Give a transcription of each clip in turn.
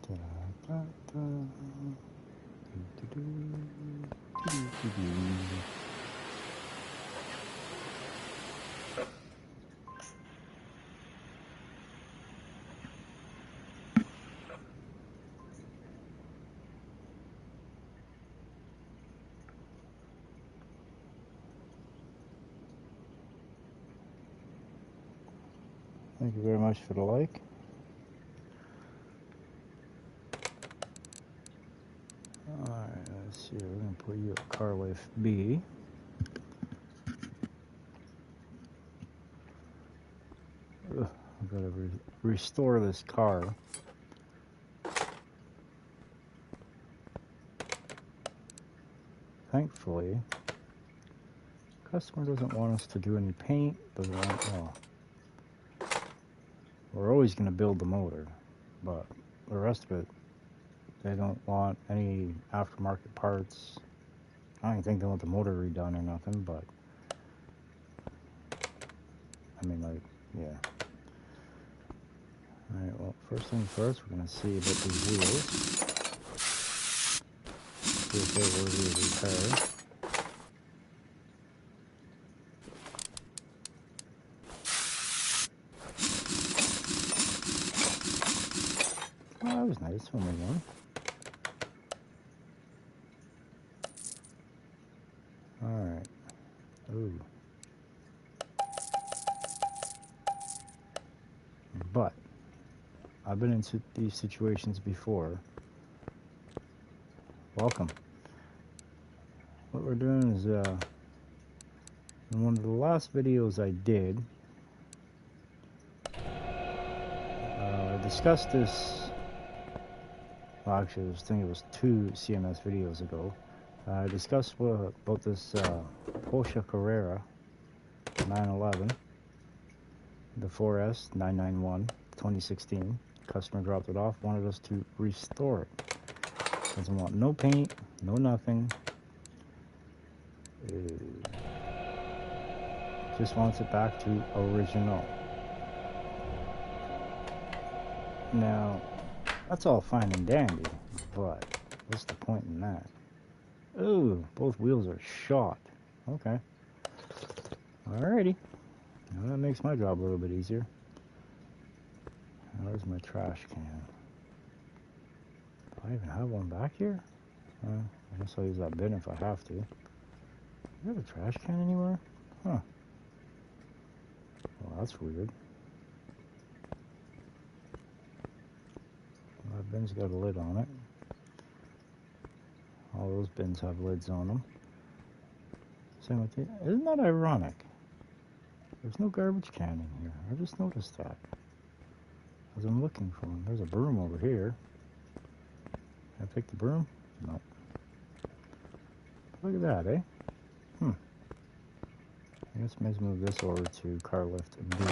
da, da, da. Do, do, do, do, do, do. Thank you very much for the like. Alright, let's see. We're going to put you at car life B. Ugh, I've got to restore this car. Thankfully, customer doesn't want us to do any paint, doesn't want, well, we're always going to build the motor, but the rest of it, they don't want any aftermarket parts. I don't think they want the motor redone or nothing, but I mean, like, yeah. Alright, well, first thing first, we're going to see about these wheels. See if they're worthy of repair. Oh, that was nice, only one. Alright. Ooh. But I've been in these situations before. Welcome. What we're doing is, in one of the last videos I did, I discussed this, well actually I think it was 2 CMS videos ago. I discussed about this Porsche Carrera 911, the 4S 991 2016. Customer dropped it off, wanted us to restore it. Doesn't want no paint, no nothing. Just wants it back to original. Now, that's all fine and dandy, but what's the point in that? Ooh, both wheels are shot. Okay. Alrighty. Now that makes my job a little bit easier. Where's my trash can? Do I even have one back here? I guess I'll use that bin if I have to. Do you have a trash can anywhere? Huh. Well, that's weird. That bin's got a lid on it. All those bins have lids on them. Same with it. Isn't that ironic? There's no garbage can in here. I just noticed that as I'm looking for one. There's a broom over here. Can I pick the broom? No. Look at that, eh? I guess let's move this over to car lift B.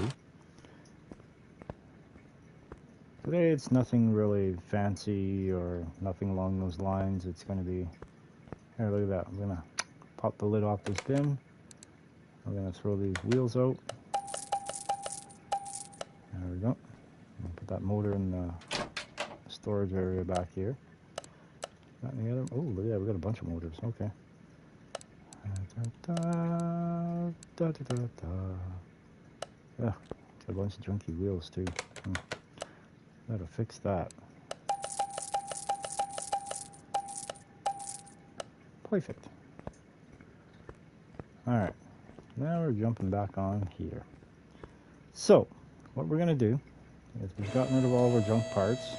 Today it's nothing really fancy or nothing along those lines. It's going to be, here, look at that. I'm going to pop the lid off this bin. I'm going to throw these wheels out. There we go. I'll put that motor in the storage area back here. Got any other? Oh, look at that. We got a bunch of motors. Okay. Yeah, got a bunch of junky wheels too. Gotta fix that. Perfect. Alright, now we're jumping back on here. So, what we're gonna do is we've gotten rid of all of our junk parts,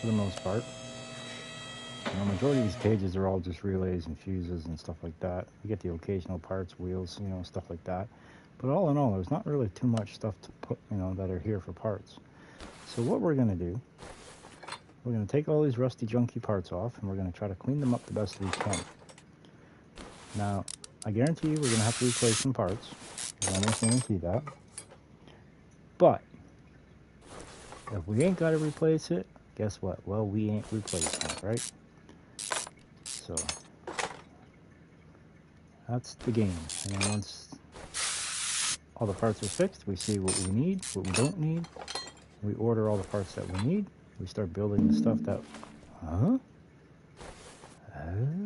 for the most part. The majority of these cages are all just relays and fuses and stuff like that. You get the occasional parts, wheels, you know, stuff like that. But all in all, there's not really too much stuff to put, you know, that are here for parts. So what we're going to do, we're going to take all these rusty, junky parts off, and we're going to try to clean them up the best we can. Now, I guarantee you we're going to have to replace some parts. I almost guarantee that. But, if we ain't got to replace it, guess what? Well, we ain't replacing it, right? So, that's the game. And then once all the parts are fixed, we see what we need, what we don't need. We order all the parts that we need, we start building the stuff that... Huh? Oh.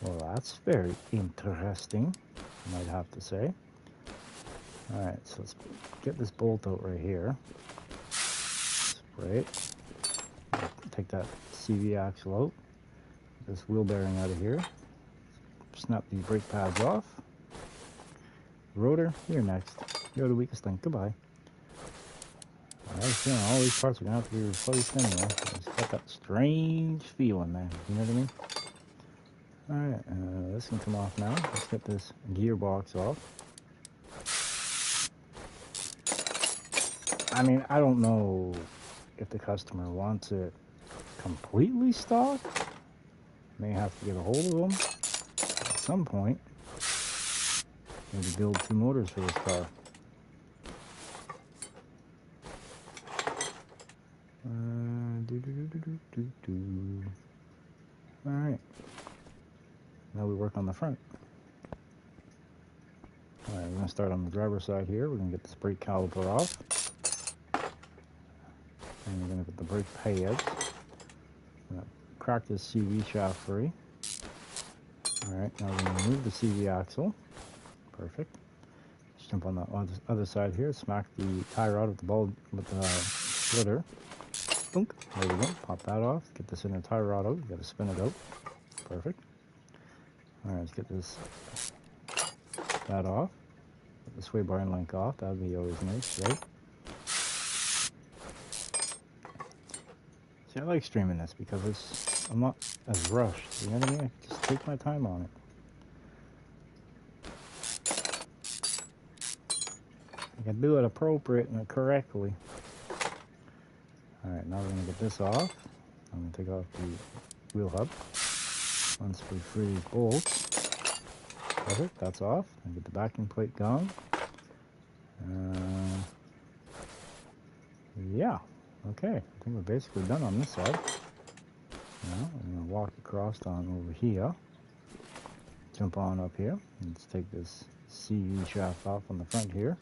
Well, that's very interesting, I might have to say. Alright, so let's get this bolt out right here. Spray it. Take that CV axle out. This wheel bearing out of here. Snap these brake pads off. Rotor, you're next. You're the weakest link. Goodbye. I have a feeling all these parts are going to have to be replaced anyway. It's got that strange feeling, man. You know what I mean? Alright, this can come off now. Let's get this gearbox off. I mean, I don't know if the customer wants it completely stock. May have to get a hold of them at some point. Maybe build 2 motors for this car. Alright. Now we work on the front. Alright, we're going to start on the driver's side here. We're going to get this brake caliper off. And we're going to get the brake pads. We're going to crack this CV shaft free. Alright, now we're going to remove the CV axle. Perfect. Let's jump on the other side here. Smack the tie rod with the ball with the splitter. Boom. There we go. Pop that off. Get this inner tie rod out. You got to spin it out. Perfect. Alright, let's get that off. Get the sway bar and link off. That'd be always nice, right? See, I like streaming this because I'm not as rushed. You know what I mean? I just take my time on it. I can do it appropriate and correctly. Alright, now we're going to get this off. I'm going to take off the wheel hub. Once we free these bolts. Perfect, that's off. And get the backing plate gone. Yeah, okay. I think we're basically done on this side. Now I'm going to walk across on over here. Jump on up here. Let's take this CV shaft off on the front here.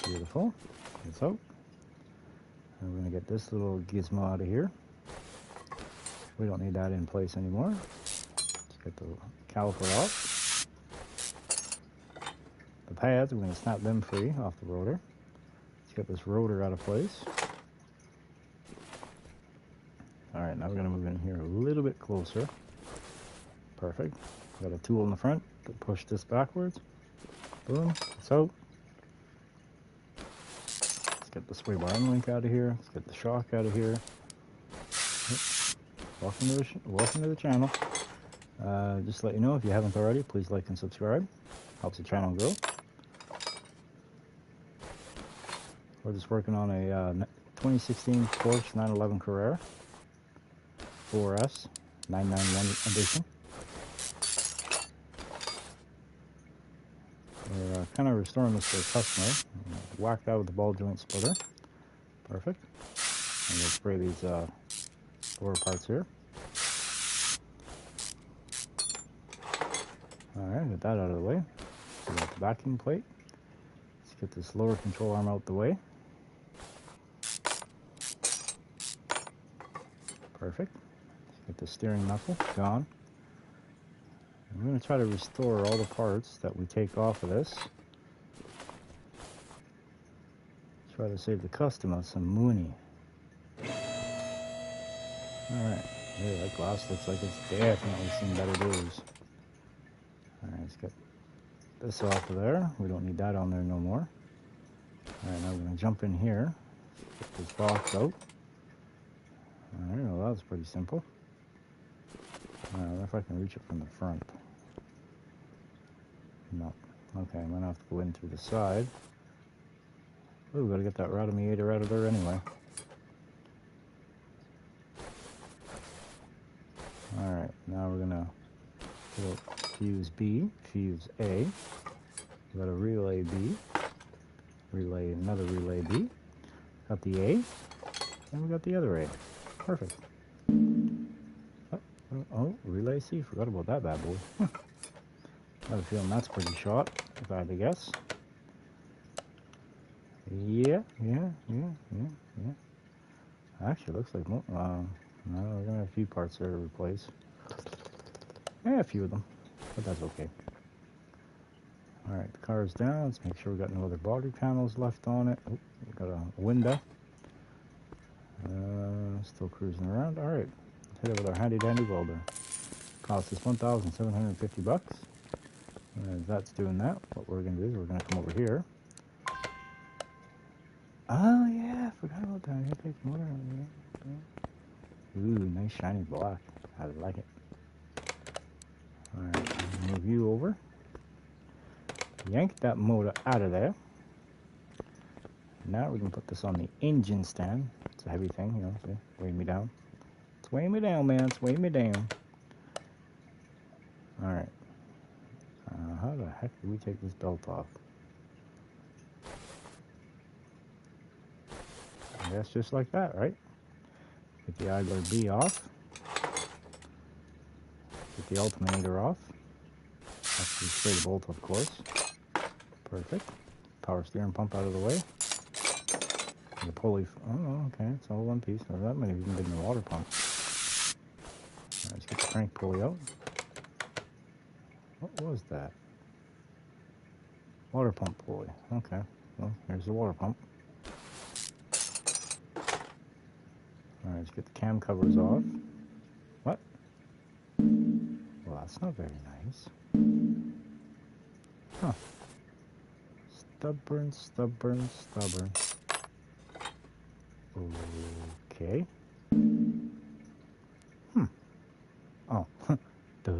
Beautiful. It's out. And we're going to get this little gizmo out of here. We don't need that in place anymore. Let's get the caliper off. The pads, we're going to snap them free off the rotor. Let's get this rotor out of place. Alright, now we're going to move in here a little bit closer. Perfect. Got a tool in the front to push this backwards. Boom, it's out. Let's get the sway bar and link out of here. Let's get the shock out of here. Welcome to the channel. Just to let you know, if you haven't already, please like and subscribe. Helps the channel grow. We're just working on a 2016 Porsche 911 Carrera 4S 991 edition. We're kind of restoring this for a customer. Whacked out with the ball joint splitter. Perfect. I'm going to spray these lower parts here. Alright, get that out of the way. We got the backing plate. Let's get this lower control arm out the way. Perfect. Let's get the steering knuckle gone. I'm going to try to restore all the parts that we take off of this. Try to save the customer some money. Alright, yeah, that glass looks like it's definitely seen better days. Alright, let's get this off of there. We don't need that on there no more. Alright, now we're going to jump in here. Get this box out. Alright, well that was pretty simple. I wonder if I can reach it from the front. No. Okay, I'm going to have to go in through the side. Ooh, gotta get that radiator out of there anyway. Alright, now we're gonna put fuse B, fuse A. We got a relay B, another relay B. Got the A, and we got the other A. Perfect. Oh, relay C, forgot about that bad boy. I have a feeling that's pretty short, if I had to guess. Yeah. Actually, looks like no, we're gonna have a few parts there to replace. Yeah, a few of them, but that's okay. All right, the car's down. Let's make sure we got no other body panels left on it. Oh, we got a window. Still cruising around. All right, let's hit it with our handy dandy welder. Cost us $1,750. As that's doing that, what we're gonna do is we're gonna come over here. Oh yeah, I forgot about that. Here takes more. Ooh, nice shiny black. I like it. All right, move you over. Yank that motor out of there. Now we can put this on the engine stand. It's a heavy thing, you know, see, weighing me down. It's weighing me down, man. It's weighing me down. All right. How the heck do we take this belt off? I guess just like that, right? Get the idler B off. Get the alternator off. That's the straight bolt, of course. Perfect. Power steering pump out of the way. The pulley. Oh, okay. It's all one piece. So that might have even been the water pump. Right, let's get the crank pulley out. What was that? Water pump pulley. Okay. Well, here's the water pump. Alright, let's get the cam covers off. What? Well, that's not very nice. Huh. Stubborn. Okay. Oh, duh.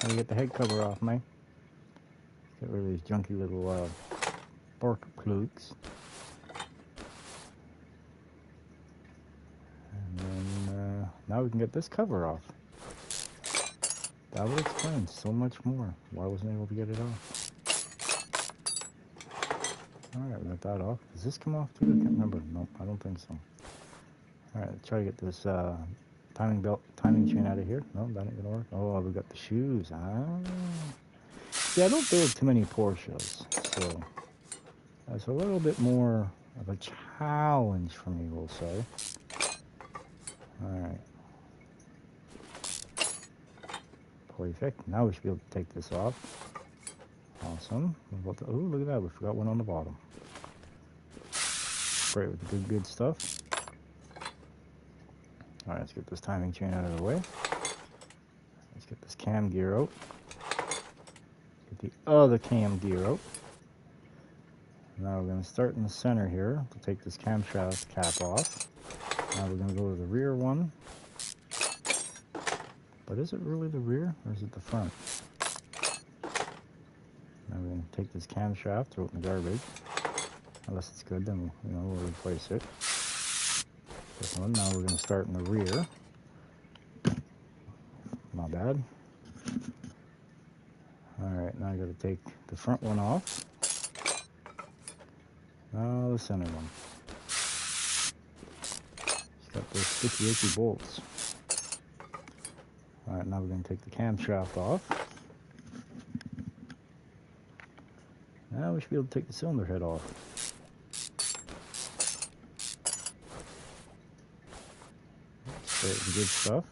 How do you get the head cover off, man? Get rid of these junky little bark plugs. And then now we can get this cover off. That would explain so much more why I wasn't able to get it off. Alright, we got that off. Does this come off too? I can't remember. Nope, I don't think so. Alright, let's try to get this timing chain out of here. No, that ain't gonna work. Oh, we got the shoes. See, I don't build too many Porsches, so that's a little bit more of a challenge for me, we'll say. Alright. Perfect. Now we should be able to take this off. Awesome. Oh, look at that. We forgot one on the bottom. Great with the good stuff. Alright, let's get this timing chain out of the way. Let's get this cam gear out. Get the other cam gear out. Now we're going to start in the center here to take this camshaft cap off. Now we're going to go to the rear one. But is it really the rear or is it the front? Now we're going to take this camshaft, throw it in the garbage. Unless it's good, then we'll replace it. This one. Now we're going to start in the rear. My bad. Alright, now I got to take the front one off. Now the center one. It's got those sticky icky bolts. Alright, now we're going to take the camshaft off. Now we should be able to take the cylinder head off. That's the good stuff.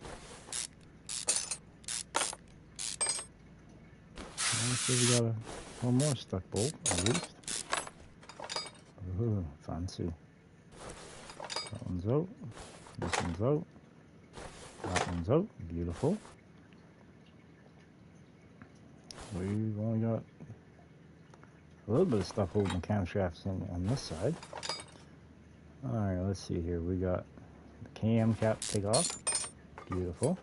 So we got one more stuck bolt, at least. Ooh, fancy. That one's out. This one's out. That one's out. Beautiful. We've only got a little bit of stuff holding the camshafts in on this side. Alright, let's see here. We got the cam cap to take off. Beautiful.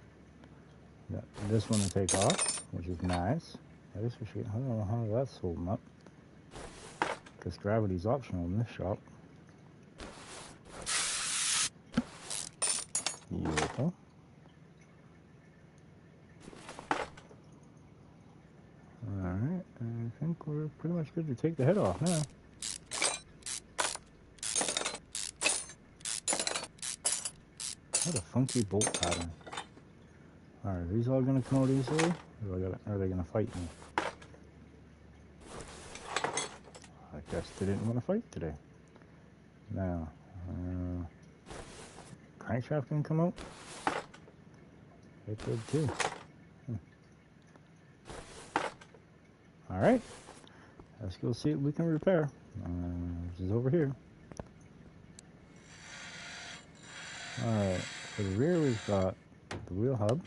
Got this one to take off, which is nice. I guess we should, I don't know how that's holding up. Because gravity's optional in this shop. Beautiful. Alright, I think we're pretty much good to take the head off now. What a funky bolt pattern. Alright, are these all going to come out easily? Or are they going to fight me? Guess they didn't want to fight today. Now, crankshaft can come out. It did too. All right, let's go see what we can repair. This is over here. All right, for the rear we've got the wheel hub.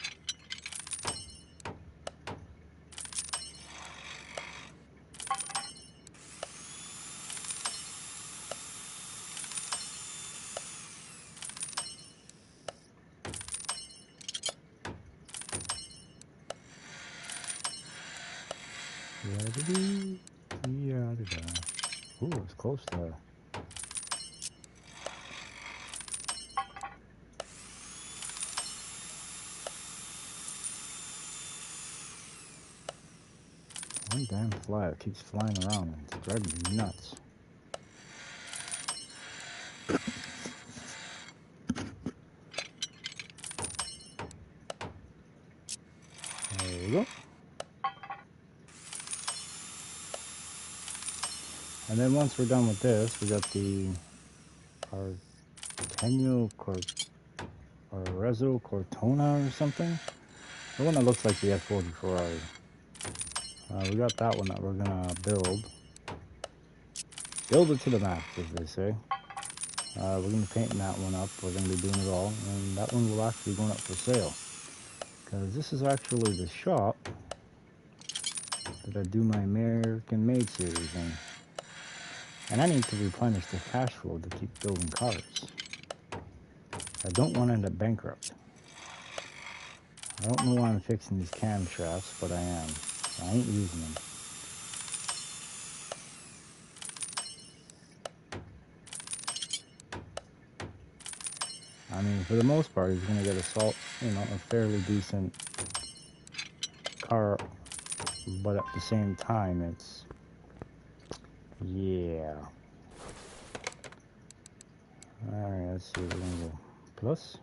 Ooh, it's close there. One damn fly that keeps flying around and it's driving me nuts. There we go. And then once we're done with this, we got the Arezzo Cortona or something. The one that looks like the F40 Ferrari. We got that one that we're gonna build. Build it to the max, as they say. We're gonna paint that one up. We're gonna be doing it all, and that one will actually be going up for sale. Because this is actually the shop that I do my American Made series in. And I need to replenish the cash flow to keep building cars. I don't want to end up bankrupt. I don't know why I'm fixing these camshafts, but I am. I ain't using them. I mean, for the most part, he's going to get a fairly decent car, but at the same time, it's, yeah. Alright, let's see, we're going to go plus.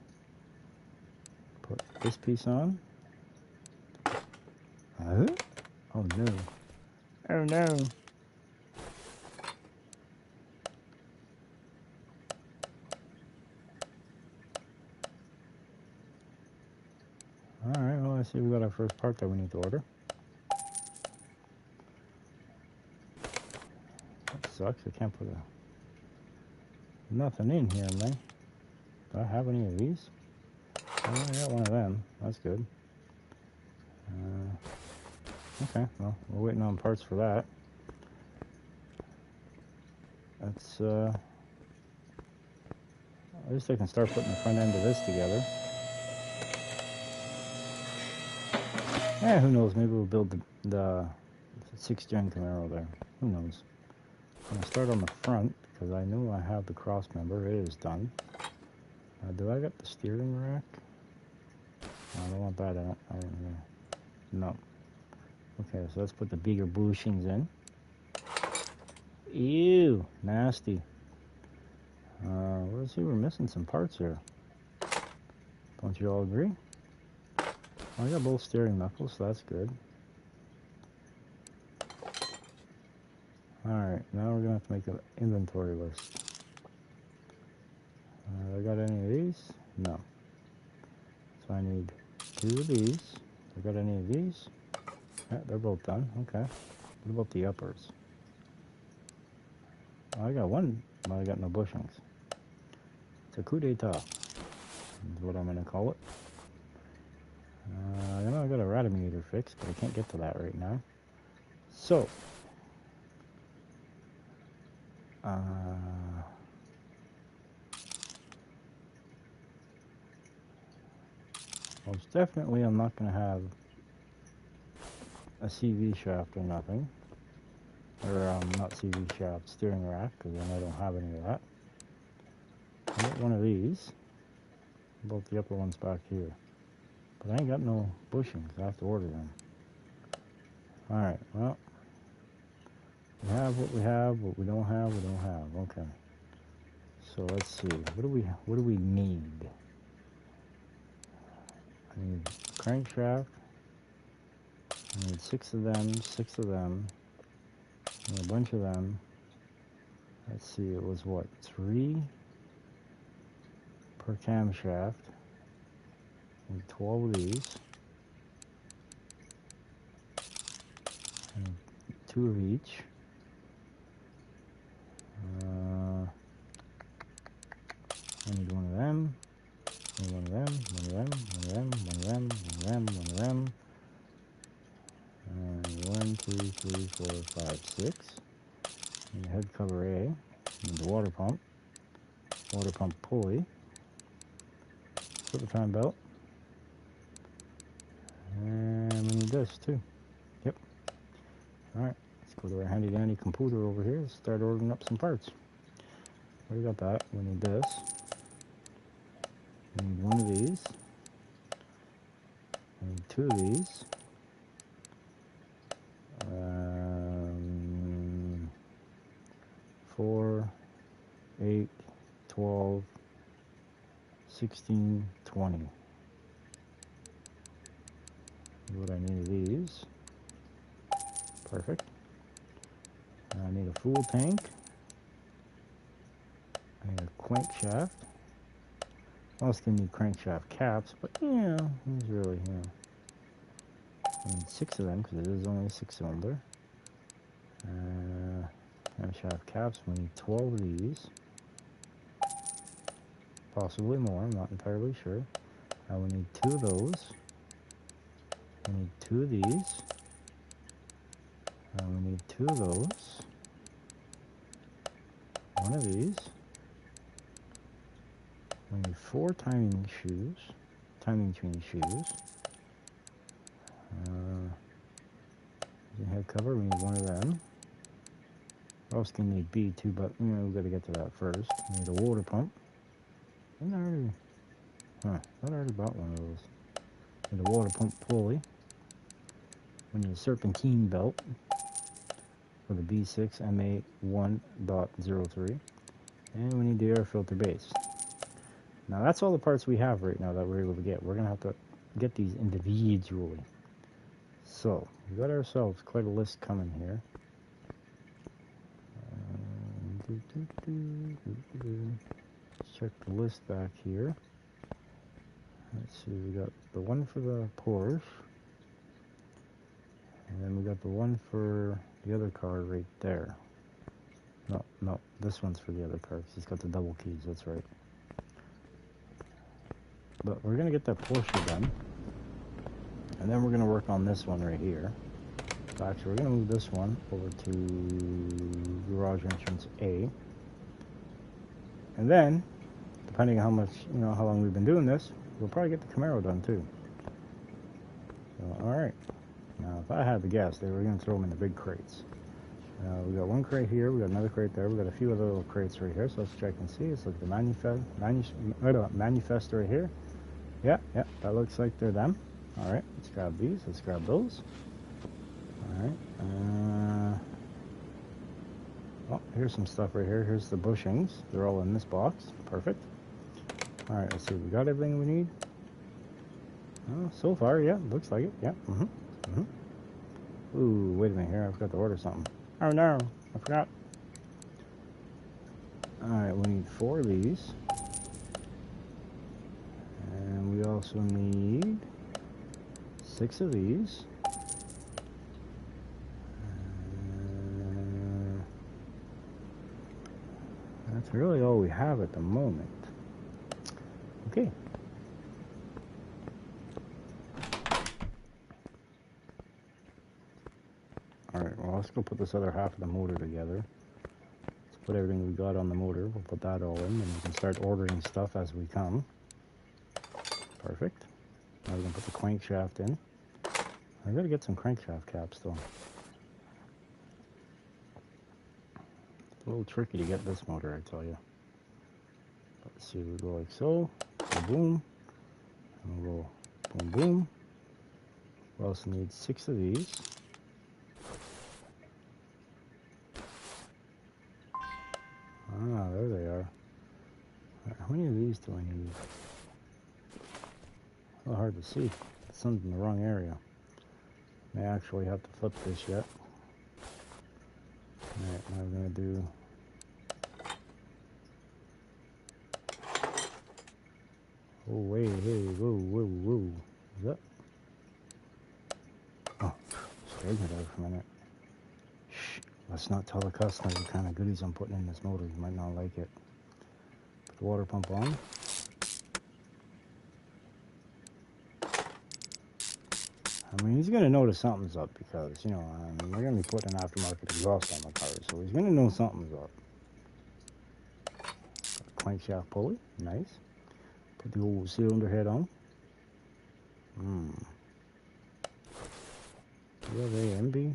Put this piece on. Oh no. Oh no. Alright, well, I see we got our first part that we need to order. That sucks, I can't put nothing in here, man. Do I have any of these? Oh, I got one of them. That's good. Okay, well, we're waiting on parts for that. That's, at least I can start putting the front end of this together. Yeah, who knows, maybe we'll build the 6th gen Camaro there. Who knows. I'm going to start on the front, because I know I have the cross member. It is done. Do I got the steering rack? I don't want that. I don't know. No. Okay, so let's put the bigger bushings in. Ew, nasty. Let's see, we're missing some parts here. Don't you all agree? I got both steering knuckles, so that's good. Alright, now we're gonna have to make an inventory list. I got any of these? No. So I need 2 of these. I got any of these? Yeah, they're both done. Okay. What about the uppers? Oh, I got one, but I got no bushings. It's a coup d'etat, is what I'm gonna call it. I know I got a radiator fixed, but I can't get to that right now. So, most definitely I'm not gonna have a CV shaft or nothing. Or not CV shaft, steering rack, because then I don't have any of that. I got one of these. Both the upper ones back here. But I ain't got no bushings. I have to order them. Alright, well. We have what we have. What we don't have, we don't have. Okay. So let's see. What do we need? I need a crankshaft. I need 6 of them, 6 of them. I need a bunch of them. Let's see, it was what, 3 per camshaft. And 12 of these. And 2 of each. I need one of them. And one of them, one of them, one of them, one of them, one of them, one of them. And 1, 2, 3, 4, 5, 6. And the head cover A. And the water pump pulley. Put the fan belt. And we need this too. Yep. Alright, let's go to our handy dandy computer over here. Let's start ordering up some parts. We got that. We need this. We need one of these. We need 2 of these. 4, 8, 12, 16, 20. What I need of these. Perfect. I need a fuel tank. I need a crankshaft. Also gonna need crankshaft caps, but yeah, these really, I need 6 of them because it is only a 6-cylinder. Crankshaft caps, we need 12 of these. Possibly more, I'm not entirely sure. We need 2 of those. We need 2 of these. We need 2 of those. 1 of these. We need 4 timing chain shoes. The head cover, we need 1 of them. We're also going to need B2, but we've got to get to that first. We need a water pump. I already bought one of those. We need a water pump pulley. We need a serpentine belt for the B6 MA 1.03. And we need the air filter base. Now that's all the parts we have right now that we're able to get. We're going to have to get these individually. So, we got ourselves quite a list coming here. Let's check the list back here. Let's see, we got the one for the Porsche. And then we got the one for the other car right there. No, this one's for the other car because it's got the double keys, that's right. But we're going to get that Porsche done. And then we're going to work on this one right here. So actually, we're going to move this one over to garage entrance A. And then, depending on how much, how long we've been doing this, we'll probably get the Camaro done too. So, alright. Now, if I had to guess, they were going to throw them in the big crates. We got one crate here, we got another crate there, we got a few other little crates right here, so let's check and see. Let's look at the manifest right here. Yeah, that looks like they're them. Alright, let's grab these, let's grab those. Alright, oh, here's some stuff right here. Here's the bushings. They're all in this box. Perfect. Alright, let's see. We got everything we need? So far, yeah, looks like it. Yeah, Ooh, wait a minute here. I forgot to order something. Oh no, I forgot. Alright, we need 4 of these. And we also need 6 of these. That's really all we have at the moment. Okay. Alright, well, let's go put this other half of the motor together. Let's put everything we got on the motor. We'll put that all in, and we can start ordering stuff as we come. Perfect. Now we're going to put the crankshaft in. I've got to get some crankshaft caps, though. It's a little tricky to get this motor, I tell you. Let's see, we go like so. Boom. And we'll go boom, boom. We also need 6 of these. Ah, there they are. How many of these do I need? A little hard to see. The sun's in the wrong area. May actually have to flip this yet. Alright, now we're going to do Oh, wait, hey, whoa, whoa, whoa. Is that? Oh, scared me there for a minute. Shh. Let's not tell the customer the kind of goodies I'm putting in this motor. You might not like it. Put the water pump on. I mean, he's going to notice something's up because, you know, we're going to be putting an aftermarket exhaust on the car, so he's going to know something's up. Crankshaft pulley, nice. Put the old cylinder head on. UAMB.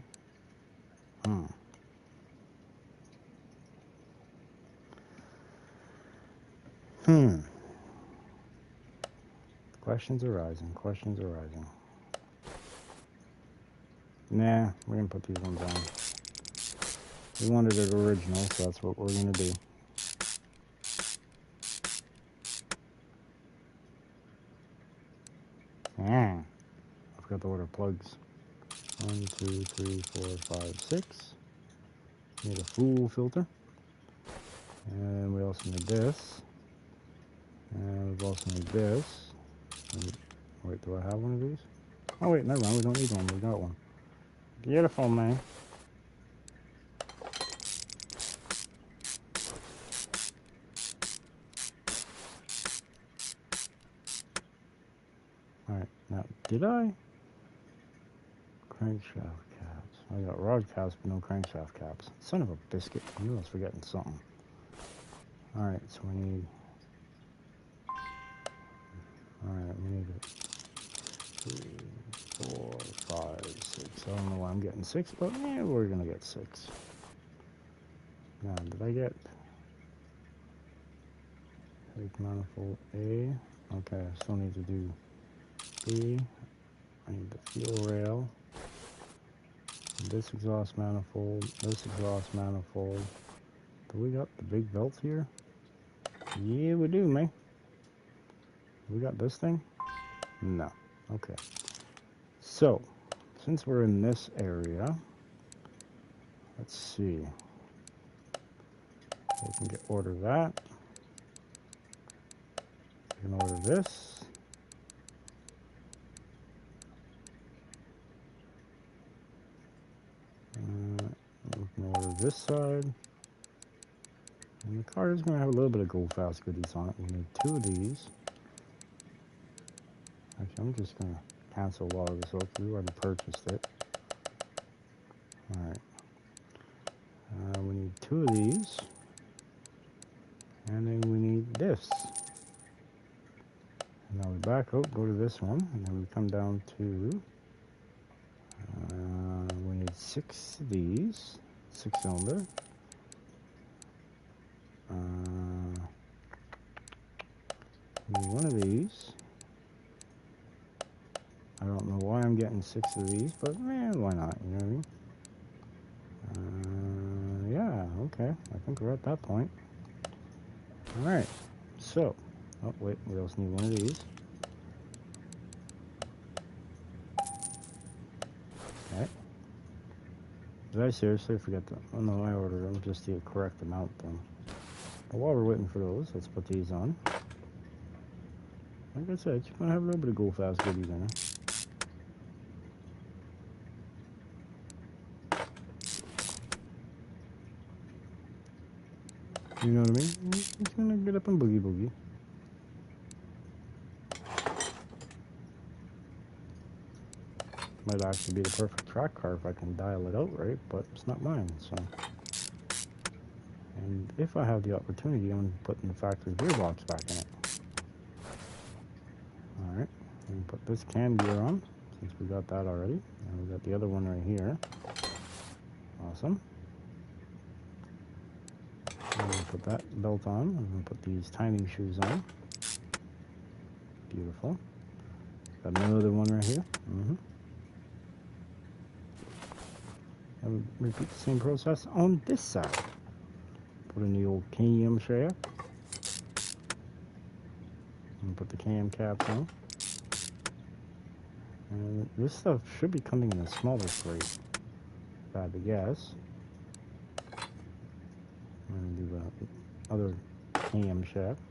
Questions arising, questions arising. Nah, we're going to put these ones on. We wanted it original, so that's what we're going to do. I forgot to order plugs. 1, 2, 3, 4, 5, 6. Need a full filter. And we also need this. And we also need this. Wait, do I have one of these? Oh wait, never mind, we don't need one, we got one. Beautiful, man. Alright, now, did I? Crankshaft caps. I got rod caps, but no crankshaft caps. Son of a biscuit, I knew I was forgetting something. Alright, so we need... Alright, we need 3, 4, 5, 6. I don't know why I'm getting 6, but yeah, we're gonna get 6. Now, did I get... Brake manifold A. Okay, I still need to do B. I need the fuel rail. This exhaust manifold. This exhaust manifold. Do we got the big belt here? Yeah, we do, man. We got this thing? No. Okay. So, since we're in this area, let's see. We can order that. We can order this. We can order this side. And the car is going to have a little bit of Go Fast goodies on it. We need 2 of these. Actually, I'm just going to cancel a lot of this out because we already purchased it. Alright. We need 2 of these. And then we need this. And now we back out, go to this one, and then we come down to... we need 6 of these. 6-cylinder. We need 1 of these. I don't know why I'm getting 6 of these, but man, why not? You know what I mean? Yeah, okay. I think we're at that point. Alright, so, oh wait, we also need 1 of these. Okay. Did I seriously forget that? Oh no, I ordered them just the correct amount then. But while we're waiting for those, let's put these on. Like I said, you're gonna have a little bit of Go Fast goodies in it. You know what I mean? He's gonna get up and boogie boogie. Might actually be the perfect track car if I can dial it out right, but it's not mine, so. And if I have the opportunity, I'm putting the factory gearbox back in it. Alright, we put this cam gear on, since we got that already. And we got the other one right here. Awesome. I'm going to put that belt on. I'm going to put these timing shoes on. Beautiful. Got another one right here. And repeat the same process on this side. Put in the old cam shaft. And put the cam caps on. And this stuff should be coming in a smaller crate, if I had to guess. I'm going to do the other cam shaft.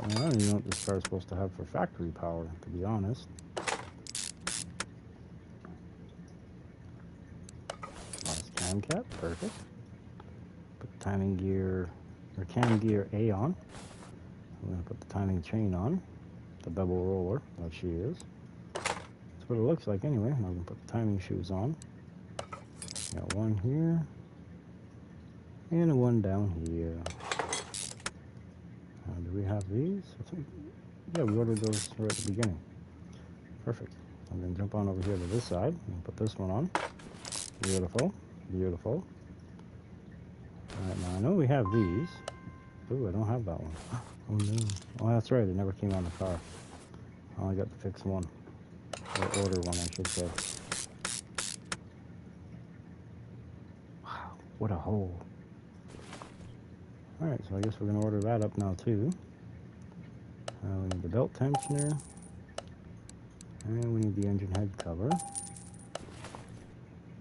I don't even know what this car is supposed to have for factory power, to be honest. Last cam cap, perfect. Put the timing gear, or cam gear A on. I'm going to put the timing chain on, the double roller, like she is. That's what it looks like anyway. I'm going to put the timing shoes on. Got one here, and one down here. Do we have these? Yeah, we ordered those right at the beginning. Perfect. And then jump on over here to this side and put this one on. Beautiful, beautiful. Alright, now I know we have these. Ooh, I don't have that one. Oh no. Oh, that's right, it never came on the car. I only got to fix one. Or order one, I should say. Wow, what a hole. Alright, so I guess we're going to order that up now too. We need the belt tensioner. And we need the engine head cover.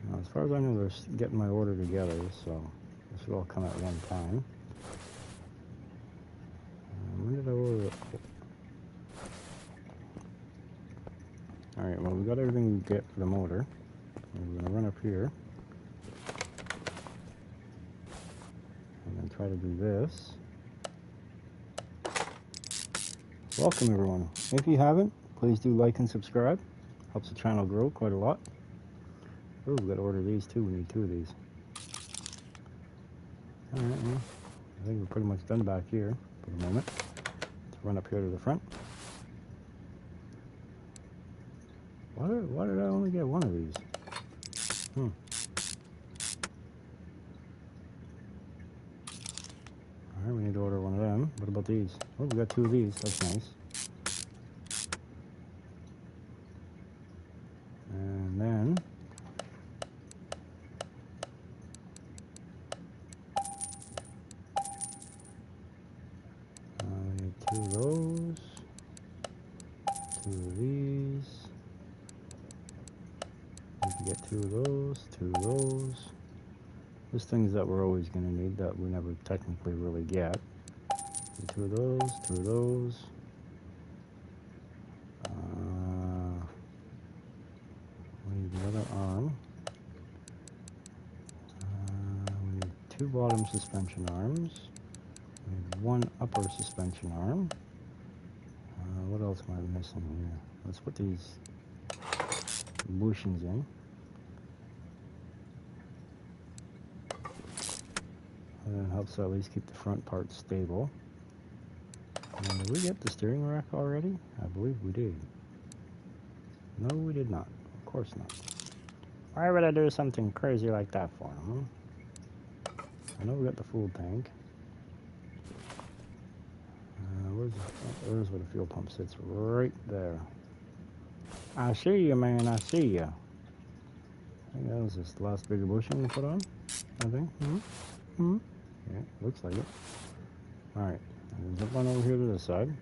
Now, as far as I know, they're getting my order together, so this should all come at one time. When did I order it? Alright, well, we got everything we get for the motor. We're going to run up here. And then try to do this. Welcome, everyone. If you haven't, please do like and subscribe. Helps the channel grow quite a lot. Oh, we got to order these too. We need 2 of these. Alright, well, I think we're pretty much done back here for the moment. Let's run up here to the front. Why did I only get one of these? Alright, we need to order one of them. What about these? Oh, we got 2 of these. That's nice. And then we need 2 of those. 2 of these. We can get 2 of those. 2 of those. There's things that we're always going to need that we never technically really get. 2 of those, 2 of those. We need another arm. We need 2 bottom suspension arms. We need 1 upper suspension arm. What else am I missing here? Let's put these bushings in. And it helps to at least keep the front part stable. And did we get the steering rack already? I believe we did. No, we did not. Of course not. Why would I do something crazy like that for him? Huh? I know we got the fuel tank. Where's where the fuel pump sits? Right there. I see you, man. I see you. I think that was this last bigger bushing we put on. I think. Yeah, looks like it. Alright. Jump on over here to this side.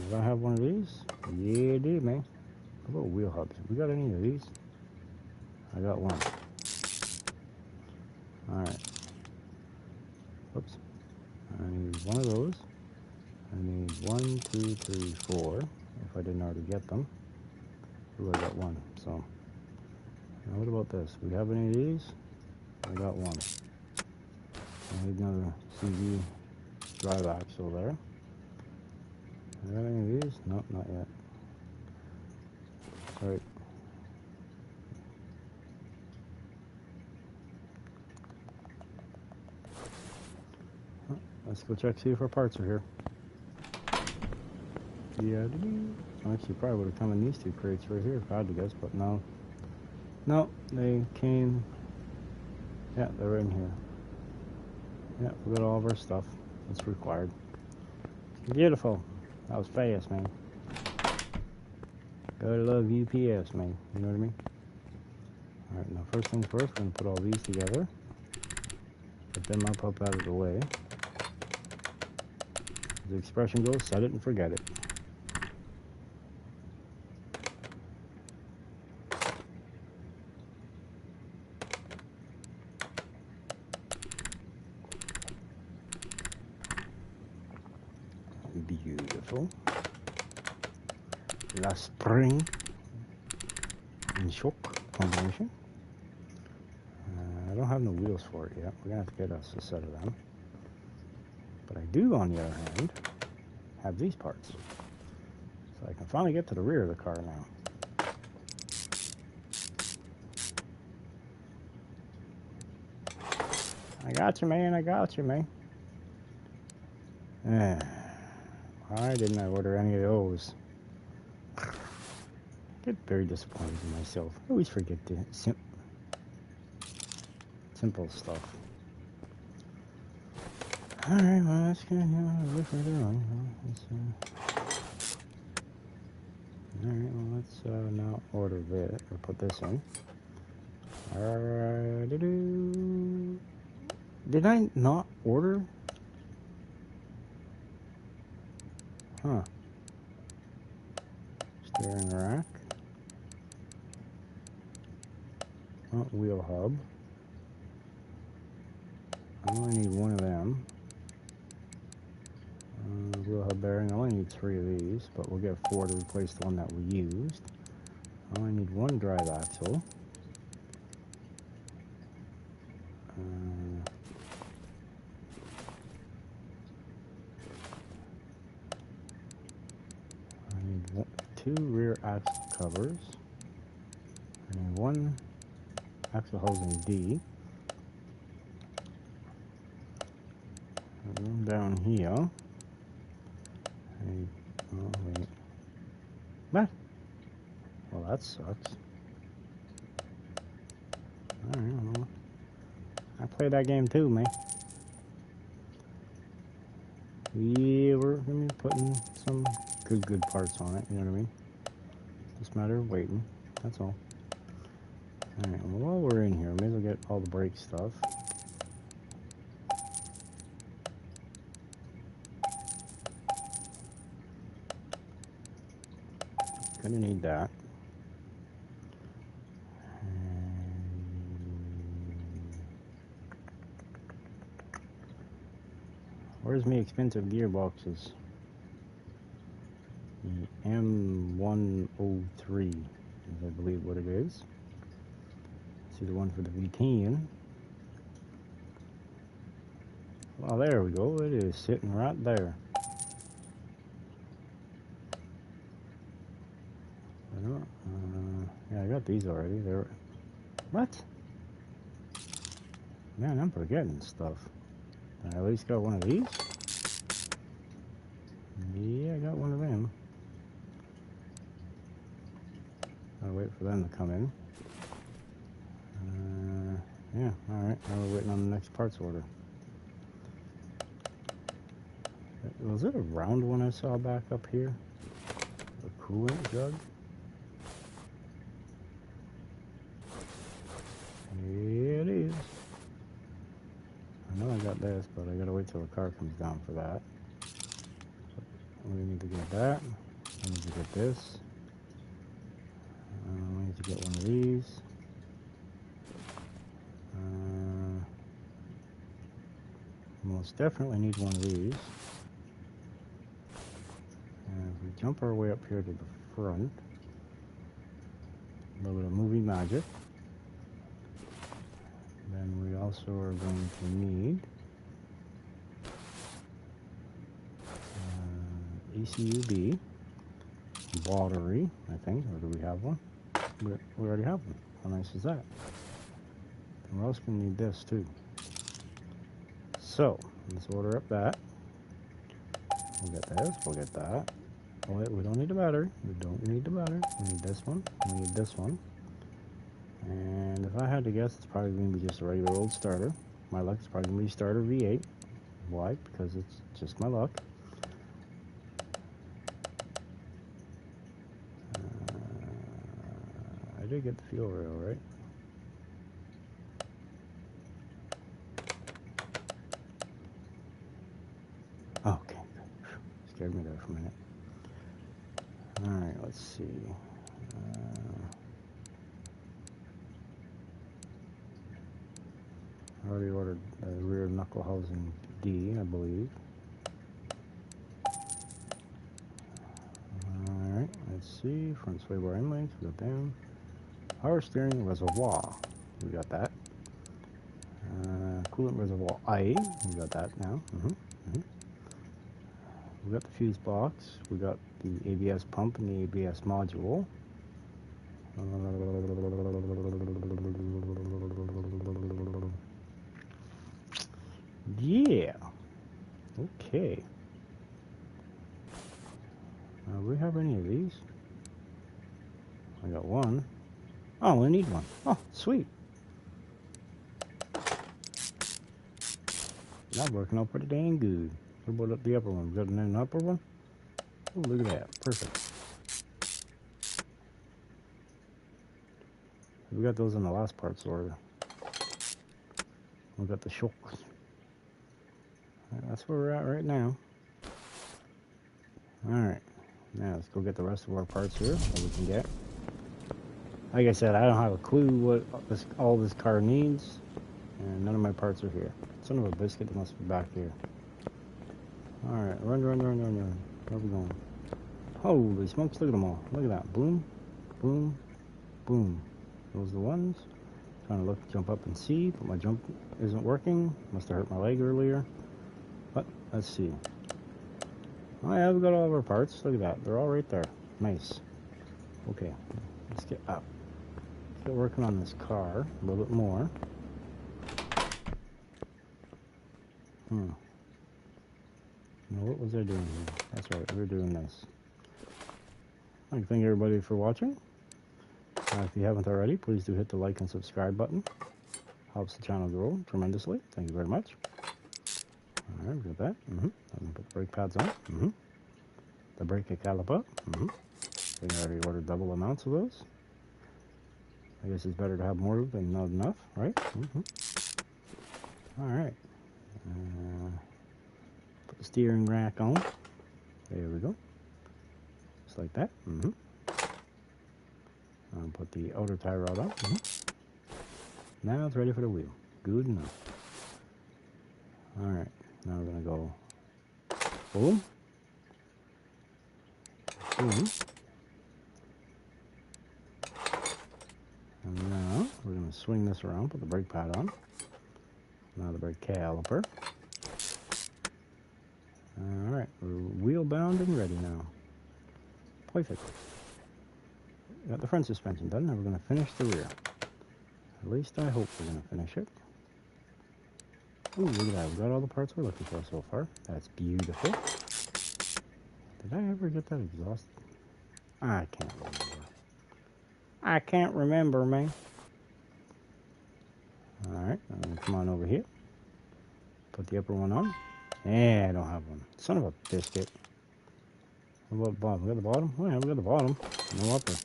Did I have one of these? Yeah, I did, man. How about wheel hubs? We got any of these? I got one. Alright. Oops. I need one of those. I need 1, 2, 3, 4. If I didn't already get them. Ooh, I got one. So, now what about this? We have any of these? I got one. I need another CV drive axle there. I got any of these? Nope, not yet. Right. Let's go check, see if our parts are here. Yeah, actually probably would have come in these 2 crates right here if I had to guess, but no. No, they came. Yeah, they're in here. Yeah, we got all of our stuff that's required. Beautiful. That was fast, man. Gotta love UPS, man. You know what I mean? Alright, now first things first, we're going to put all these together. Put them up out of the way. The expression goes, set it and forget it. Beautiful. La spring and shock combination. I don't have no wheels for it yet. We're gonna have to get us a set of them. But I do, on the other hand, have these parts. So I can finally get to the rear of the car now. I got you, man. I got you, man. Why didn't I order any of those? I get very disappointed in myself. I always forget the simple stuff. Alright, well, that's good. Look further on. Alright, well, let's now order this, or put this in. Did I not order? Huh. Steering rack. Front wheel hub. I only need one of them. Wheel hub bearing. I only need 3 of these, but we'll get 4 to replace the one that we used. I only need 1 drive axle. I need 2 rear axle covers. I need 1 axle housing D. Room down here. Oh, wait. What? Well, that sucks. Alright, well, I played that game too, man. Yeah, we're gonna be putting some good parts on it, you know what I mean? Just a matter of waiting, that's all. Alright, well, while we're in here, may as well get all the brake stuff. Gonna need that. Where's my expensive gearboxes? The M103 is, I believe, what it is. See the one for the V10. Well, there we go. It is sitting right there. Yeah, I got these already. They're what? Man, I'm forgetting stuff. I at least got one of these. Yeah, I got one of them. I'll wait for them to come in. Yeah, alright. Now we're waiting on the next parts order. Was it a round one I saw back up here? A coolant jug? Yeah, it is. I know I got this, but I gotta wait till the car comes down for that. So we need to get that. We need to get this. We need to get one of these. Most definitely need one of these. And if we jump our way up here to the front, a little bit of movie magic. Then we also are going to need ECUB battery, I think, or do we have one? We already have one. How nice is that? And we're also going to need this too. So, let's order up that. We'll get this, we'll get that. Oh wait, we don't need the battery. We don't need the battery. We need this one. We need this one. And if I had to guess, it's probably going to be just a regular old starter. My luck, it's probably going to be starter V8. Why? Because it's just my luck. I did get the fuel rail, right? Okay, scared me there for a minute. Alright, let's see. I already ordered the rear knuckle housing D, I believe. see. Front sway bar inlays, we got them. Power steering reservoir, we got that. Coolant reservoir I, we got that now. We got the fuse box, we got the ABS pump and the ABS module. Yeah. Okay. Do we have any of these? I got one. Oh, I need one. Oh, sweet. Not working out pretty dang good. What about the upper one? We got an upper one? Oh, look at that. Perfect. We got those in the last parts order. We got the shocks. That's where we're at right now. Alright. Now let's go get the rest of our parts here that we can get. Like I said, I don't have a clue what all this car needs. And none of my parts are here. Son of a biscuit must be back here. Alright, run. Where are we going? Holy smokes, look at them all. Look at that. Boom, boom, boom. Those are the ones. Trying to look, jump up and see, but my jump isn't working. Must have hurt my leg earlier. But let's see. Oh yeah, we got all of our parts. Look at that. They're all right there. Nice. Okay, let's get up. Let's get working on this car a little bit more. Now what was I doing here? That's right, we're doing this. I'd like to thank everybody for watching. If you haven't already, please do hit the like and subscribe button. Helps the channel grow tremendously. Thank you very much. Alright, we got that. I'm gonna put the brake pads on. The brake caliper. I think I already ordered double amounts of those. I guess it's better to have more than not enough, right? Alright. Put the steering rack on. There we go. Just like that. I'll put the outer tie rod on. Now it's ready for the wheel. Good enough. Alright. Now we're going to go boom. Boom. And now we're going to swing this around, put the brake pad on. Now the brake caliper. Alright, we're wheel bound and ready now. Perfect. Got the front suspension done, now we're going to finish the rear. At least I hope we're going to finish it. Ooh, look at that, we got all the parts we're looking for so far. That's beautiful. Did I ever get that exhaust? I can't remember. I can't remember, man. Alright, I'm going to come on over here. Put the upper one on. Yeah, I don't have one. Son of a biscuit. What about the bottom? We got the bottom? Oh yeah, we got the bottom. No upper.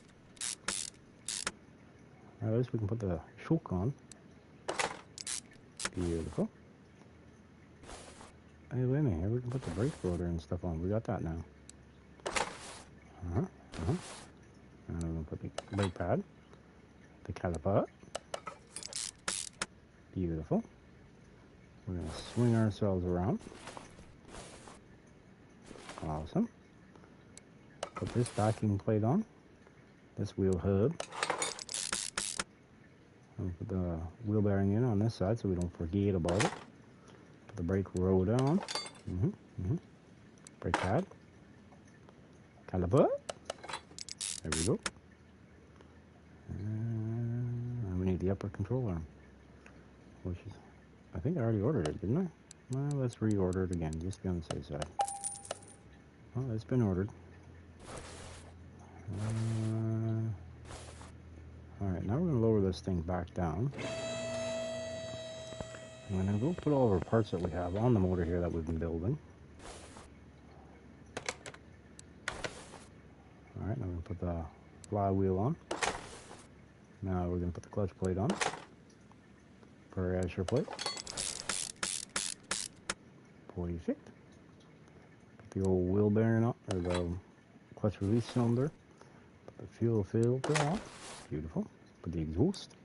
At least we can put the shock on. Beautiful. Hey, wait a minute. Here we can put the brake rotor and stuff on. We got that now. Now we're going to put the brake pad. The caliper. Beautiful. We're going to swing ourselves around. Awesome. Put this backing plate on. This wheel hub. I'll put the wheel bearing in on this side so we don't forget about it. Put the brake rotor on. Brake pad. Caliper. There we go. And we need the upper control arm. Which is, I think I already ordered it, didn't I? Well, let's reorder it again, just to be on the safe side. Well, it's been ordered. Alright, now we're going to lower this thing back down. I'm going to go put all of our parts that we have on the motor here that we've been building. Alright, now we're going to put the flywheel on. Now we're going to put the clutch plate on. Pressure plate. Perfect. Put the old wheel bearing on, or the clutch release cylinder. Put the fuel filter on. Beautiful. Put the exhaust.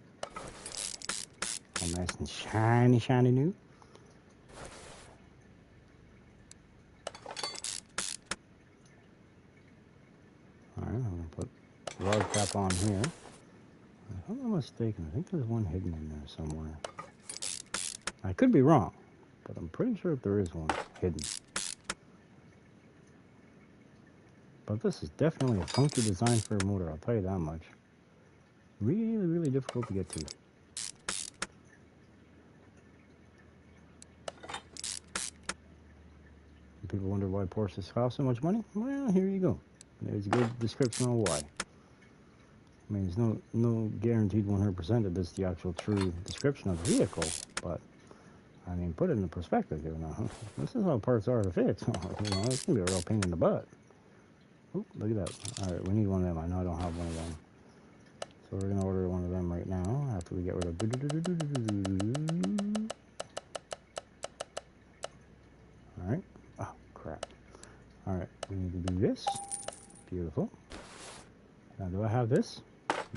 All nice and shiny new. Alright, I'm going to put barb cap on here. If I'm not mistaken, I think there's one hidden in there somewhere. I could be wrong, but I'm pretty sure there is one hidden. But this is definitely a funky design for a motor, I'll tell you that much. Really, really difficult to get to. People wonder why Porsches cost so much money? Well, here you go. There's a good description on why. I mean, there's no guaranteed 100% that this is the actual true description of the vehicle, but I mean, put it in perspective here now. This is how parts are to fix. You know, it's gonna be a real pain in the butt. Oop, look at that. All right, we need one of them. I know I don't have one of them, so we're gonna order one of them right now after we get rid of. All right. Oh crap. All right, we need to do this. Beautiful. Now, do I have this?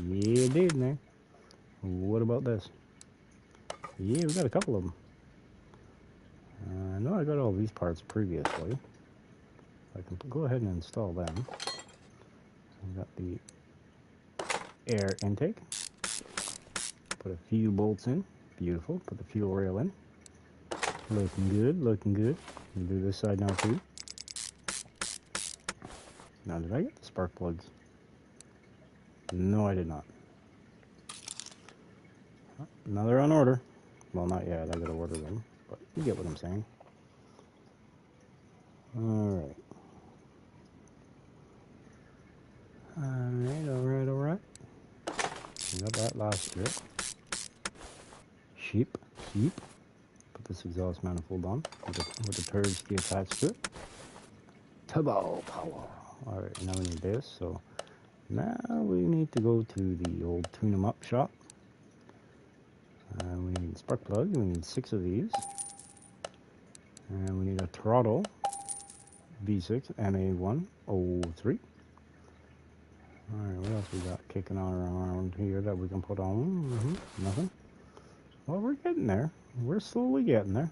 Yeah, I did, man. What about this? Yeah, we got a couple of them. I know I got all these parts previously. I can go ahead and install them. I've got the air intake. Put a few bolts in. Beautiful. Put the fuel rail in. Looking good, looking good. We'll do this side now too. Now, did I get the spark plugs? No, I did not. Now they're on order. Well, not yet. I gotta order them, but you get what I'm saying. Alright. Alright. We got that last bit. Sheep. Put this exhaust manifold on with the turds to be attached to it. Turbo power. Alright, now we need this, so now we need to go to the old tune 'em up shop. We need a spark plug, we need 6 of these. And we need a throttle V6 MA103. Alright, what else we got kicking on around here that we can put on? Nothing. Well, we're getting there. We're slowly getting there.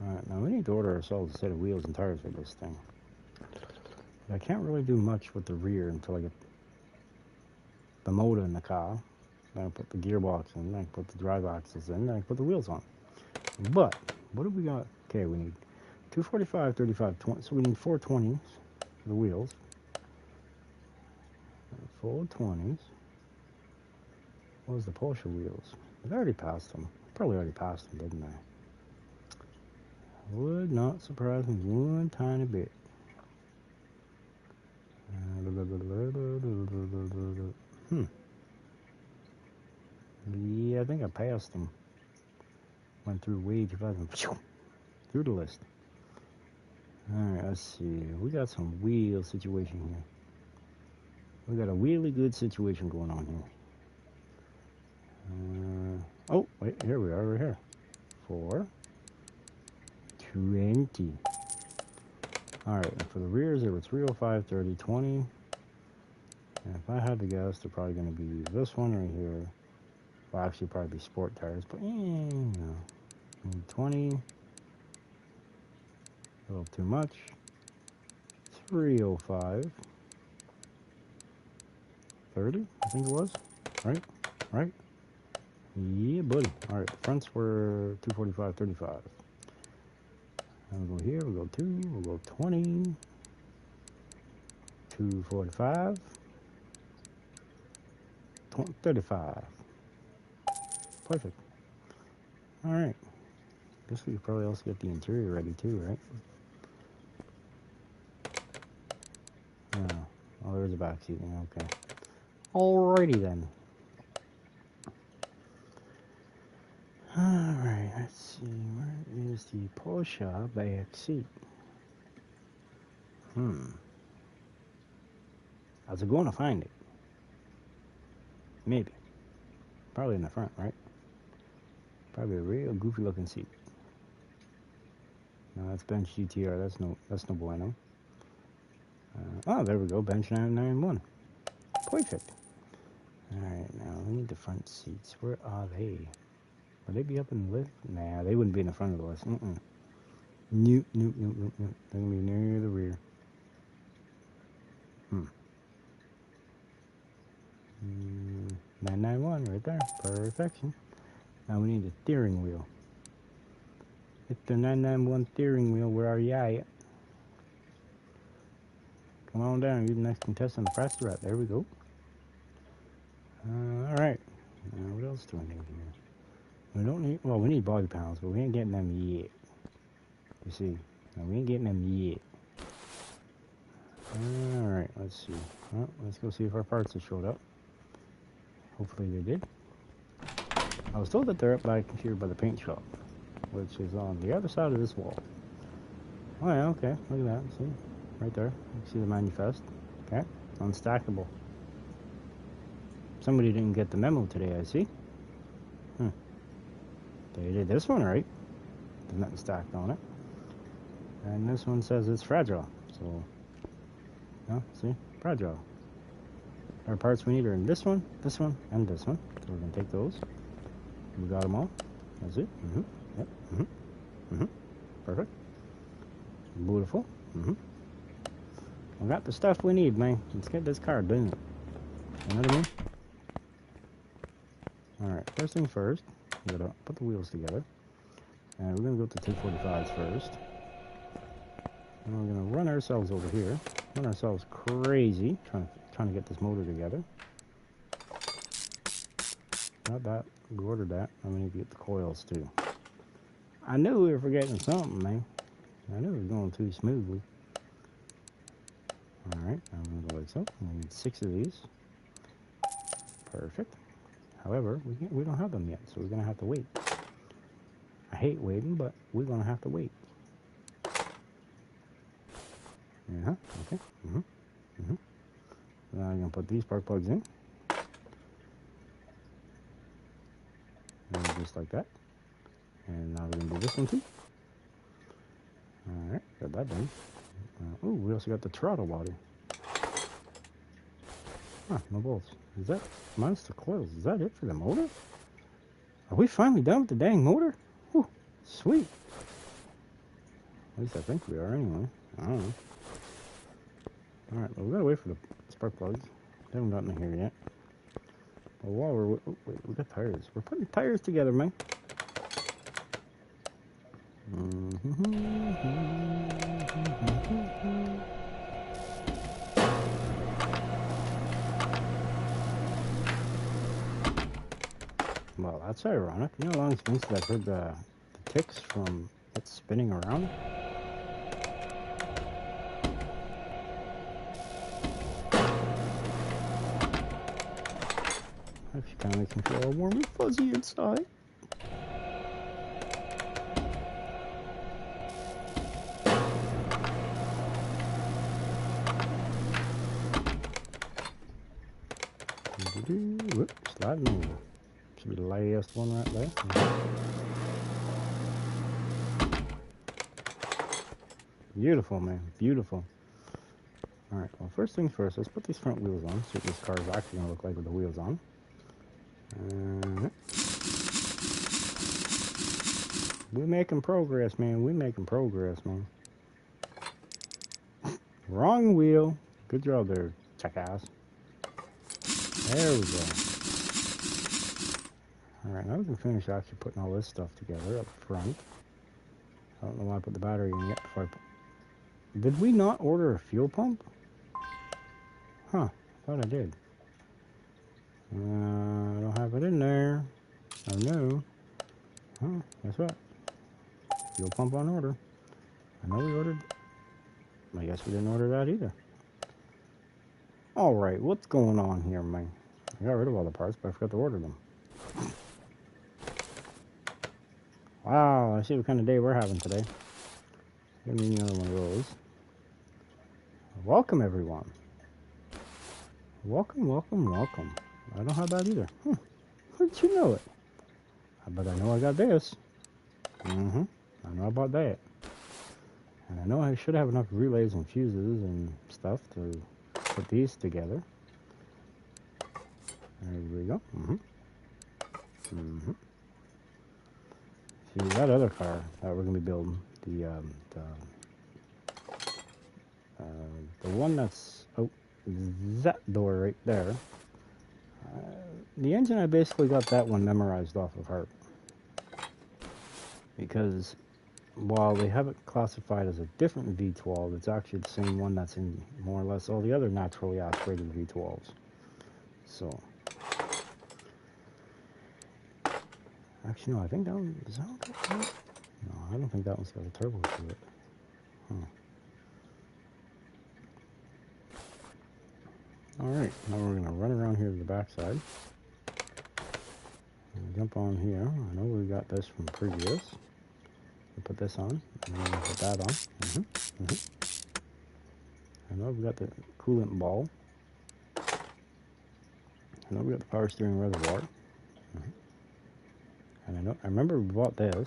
Alright, now we need to order ourselves a set of wheels and tires for this thing. But I can't really do much with the rear until I get the motor in the car. Then I put the gearbox in, then I put the drive axles in, then I put the wheels on. But, what do we got? Okay, we need 245, 35, 20. So we need 420s for the wheels. 420s. What was the Porsche wheels? I already passed them. Probably already passed them, didn't I? Would not surprise me one tiny bit. Yeah, I think I passed them. Went through way too fast. Through the list. Alright, let's see. We got some wheel situation here. We got a really good situation going on here. Oh, wait, here we are, right here. 420. Alright, and for the rears, there were 305, 30, 20. And if I had to guess, they're probably going to be this one right here. Well, actually, probably be sport tires, but you know. 20. A little too much. 305. 30, I think it was. Right? Yeah, buddy. Alright, the fronts were 245, 35. And we'll go here, we'll go 2, we'll go 20. 245. 35. Perfect. Alright. Guess we could probably also get the interior ready too, right? Oh, there's a back seat. Okay. Alrighty then. Alright, let's see. Where is the Porsche back seat? How's it going to find it? Maybe. Probably in the front, right? Probably a real goofy looking seat. No, that's bench GTR. That's no bueno. Oh, there we go. Bench 991. Perfect. Alright, now we need the front seats. Where are they? Would they be up in the list? Nah, they wouldn't be in the front of the list. Nope. They're going to be near the rear. 991 right there. Perfection. Now we need a steering wheel. Mr. 991 steering wheel, where are you at? Come on down. You're the next contestant to press the rat. There we go. Alright. Now what else do I need here? We don't need, well, we need body panels, but we ain't getting them yet. You see? No, we ain't getting them yet. Alright, let's see. Well, let's go see if our parts have showed up. Hopefully they did. I was told that they're up back here by the paint shop, which is on the other side of this wall. Oh yeah, okay, look at that, see? Right there, you see the manifest. Okay, unstackable. Somebody didn't get the memo today, I see. They did this one right. There's nothing stacked on it. And this one says it's fragile, so, see, fragile. Our parts we need are in this one, and this one. So we're gonna take those. We got them all. That's it. Yep. Perfect. Beautiful. We got the stuff we need, man. Let's get this car done. You know what I mean? Alright, first thing first, we gotta put the wheels together. And we're gonna go to 245s first. And we're gonna run ourselves over here. Run ourselves crazy trying to get this motor together. Not that. We ordered that. I'm gonna need to get the coils too. I knew we were forgetting something, man. I knew it was going too smoothly. Alright, I'm gonna go like so. I need 6 of these. Perfect. However, we don't have them yet, so we're gonna have to wait. I hate waiting, but we're gonna have to wait. Okay. Now I'm gonna put these spark plugs in. And just like that. And now we're gonna do this one too. Alright, got that done. Oh, we also got the throttle body. No bolts. Is that minus the coils? Is that it for the motor? Are we finally done with the dang motor? Whew, sweet. At least I think we are anyway. I don't know. Alright, well, we gotta wait for the spark plugs. They haven't gotten in here yet. But while we're... Oh, wait, we got tires. We're putting tires together, man. Well, that's ironic. You know how long it's been since I've heard the ticks from it spinning around? Actually kind of makes me feel all warm and fuzzy inside. Whoop, sliding over. Should be the last one right there. Beautiful, man. Beautiful. Alright, well, first things first, let's put these front wheels on. See what this car is actually going to look like with the wheels on. We're making progress, man. We're making progress, man. Wrong wheel. Good job there, jackass. There we go. Alright, now we can finish actually putting all this stuff together up front. I don't know why I put the battery in yet before I put... Did we not order a fuel pump? Huh, I thought I did. I don't have it in there. Oh no. Huh, guess what? Fuel pump on order. I know we ordered... I guess we didn't order that either. Alright, what's going on here, man? I got rid of all the parts, but I forgot to order them. Wow, I see what kind of day we're having today. Give me another one of those. Welcome, everyone. Welcome, welcome, welcome. I don't have that either. How did you know it? But I know I got this. I know about that. And I know I should have enough relays and fuses and stuff to put these together. There we go. See, that other car that we're going to be building, the one that's out that door right there, the engine, I basically got that one memorized off of heart. Because while they have it classified as a different V12, it's actually the same one that's in more or less all the other naturally aspirated V12s. So, actually, no, I think that one, does that one got turbo? No, I don't think that one's got a turbo to it. Huh. Alright, now we're going to run around here to the backside. Jump on here. I know we got this from previous. We'll put this on, and then we'll put that on. I know we got the coolant ball. I know we got the power steering reservoir. And I remember we bought this.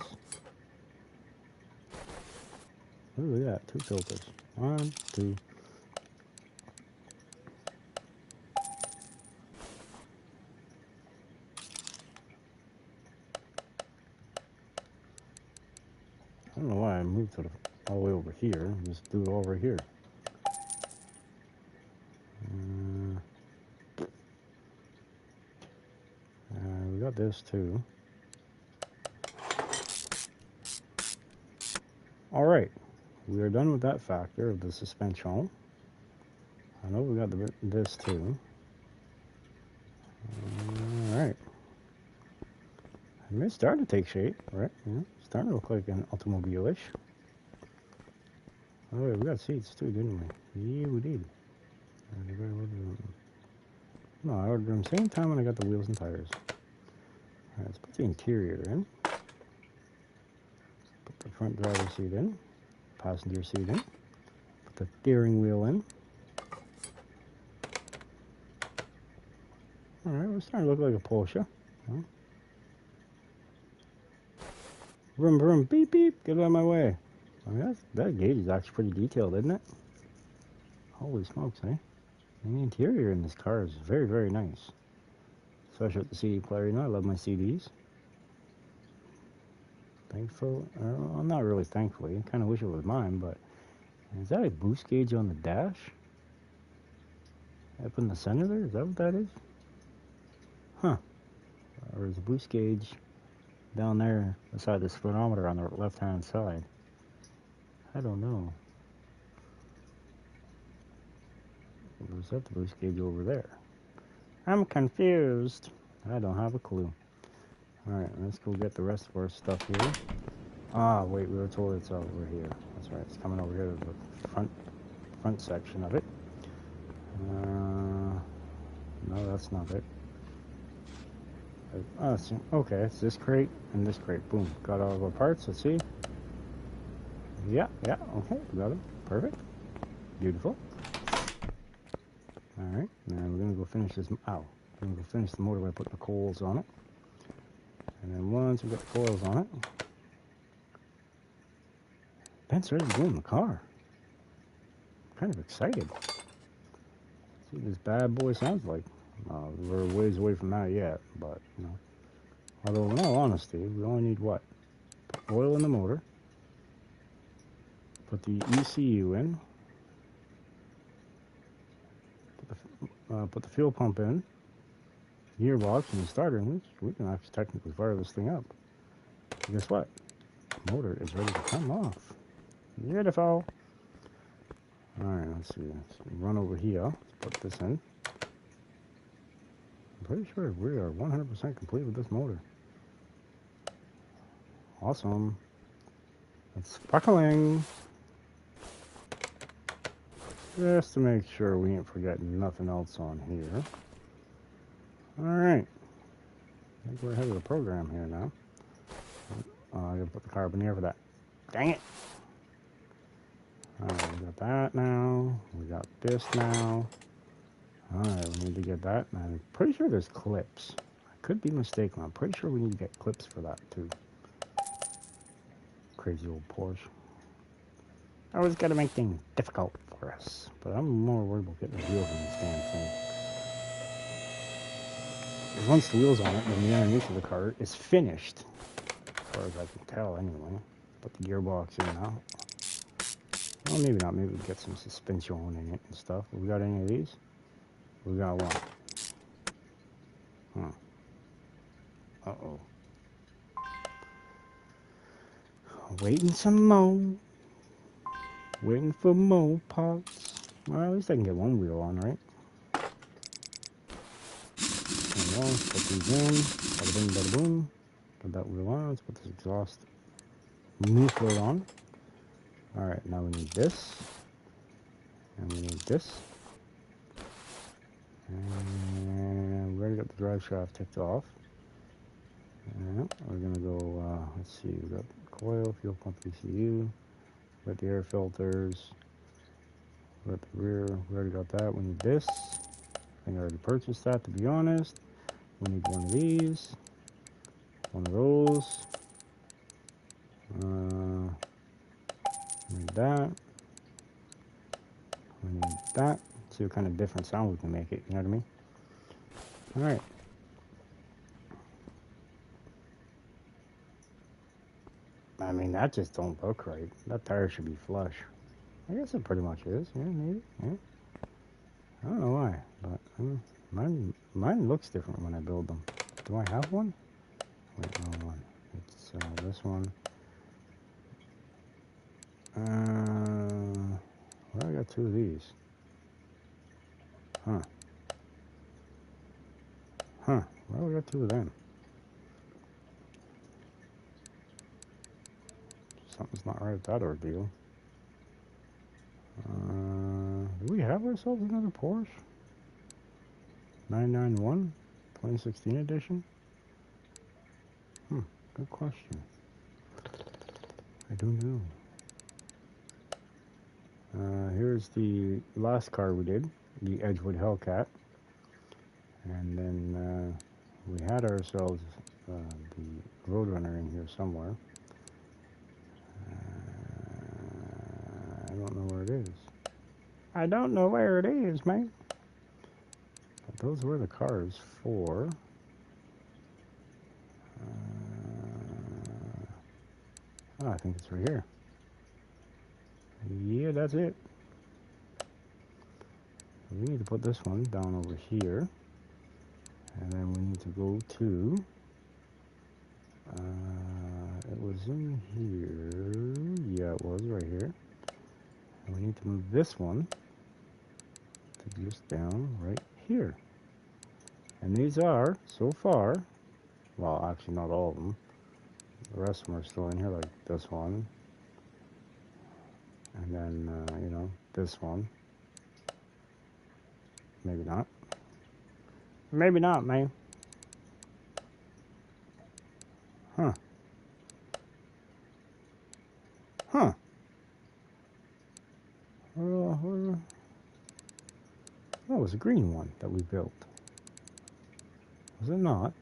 Oh, look at that, 2 filters. 1, 2. I don't know why I moved to all the way over here. Just do it over here. We got this too. Alright, we are done with that factor of the suspension. I know we got this too. Alright. It's starting to take shape, right? Yeah, starting to look like an automobile-ish. Oh, wait, we got seats too, didn't we? Yeah, we did. No, I ordered them same time when I got the wheels and tires. Alright, let's put the interior in. Put the front driver's seat in. Passenger seat in. Put the steering wheel in. Alright, we're starting to look like a Porsche. Huh? Vroom, vroom, beep, beep, get out of my way. I mean, that gauge is actually pretty detailed, isn't it? Holy smokes, eh? And the interior in this car is very, very nice. Especially with the CD player, you know, I love my CDs. Thankful, well, not really thankfully, I kind of wish it was mine, but is that a boost gauge on the dash? Up in the center there, is that what that is? Huh. Or is the boost gauge down there beside the speedometer on the left-hand side? I don't know. Or is that the boost gauge over there? I'm confused. I don't have a clue. Alright, let's go get the rest of our stuff here. Ah, wait, we were told it's over here. That's right, it's coming over here to the front section of it. No, that's not it. Okay, it's this crate and this crate. Boom, got all of our parts, let's see. Yeah, okay, got them. Perfect. Beautiful. Alright, now we're going to go finish this. We're going to go finish the motor by putting the coils on it. And then once we got the coils on it, Ben's ready to go in the car. I'm kind of excited. Let's see what this bad boy sounds like. We're ways away from that yet, but, you know. Although, in all honesty, we only need what? Put oil in the motor. Put the ECU in. Put the fuel pump in. Gearbox and the starter, and we can actually technically fire this thing up. And guess what? The motor is ready to come off. Beautiful. Alright, let's see. Let's run over here. Let's put this in. I'm pretty sure we are 100% complete with this motor. Awesome. It's sparkling. Just to make sure we ain't forgetting nothing else on here. Alright. I think we're ahead of the program here now. I gotta put the carboneer for that. Dang it! Alright, we got that now. We got this now. Alright, we need to get that. And I'm pretty sure there's clips. I could be mistaken. I'm pretty sure we need to get clips for that too. Crazy old Porsche. Always gotta make things difficult for us. But I'm more worried about getting the wheels on this damn thing. Because once the wheels on it, then the underneath of the car is finished. As far as I can tell, anyway. Put the gearbox in now. Well, maybe not. Maybe we'll get some suspension in it and stuff. We got any of these? We got one. Huh. Uh-oh. Waiting some more. Waiting for more parts. Well, at least I can get one wheel on, right? There we go. Put these in. Bada bing, bada boom. Put that wheel on. Let's put this exhaust muffler on. Alright, now we need this. And we need this. And we already got the drive shaft ticked off. And we're going to go, let's see, we got coil, fuel pump, ECU. We got the air filters. We got the rear, we already got that. We need this. I think I already purchased that, to be honest. We need one of these. One of those. We need that. We need that. See what kind of different sound we can make it, you know what I mean? Alright. I mean, that just don't look right. That tire should be flush. I guess it pretty much is. Yeah, maybe. Yeah. I don't know why, but mine looks different when I build them. Do I have one? Wait, no one. It's this one. Well, I got two of these. Huh. Well, we got two of them. Something's not right with that ordeal. Do we have ourselves another Porsche? 991? 2016 edition? Good question. I don't know. Here's the last car we did, the Edgewood Hellcat. And then we had ourselves the Roadrunner in here somewhere. I don't know where it is. I don't know where it is, mate. But those were the cars for... I think it's right here. Yeah, that's it. We need to put this one down over here. And then we need to go to... it was in here. Yeah, it was right here. And we need to move this one to just down right here. And these are, so far, well, actually not all of them. The rest of them are still in here, like this one. And then, you know, this one. Maybe not. Maybe not, man. Huh. Huh. That was a green one that we built. Was it not?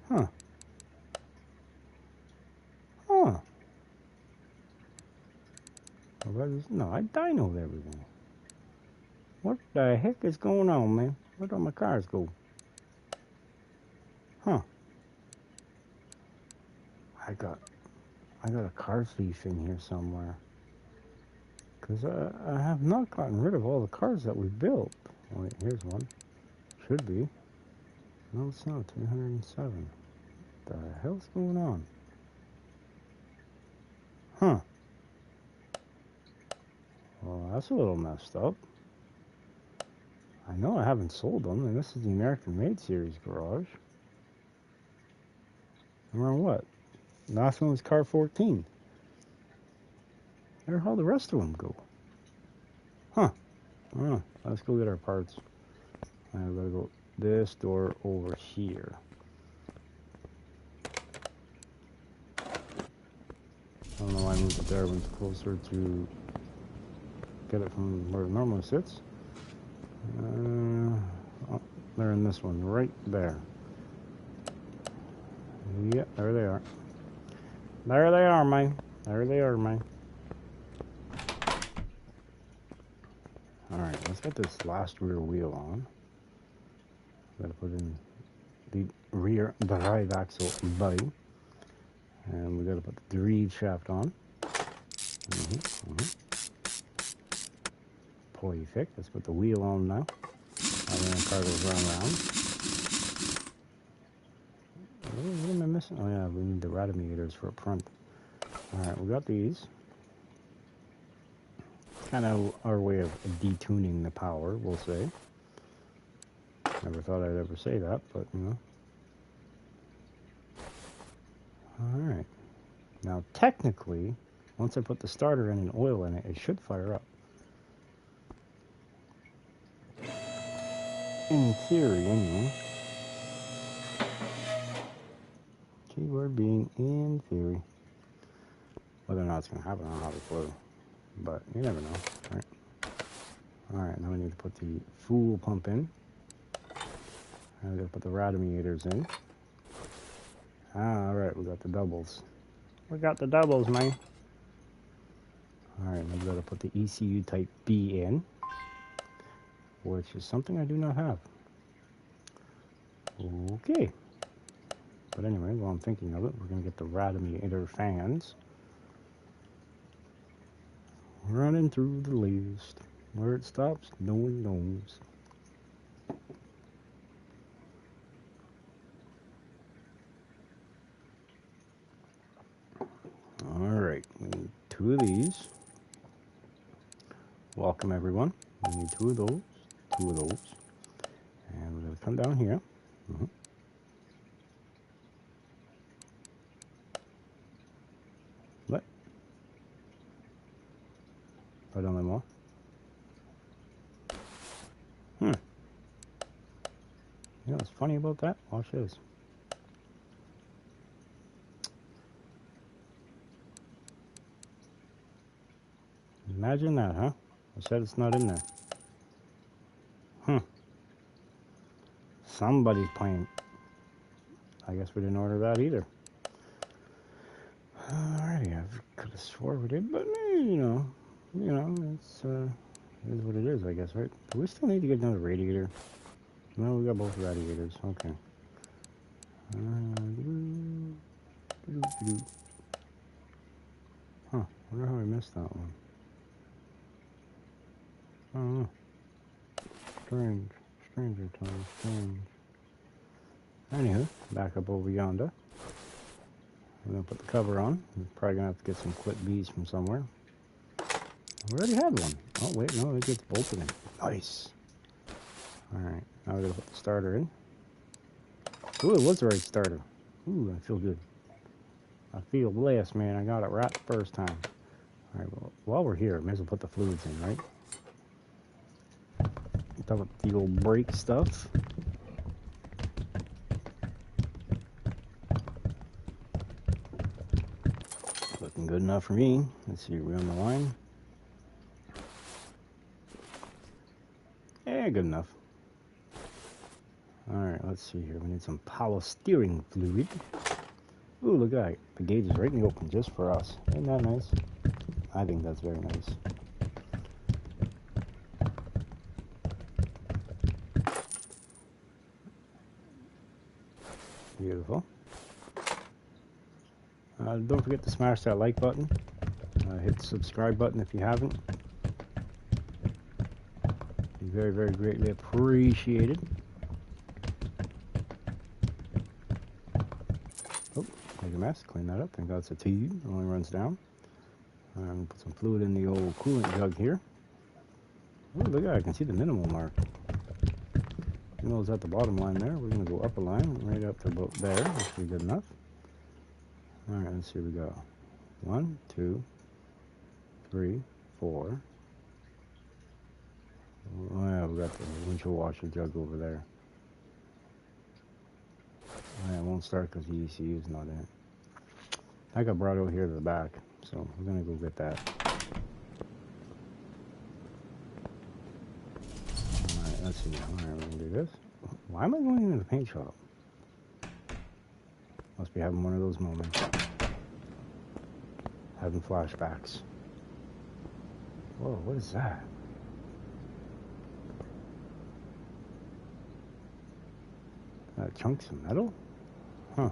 Huh. Huh. No, I dynoed everything. What the heck is going on, man? Where do my cars go? Huh. I got a car thief in here somewhere. Because I have not gotten rid of all the cars that we built. Oh, wait, here's one. Should be. No, it's not. 307. What the hell's going on? Huh. Well, that's a little messed up. I know I haven't sold them, and this is the American Made Series garage. Around what? The last one was car 14. Where how the rest of them go? Huh. Oh, let's go get our parts. I've got to go this door over here. I don't know why I moved it there when it's closer to get it from where it normally sits. Oh, they're in this one right there. Yep, there they are. There they are, man. There they are, man. Alright, let's get this last rear wheel on. Gotta put in the rear drive axle body. And we gotta put the drive shaft on. Perfect. Let's put the wheel on now. Having the car goes round. What am I missing? Oh yeah, we need the radiometers for up front. Alright, we got these. Kind of our way of detuning the power, we'll say. Never thought I'd ever say that, but you know. Alright. Now technically, once I put the starter in and oil in it, it should fire up. In theory, anyway. Keyword being in theory. Whether or not it's going to happen, I don't have a clue. But you never know. Alright. Alright, now we need to put the fuel pump in. Now we got to put the radiometers in. Alright, we got the doubles. We got the doubles, man. Alright, now we got to put the ECU type B in. Which is something I do not have. Okay. But anyway, while I'm thinking of it, we're going to get the radiometer fans. Running through the list. Where it stops, no one knows. Alright, we need 2 of these. Welcome everyone. We need 2 of those, 2 of those. And we're going to come down here. What? Right on my wall. You know what's funny about that? Watch this. Imagine that, huh? I said it's not in there. Somebody's playing. I guess we didn't order that either. Alrighty, I could have swore we did, but you know, it's it is what it is, I guess, right? Do we still need to get another radiator? No, we got both radiators. Okay. Huh? I wonder how I missed that one. I don't know. Strange. Stranger times. Strange. Anywho, back up over yonder. I'm going to put the cover on. I'm probably going to have to get some clip B's from somewhere. I already had one. Oh, wait, no, it gets bolted in. Nice. Alright, now we're going to put the starter in. Ooh, it was the right starter. Ooh, I feel good. I feel blessed, man. I got it right the first time. Alright, well, while we're here, may as well put the fluids in, right? Talk about the old brake stuff. Looking good enough for me. Let's see, are we on the line? Yeah, good enough. Alright, let's see here. We need some power steering fluid. Ooh, look at that. The gauge is right in the open just for us. Isn't that nice? I think that's very nice. Beautiful. Don't forget to smash that like button. Hit the subscribe button if you haven't. Be very, very greatly appreciated. Oh, make a mess. Clean that up. Thank God it's a tube. It only runs down. I'm going to put some fluid in the old coolant jug here. Oh, look at that. I can see the minimal mark. You know, it's at the bottom line there. We're going to go up a line right up to about there. That should be good enough. Alright, let's see. We go 1, 2, 3, 4. Oh, yeah, we got the windshield washer jug over there. Oh, yeah, it won't start because the ECU is not in it. I got brought over here to the back, so we're going to go get that. Alright, let's see. Alright, we're going to do this. Why am I going into the paint shop? Must be having one of those moments. Having flashbacks. Whoa, what is that? Chunks of metal? Huh.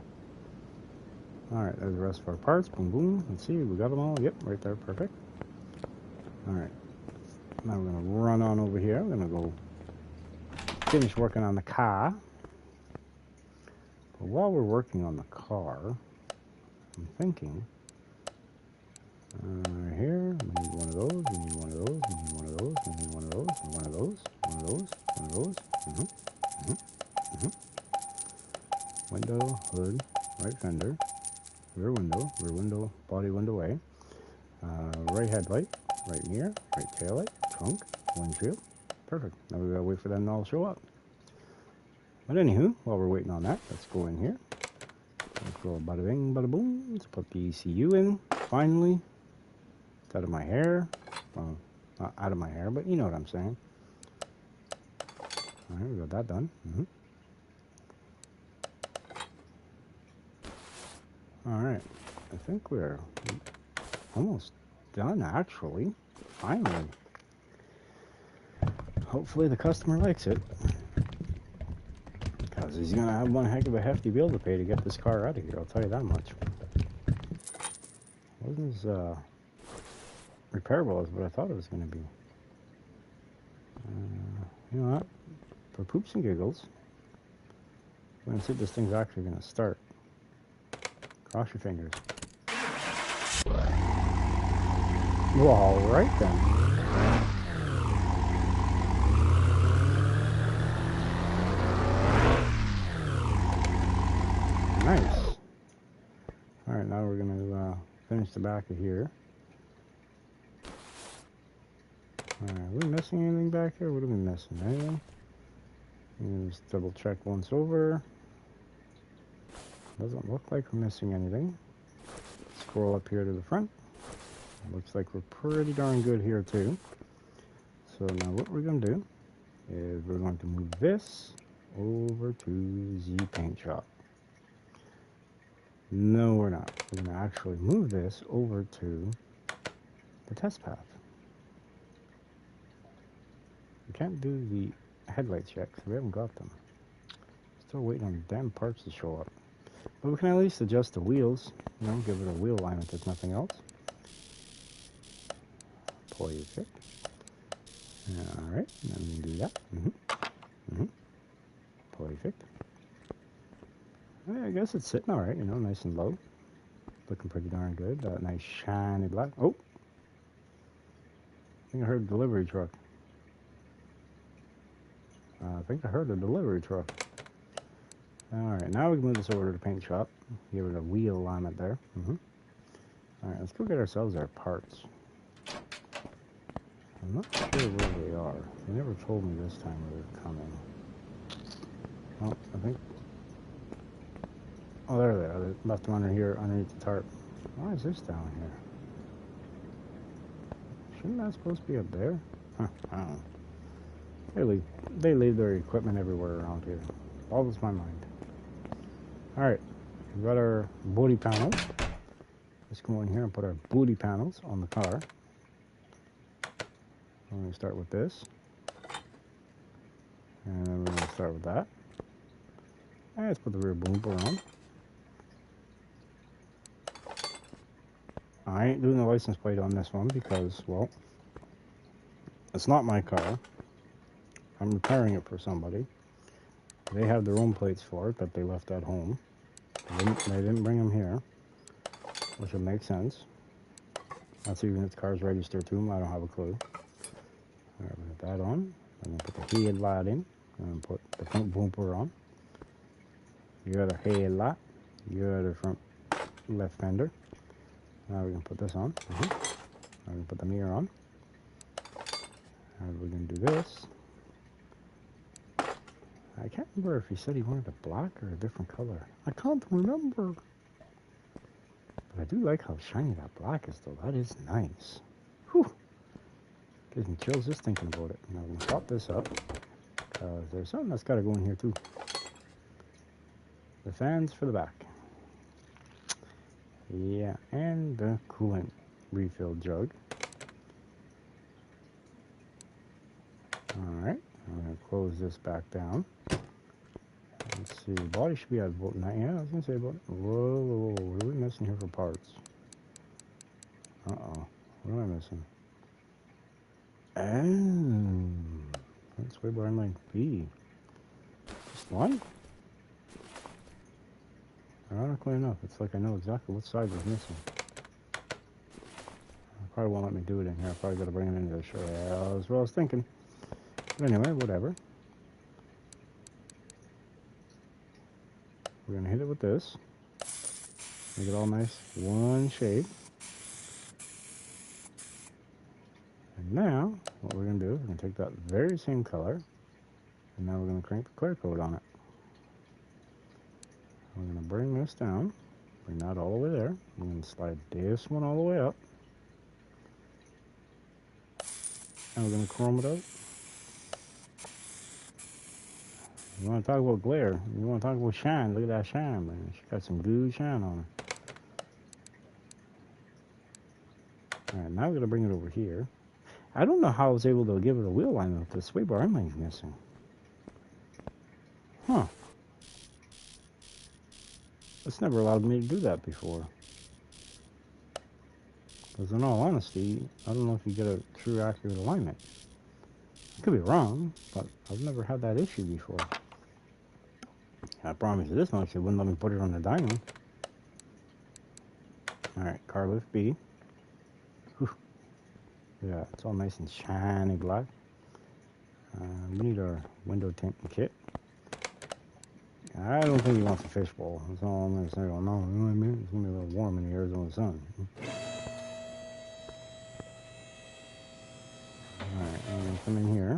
Alright, there's the rest of our parts. Boom, boom. Let's see, we got them all. Yep, right there. Perfect. Alright. Now we're going to run on over here. We're going to go finish working on the car. But while we're working on the car, I'm thinking, here, we need one of those, we need one of those, we need one of those, we need one of those, and one of those, one of those, one of those. Window, hood, right fender, rear window, body window A, right headlight, right mirror, right tail light, trunk, windshield. Perfect. Now we gotta wait for them to all show up. But anywho, while we're waiting on that, let's go in here. Let's go bada bing, bada boom. Let's put the ECU in. Finally, it's out of my hair. Well, not out of my hair, but you know what I'm saying. All right, we got that done. All right, I think we're almost done, actually. Finally. Hopefully the customer likes it, because he's gonna have one heck of a hefty bill to pay to get this car out of here, I'll tell you that much. It wasn't as repairable as what I thought it was gonna be. You know what? For poops and giggles, I'm gonna see if this thing's actually gonna start. Cross your fingers. Well, all right then. Nice. All right, now we're gonna finish the back of here. All right, are we missing anything back here? What are we missing? Anything? Just double check once over. Doesn't look like we're missing anything. Scroll up here to the front. Looks like we're pretty darn good here too. So now what we're going to do is we're going to move this over to the paint shop. No, we're not. We're going to actually move this over to the test path. We can't do the headlights yet because we haven't got them. Still waiting on the damn parts to show up. But we can at least adjust the wheels, you know, give it a wheel alignment if nothing else. Perfect. Alright, then we can do that. Perfect. Yeah, I guess it's sitting alright, you know, nice and low. Looking pretty darn good. That nice shiny black. Oh! I think I heard a delivery truck. I think I heard a delivery truck. Alright, now we can move this over to the paint shop. Give it a wheel alignment there. Alright, let's go get ourselves our parts. I'm not sure where they are. They never told me this time they were coming. Oh, I think... Oh, there they are. They left them under here, underneath the tarp. Why is this down here? Shouldn't that supposed to be up there? Huh, I don't know. They leave their equipment everywhere around here. Boggles my mind. Alright, we've got our booty panels. Let's go in here and put our booty panels on the car. I'm going to start with this. And then we're going to start with that. And let's put the rear bumper on. I ain't doing the license plate on this one because, well, it's not my car. I'm repairing it for somebody. They have their own plates for it that they left at home. They didn't bring them here, which would make sense. That's even if the car's registered to them. I don't have a clue. All right, we got that on. I'm going to put the headlight in. I'm going to put the front bumper on. Your other headlight. Your other front left fender. Now we can put this on. Now we can put the mirror on. And we're going to do this. I can't remember if he said he wanted a black or a different color. I can't remember. But I do like how shiny that black is, though. That is nice. Whew. Gives me chills just thinking about it. Now I'm going to pop this up. Because there's something that's got to go in here, too. The fans for the back. Yeah, and the coolant refill jug. Alright, I'm going to close this back down. Let's see, the body should be at about 9. Yeah, I was going to say about... Whoa, what are we missing here for parts? Uh-oh, what am I missing? Oh, that's way where I might be. What? Ironically enough, it's like I know exactly what side was missing. Probably won't let me do it in here. I probably got to bring it into the show. Yeah, that's what I was thinking. But anyway, whatever. We're going to hit it with this. Make it all nice, one shade. And now, what we're going to do is we're going to take that very same color, and now we're going to crank the clear coat on it. We're going to bring this down, bring that all the way there. We're going to slide this one all the way up. And we're going to chrome it out. You want to talk about glare? You want to talk about shine? Look at that shine, man. She got some good shine on her. Alright, now we're going to bring it over here. I don't know how I was able to give it a wheel line with this sway bar I'm missing. Huh. It's never allowed me to do that before. Because in all honesty, I don't know if you get a true accurate alignment. I could be wrong, but I've never had that issue before. I promise you this much, it wouldn't let me put it on the dyno. Alright, car lift B. Whew. Yeah, it's all nice and shiny black. We need our window tint kit. I don't think he wants a fishbowl. That's all I'm going to say. Well, no, you know what I mean? It's going to be a little warm in the Arizona sun. Alright, I'm going to come in here.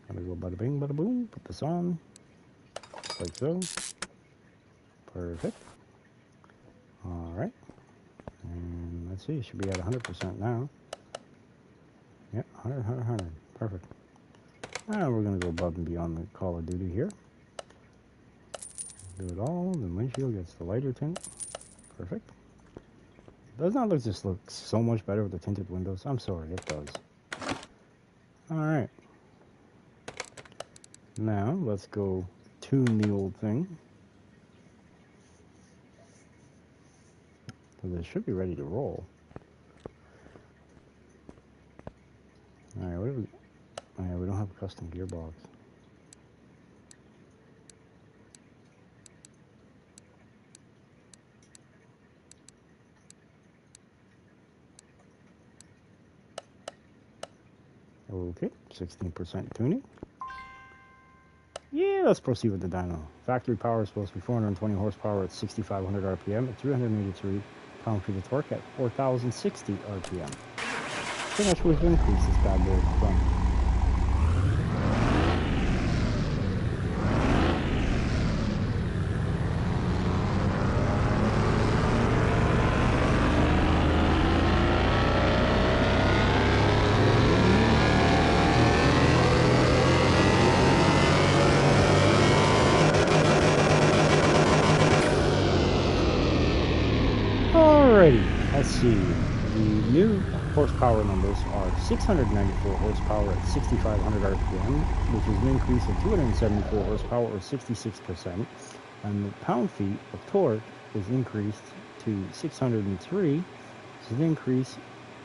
Gotta go bada bing, bada boom. Put this on. Like so. Perfect. Alright. And let's see, it should be at 100% now. Yep, 100. Perfect. Now we're going to go above and beyond the Call of Duty here. Do it all, the windshield gets the lighter tint. Perfect. Does not look just look so much better with the tinted windows. I'm sorry, it does. Alright. Now, let's go tune the old thing. Because it should be ready to roll. Alright, what do we... Oh yeah, we don't have a custom gearbox. Okay, 16% tuning. Yeah, let's proceed with the dyno. Factory power is supposed to be 420 horsepower at 6,500 RPM at 383 pound-feet of torque at 4,060 RPM. So much we've increased this bad boy from. Alrighty, let's see. The new horsepower numbers are 694 horsepower at 6,500 RPM, which is an increase of 274 horsepower or 66%. And the pound-feet of torque is increased to 603, which is an increase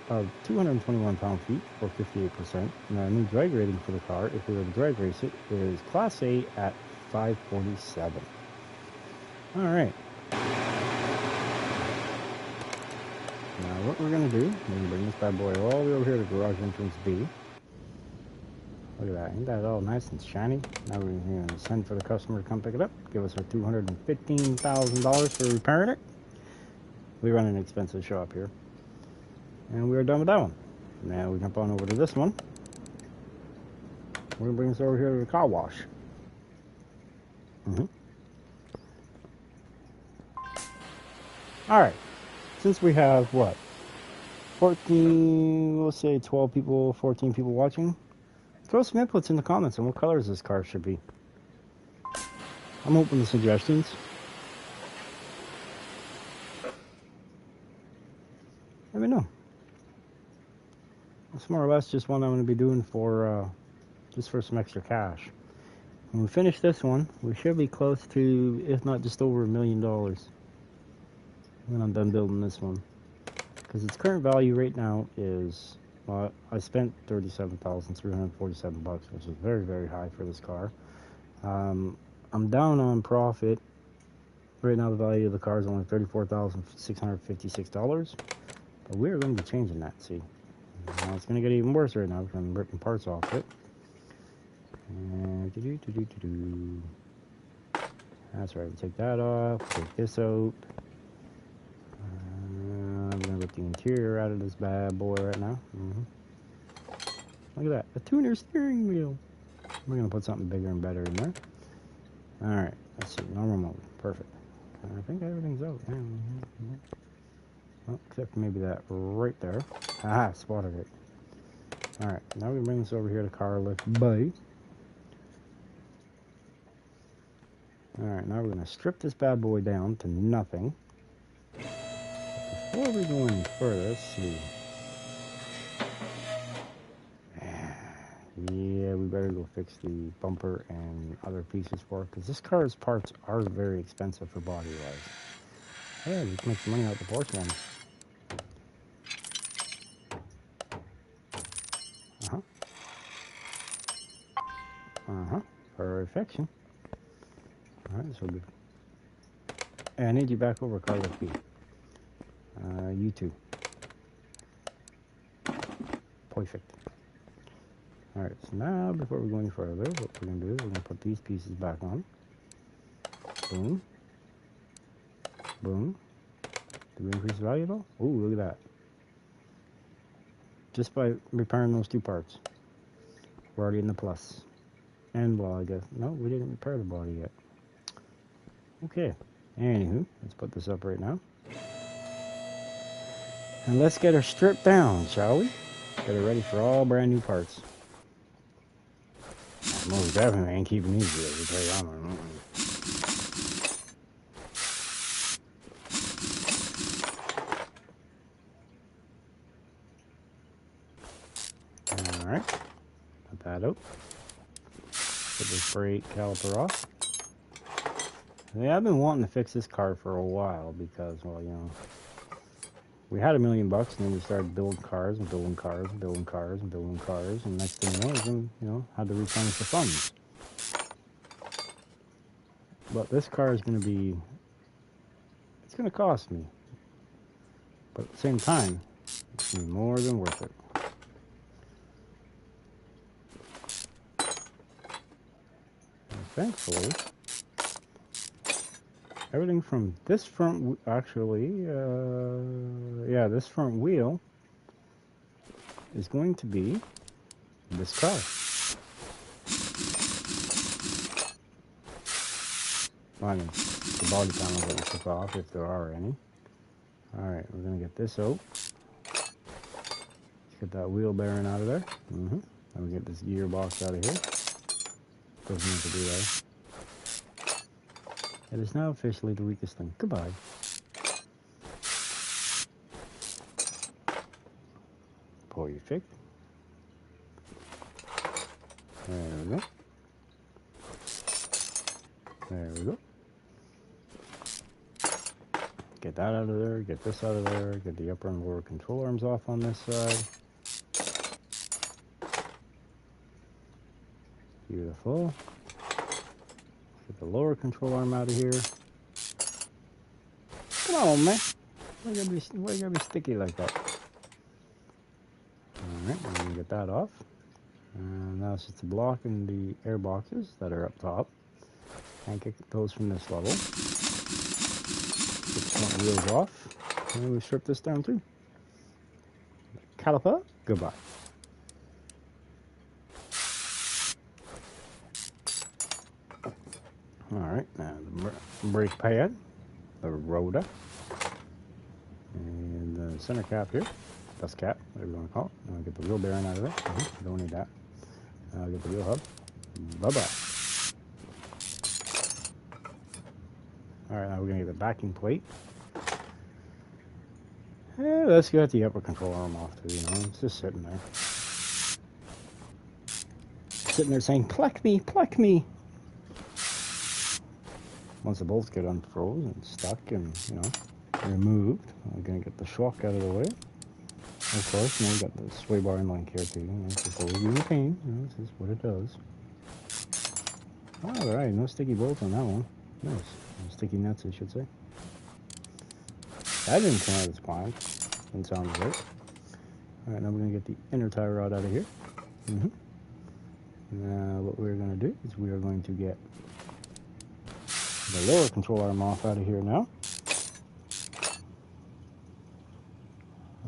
of 221 pound-feet or 58%. And our new drag rating for the car, if we were to drag race it, is Class A at 547. Alright. Now what we're going to do, we're going to bring this bad boy all the way over here to garage entrance B. Look at that, ain't that all nice and shiny? Now we're going to send for the customer to come pick it up, give us our $215,000 for repairing it. We run an expensive shop here. And we are done with that one. Now we jump on over to this one. We're going to bring this over here to the car wash. Alright. Since we have, what, 14, let's say 12 people, 14 people watching, throw some inputs in the comments on what colors this car should be. I'm open to suggestions. Let me know. That's more or less just one I'm going to be doing for, just for some extra cash. When we finish this one, we should be close to, if not just over $1 million. When I'm done building this one, because its current value right now is, well, I spent $37,347 bucks, which is very, very high for this car. I'm down on profit. Right now the value of the car is only $34,656. But we're going to be changing that, see. Now it's going to get even worse right now because I'm ripping parts off it. And that's right, take that off, take this out. I'm going to rip the interior out of this bad boy right now. Look at that, a tuner steering wheel. We're going to put something bigger and better in there. Alright, let's see, normal mode, perfect. I think everything's out. Well, except maybe that right there. Ah, spotted it. Alright, now we bring this over here to car lift bay. Alright, now we're going to strip this bad boy down to nothing. Before we go any further, let's see. Yeah, we better go fix the bumper and other pieces for it, because this car's parts are very expensive for body-wise. Yeah, we can make some money out the Porsche one. Perfection. Alright, so good. Hey, I need you back over, car lift B. You too. Perfect. Alright, so now before we go any further, what we're going to do is we're going to put these pieces back on. Boom. Boom. Did we increase the value though? Oh, look at that. Just by repairing those two parts. We're already in the plus. And well, I guess, no, we didn't repair the body yet. Okay. Anywho, let's put this up right now. And let's get her stripped down, shall we? Get her ready for all brand new parts. Most definitely ain't keeping these wheels, I'll tell you that one. Alright. Put that out. Put this brake caliper off. Yeah, I've been wanting to fix this car for a while because, well, you know, we had $1 million and then we started building cars and building cars and building cars and building cars, and next thing you know, had to replenish the funds. But this car is going to be, it's going to cost me. But at the same time, it's going to be more than worth it. And thankfully, everything from this front, actually, this front wheel is going to be this car. Well, I mean, the body panels that we took off, if there are any. Alright, we're going to get this out. Let's get that wheel bearing out of there. And we get this gearbox out of here. Doesn't need to be there. It is now officially the weakest thing. Goodbye. Perfect. There we go. There we go. Get that out of there, get this out of there, get the upper and lower control arms off on this side. Beautiful. Get the lower control arm out of here. Come on, man. Why you gotta be sticky like that? Alright, I'm gonna get that off. And now it's just the block and the air boxes that are up top. Can't get those from this level. Get the front wheels off. And we strip this down too. Caliper, goodbye. Alright, now the brake pad, the rotor, and the center cap here, dust cap, whatever you want to call it. I'll get the wheel bearing out of there. Don't need that. I'll get the wheel hub. Bye-bye. Alright, now we're going to get the backing plate. Yeah, let's get the upper control arm off too, you know, it's just sitting there. Sitting there saying, pluck me, pluck me. Once the bolts get unfroze and stuck and, you know, removed, I'm going to get the shock out of the way. Of course, you know, we got the sway bar inline here too. You know, it's always being a pain. You know, this is what it does. Alright, no sticky bolts on that one. Nice. No sticky nuts, I should say. That didn't come out as planned. Didn't sound right. Alright, now we're going to get the inner tie rod out of here. Now what we're going to do is we are going to get the lower control arm off out of here now.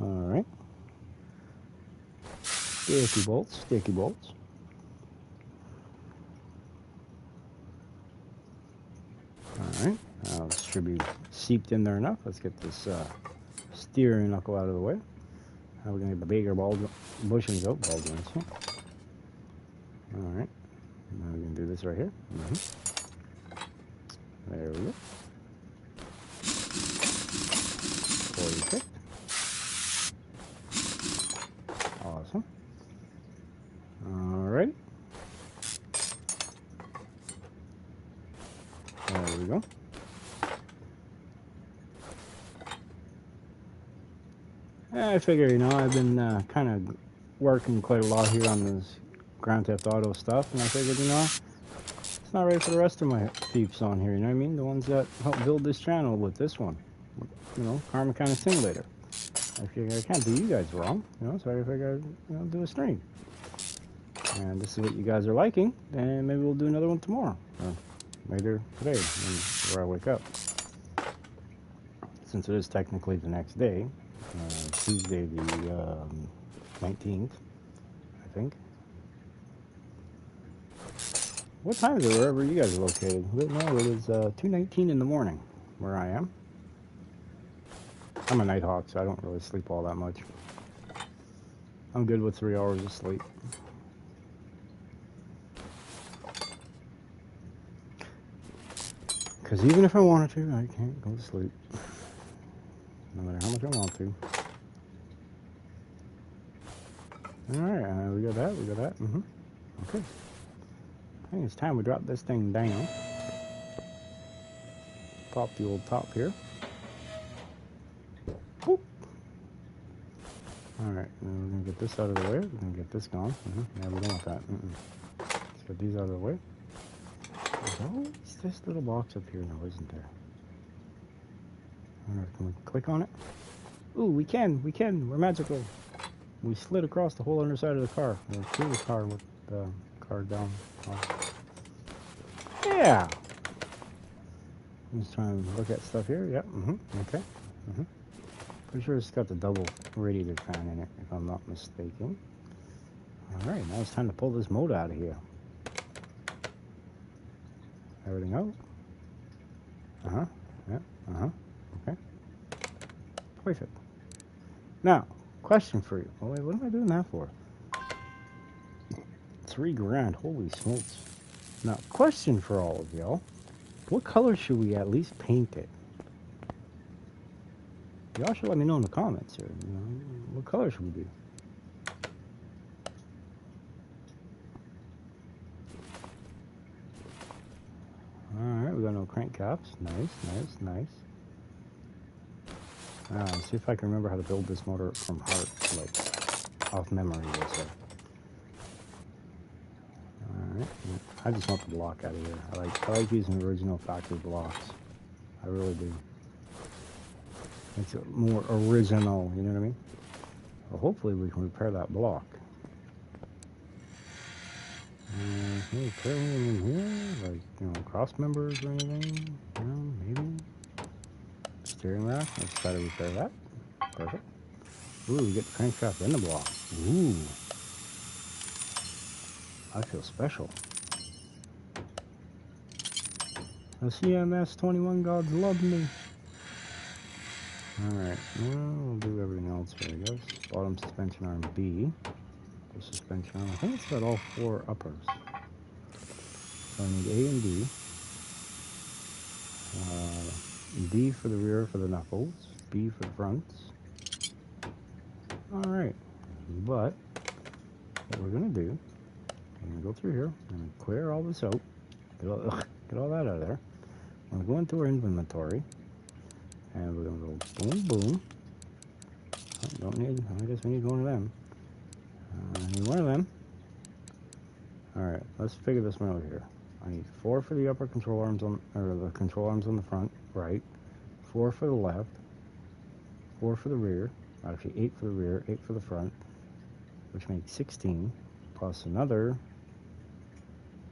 Alright. Sticky bolts, sticky bolts. Alright, now this should be seeped in there enough. Let's get this steering knuckle out of the way. Now we're going to get the bigger bushings out. Ball joints. Alright, now we're going to do this right here. There we go. Fully picked. Awesome. Alright. There we go. I figure, you know, I've been kind of working quite a lot here on this Grand Theft Auto stuff, and I figured, you know, it's not right for the rest of my peeps on here, you know what I mean? The ones that help build this channel with this one, you know, Car Mechanic Simulator. I figure I can't do you guys wrong, you know, so I figured, you know, do a stream. And this is what you guys are liking, and maybe we'll do another one tomorrow, or later today, where I wake up. Since it is technically the next day, Tuesday the 19th, I think. What time is it wherever you guys are located? Right now it is 2:19 in the morning where I am. I'm a night hawk, so I don't really sleep all that much. I'm good with 3 hours of sleep. Because even if I wanted to, I can't go to sleep. No matter how much I want to. Alright, we got that, we got that. Okay. I think it's time we drop this thing down. Pop the old top here. Whoop. Alright, now we're going to get this out of the way. We're going to get this gone. Yeah, we don't want that. Let's get these out of the way. There's always this little box up here now, isn't there? I don't know, can we click on it? Ooh, we can, we're magical. We slid across the whole underside of the car. Or through the car with the car down. Yeah! I'm just trying to look at stuff here. Yep, okay. Pretty sure it's got the double radiator fan in it, if I'm not mistaken. Alright, now it's time to pull this motor out of here. Everything out? Okay. Perfect. Now, question for you. Oh, wait, what am I doing that for? $3 grand, holy smokes. Now, question for all of y'all. What color should we at least paint it? Y'all should let me know in the comments here. You know, what color should we do? Alright, we got no crank caps. Nice. Let's see if I can remember how to build this motor from heart, like off memory, we'll say. Alright, I just want the block out of here. I like using original factory blocks. I really do. It's more original, you know what I mean? Well, hopefully we can repair that block. Can we repair anything in here? Like, you know, cross members or anything? You know, maybe? Steering rack, let's try to repair that. Perfect. Ooh, we get the crankshaft in the block. Ooh. I feel special. The CMS 21 gods love me. Alright, well, we'll do everything else here, I guess. Bottom suspension arm B. The suspension arm, I think it's got all 4 uppers. So I need A and D. D for the rear for the knuckles. B for the fronts. Alright, but what we're going to do, I'm going to go through here and clear all this out. Get all that out of there. We're going to go into our inventory. And we're going to go boom. Oh, don't need, I guess we need one of them. I need one of them. Alright, let's figure this one out here. I need 4 for the upper control arms on, or the control arms on the front, right. 4 for the left. 4 for the rear. Actually, 8 for the rear, 8 for the front, which makes 16. Plus another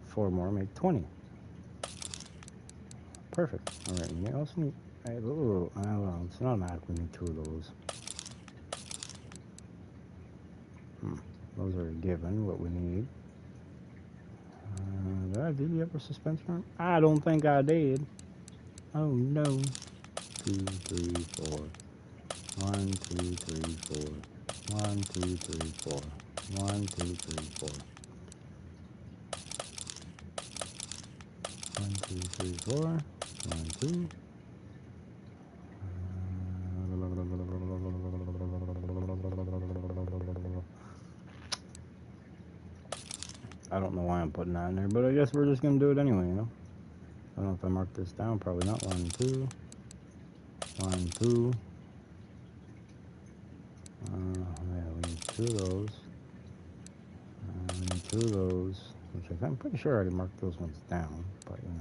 4 more make 20. Perfect. All right. And you also need. Oh, well, it's not automatically need 2 of those. Those are given. What we need. Did I do the upper suspension arm? I don't think I did. Oh no. 2, 3, 4. 1, 2, 3, 4. 1, 2, 3, 4. 1, 2, 3, 4. 1, 2, 3, 4. 1, 2. I don't know why I'm putting that in there, but I guess we're just going to do it anyway, you know? I don't know if I marked this down. Probably not. 1, 2. 1, 2. Yeah, we need 2 of those. We need 2 of those, which I'm pretty sure I already marked those ones down, but you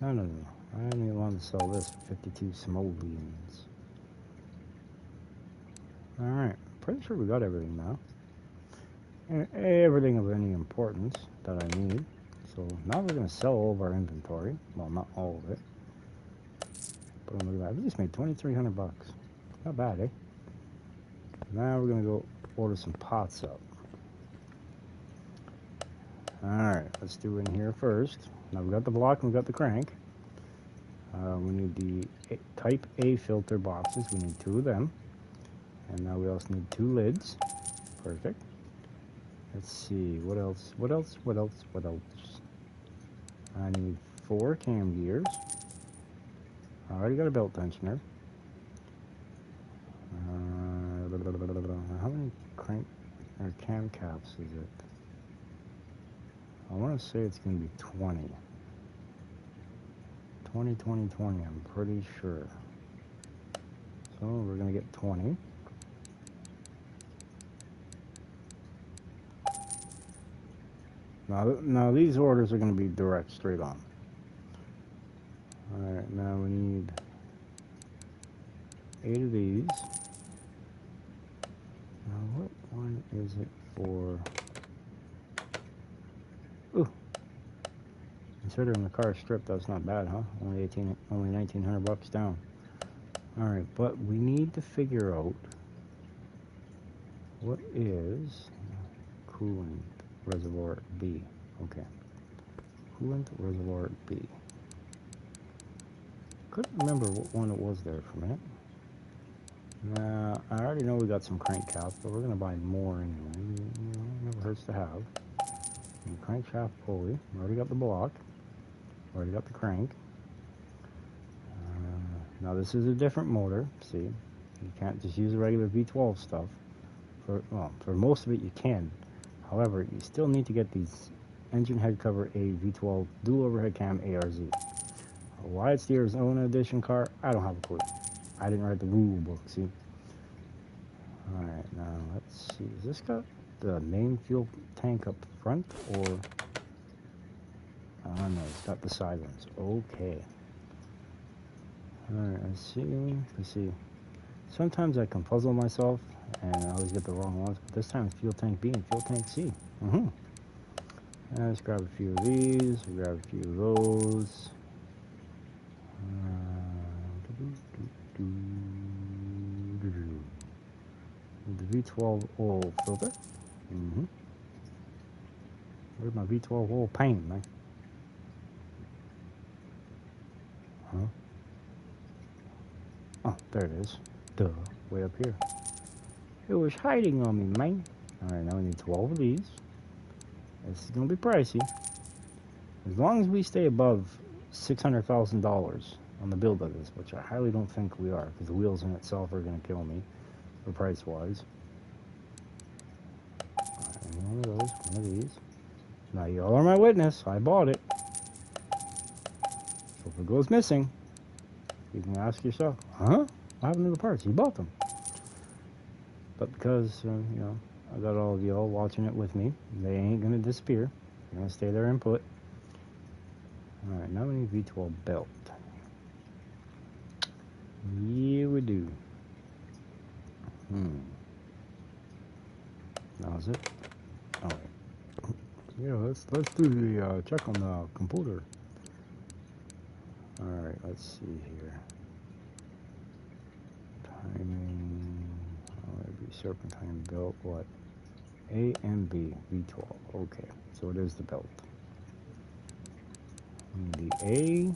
know. No. I didn't even want to sell this for 52 simoleons. Alright, pretty sure we got everything now. Everything of any importance that I need. So now we're going to sell all of our inventory. Well, not all of it. But look at that. We just made 2,300 bucks. Not bad, eh? Now we're going to go order some pots up. Alright, let's do in here first. Now we got the block and we got the crank. We need the type A filter boxes. We need 2 of them. And now we also need 2 lids. Perfect. Let's see, what else? I need 4 cam gears. I already got a belt tensioner. How many crank or cam caps is it? I want to say it's going to be 20. 20, I'm pretty sure. So we're going to get 20. Now these orders are going to be direct, straight on. Alright, now we need 8 of these. Now what one is it for? Ooh. Considering the car stripped, that's not bad, huh? Only 1,900 bucks down. Alright, but we need to figure out what is coolant reservoir B. Okay. Coolant reservoir B. Couldn't remember what one it was there for a minute. I already know we got some crank caps, but we're going to buy more anyway. You know, never hurts to have. And crankshaft pulley. Already got the block. Already got the crank. Now this is a different motor. See, you can't just use the regular V12 stuff. For most of it you can. However, you still need to get these engine head cover A V12 dual overhead cam ARZ. Why it's the Arizona edition car, I don't have a clue. I didn't write the rule book, see? Alright, now let's see. Is this got the main fuel tank up front, or... Oh no, it's got the side ones. Okay. Alright, let's see. Sometimes I can puzzle myself, and I always get the wrong ones, but this time it's fuel tank B and fuel tank C. Let's grab a few of these, we'll grab a few of those. The V12 oil filter. Where's my V12 oil paint, man? Huh? Oh, there it is. Duh, way up here. It was hiding on me, man. Alright, now we need 12 of these. This is going to be pricey. As long as we stay above $600,000 on the build of this, which I highly don't think we are, because the wheels in itself are going to kill me, for price-wise. One of those, one of these. Now, y'all are my witness. I bought it. So if it goes missing, you can ask yourself, huh? What happened to the parts? You bought them. But because, you know, I got all of y'all watching it with me. They ain't gonna disappear. They're gonna stay there and put. Alright, now we need V12 belt. Yeah, we do. That was it. Alright. Yeah, let's do the check on the computer. Alright, let's see here. Timing. Be serpentine belt. What? A and B, V12. Okay, so it is the belt. And the A.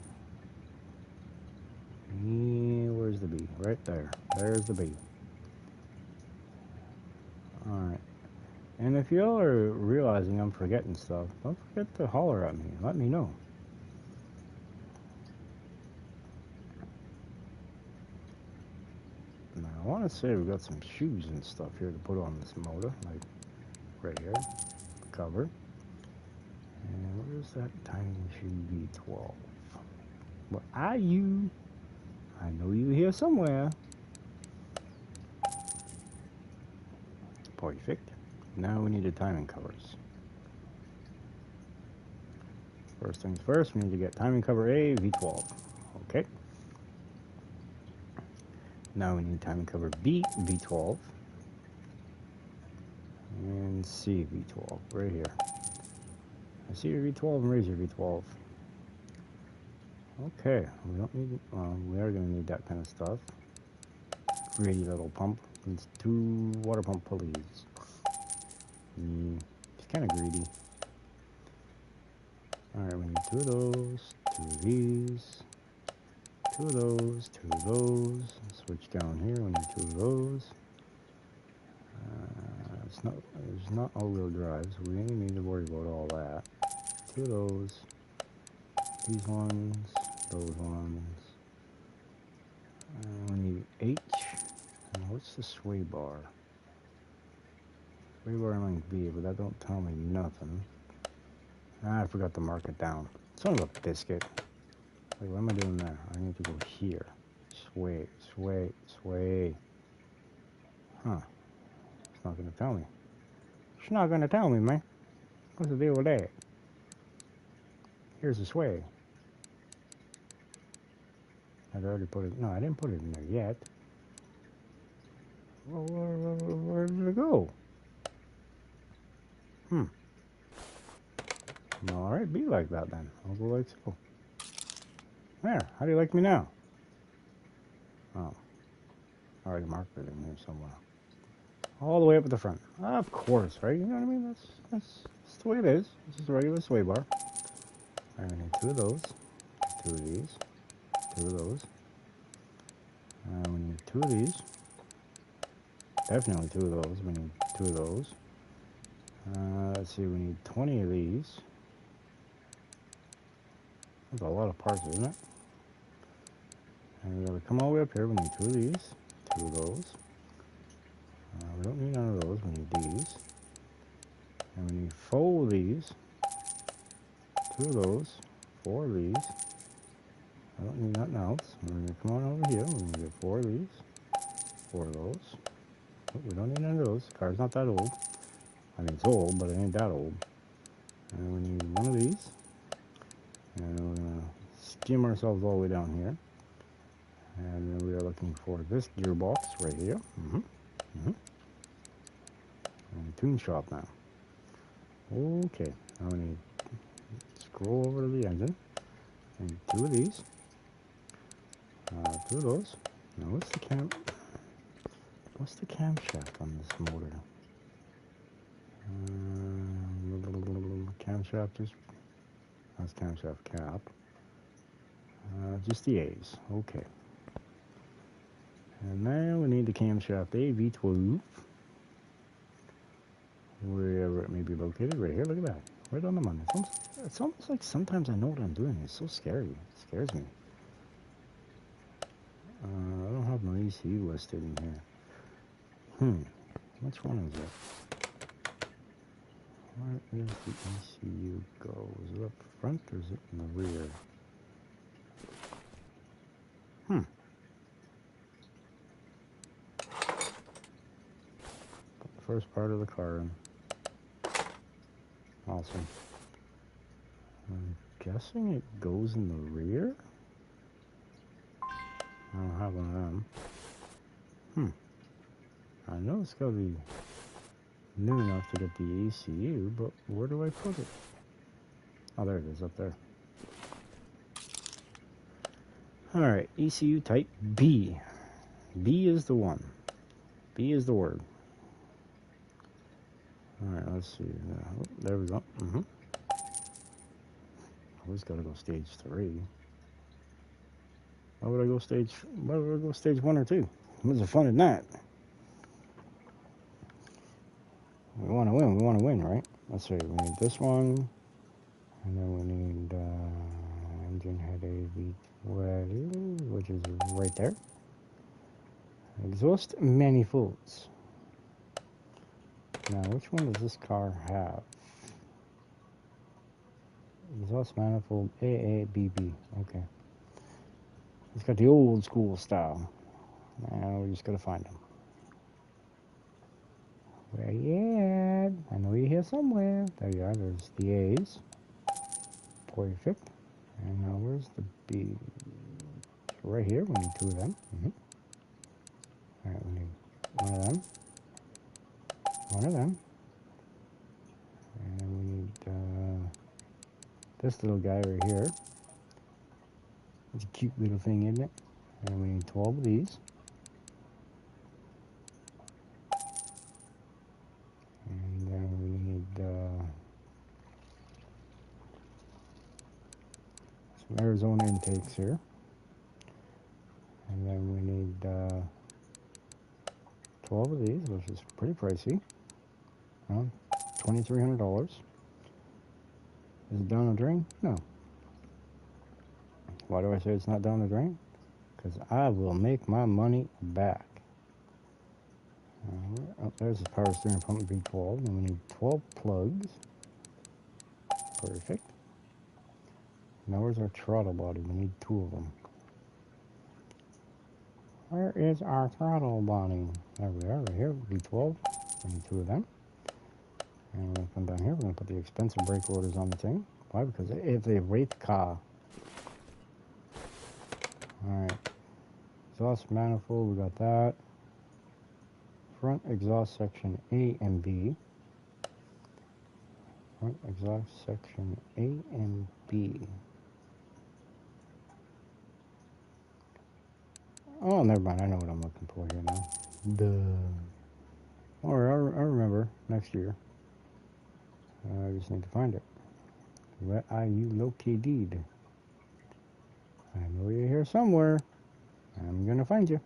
Yeah, where's the B? Right there. There's the B. Alright. And if y'all are realizing I'm forgetting stuff, don't forget to holler at me. Let me know. Now, I want to say we got some shoes and stuff here to put on this motor. Like right here. Cover. And where's that tiny shoe V12? What are you? I know you here somewhere. Perfect. Now we need the timing covers. First things first, we need to get timing cover A, V12. Okay. Now we need timing cover B, V12. And C, V12, right here. I see your V12 and raise your V12. Okay, we don't need, we are going to need that kind of stuff. Greedy little pump. It's 2 water pump pulleys. It's kind of greedy. Alright, we need 2 of those, 2 of these, 2 of those, 2 of those. Switch down here, we need 2 of those. It's not all-wheel drive, so we ain't need to worry about all that. 2 of those, these ones, those ones. We need H. And what's the sway bar? Sway bar on B, but that don't tell me nothing. I forgot to mark it down. Son of a biscuit. Wait, what am I doing there? I need to go here. Sway, sway, sway. Huh. It's not going to tell me. It's not going to tell me, man. What's the deal with that? Here's the sway. I've already put it. No, I didn't put it in there yet. Well, where did it go? Alright, be like that then. I'll go like so. There. How do you like me now? Oh. I already marked it in here somewhere. All the way up at the front. Of course, right? You know what I mean? That's the way it is. This is a regular sway bar. Alright, we need 2 of those. 2 of these. 2 of those. We need 2 of these. Definitely 2 of those. We need 2 of those. Let's see, we need 20 of these. That's a lot of parts, isn't it? And we gotta come all the way up here. We need 2 of these. 2 of those. We don't need none of those. We need these. And we need 4 of these. 2 of those. 4 of these. I don't need nothing else. We're going to come on over here. We're going to get 4 of these. 4 of those. Oh, we don't need none of those. The car's not that old. I mean, it's old, but it ain't that old. And we need 1 of these. And we're going to skim ourselves all the way down here. And then we are looking for this gearbox right here. And tune shop now. Okay. Now we need to scroll over to the engine. And 2 of these. 2 of those. Now what's the camshaft on this motor? Camshaft is, that's camshaft cap. Just the A's. Okay. And now we need the camshaft A V12. Wherever it may be located. Right here. Look at that. Right on the money. It's almost like sometimes I know what I'm doing. It's so scary. It scares me. I don't have my ECU listed in here. Which one is it? Where is the ECU go? Is it up front or is it in the rear? first part of the car in. Awesome. I'm guessing it goes in the rear? I don't have one of them. I know it's got to be new enough to get the ECU, but where do I put it? Oh, there it is, up there. Alright, ECU type B. B is the one. B is the word. Alright, let's see. Oh, there we go. Always gotta go stage 3. Why would I go stage 1 or 2? What's the fun in that? We want to win, right? Let's see, we need this one. And then we need engine head A-V12, which is right there. Exhaust manifolds. Now, which one does this car have? Exhaust manifold AABB. Okay. It's got the old school style. Now we just gotta find them. Where you at? I know you're here somewhere. There you are. There's the A's. Perfect. And now where's the B? Right here. We need 2 of them. Alright, we need 1 of them. 1 of them. And we need this little guy right here. It's a cute little thing, isn't it? And we need 12 of these. And then we need some Arizona intakes here. And then we need 12 of these, which is pretty pricey. $2,300. Is it down the drain? No. Why do I say it's not down the drain? Because I will make my money back. Oh, there's the power steering pump V12, and we need 12 plugs. Perfect. Now where's our throttle body? We need 2 of them. Where is our throttle body? There we are, right here, V12. We need 2 of them. And we're going to come down here. We're going to put the expensive brake orders on the thing. Why? Because it's a rate car. Alright. Exhaust manifold, we got that. Front exhaust section A and B. Front exhaust section A and B. Oh, never mind. I know what I'm looking for here now. Alright, I remember. Next year. I just need to find it. Where are you located? I know you're here somewhere. I'm gonna find you.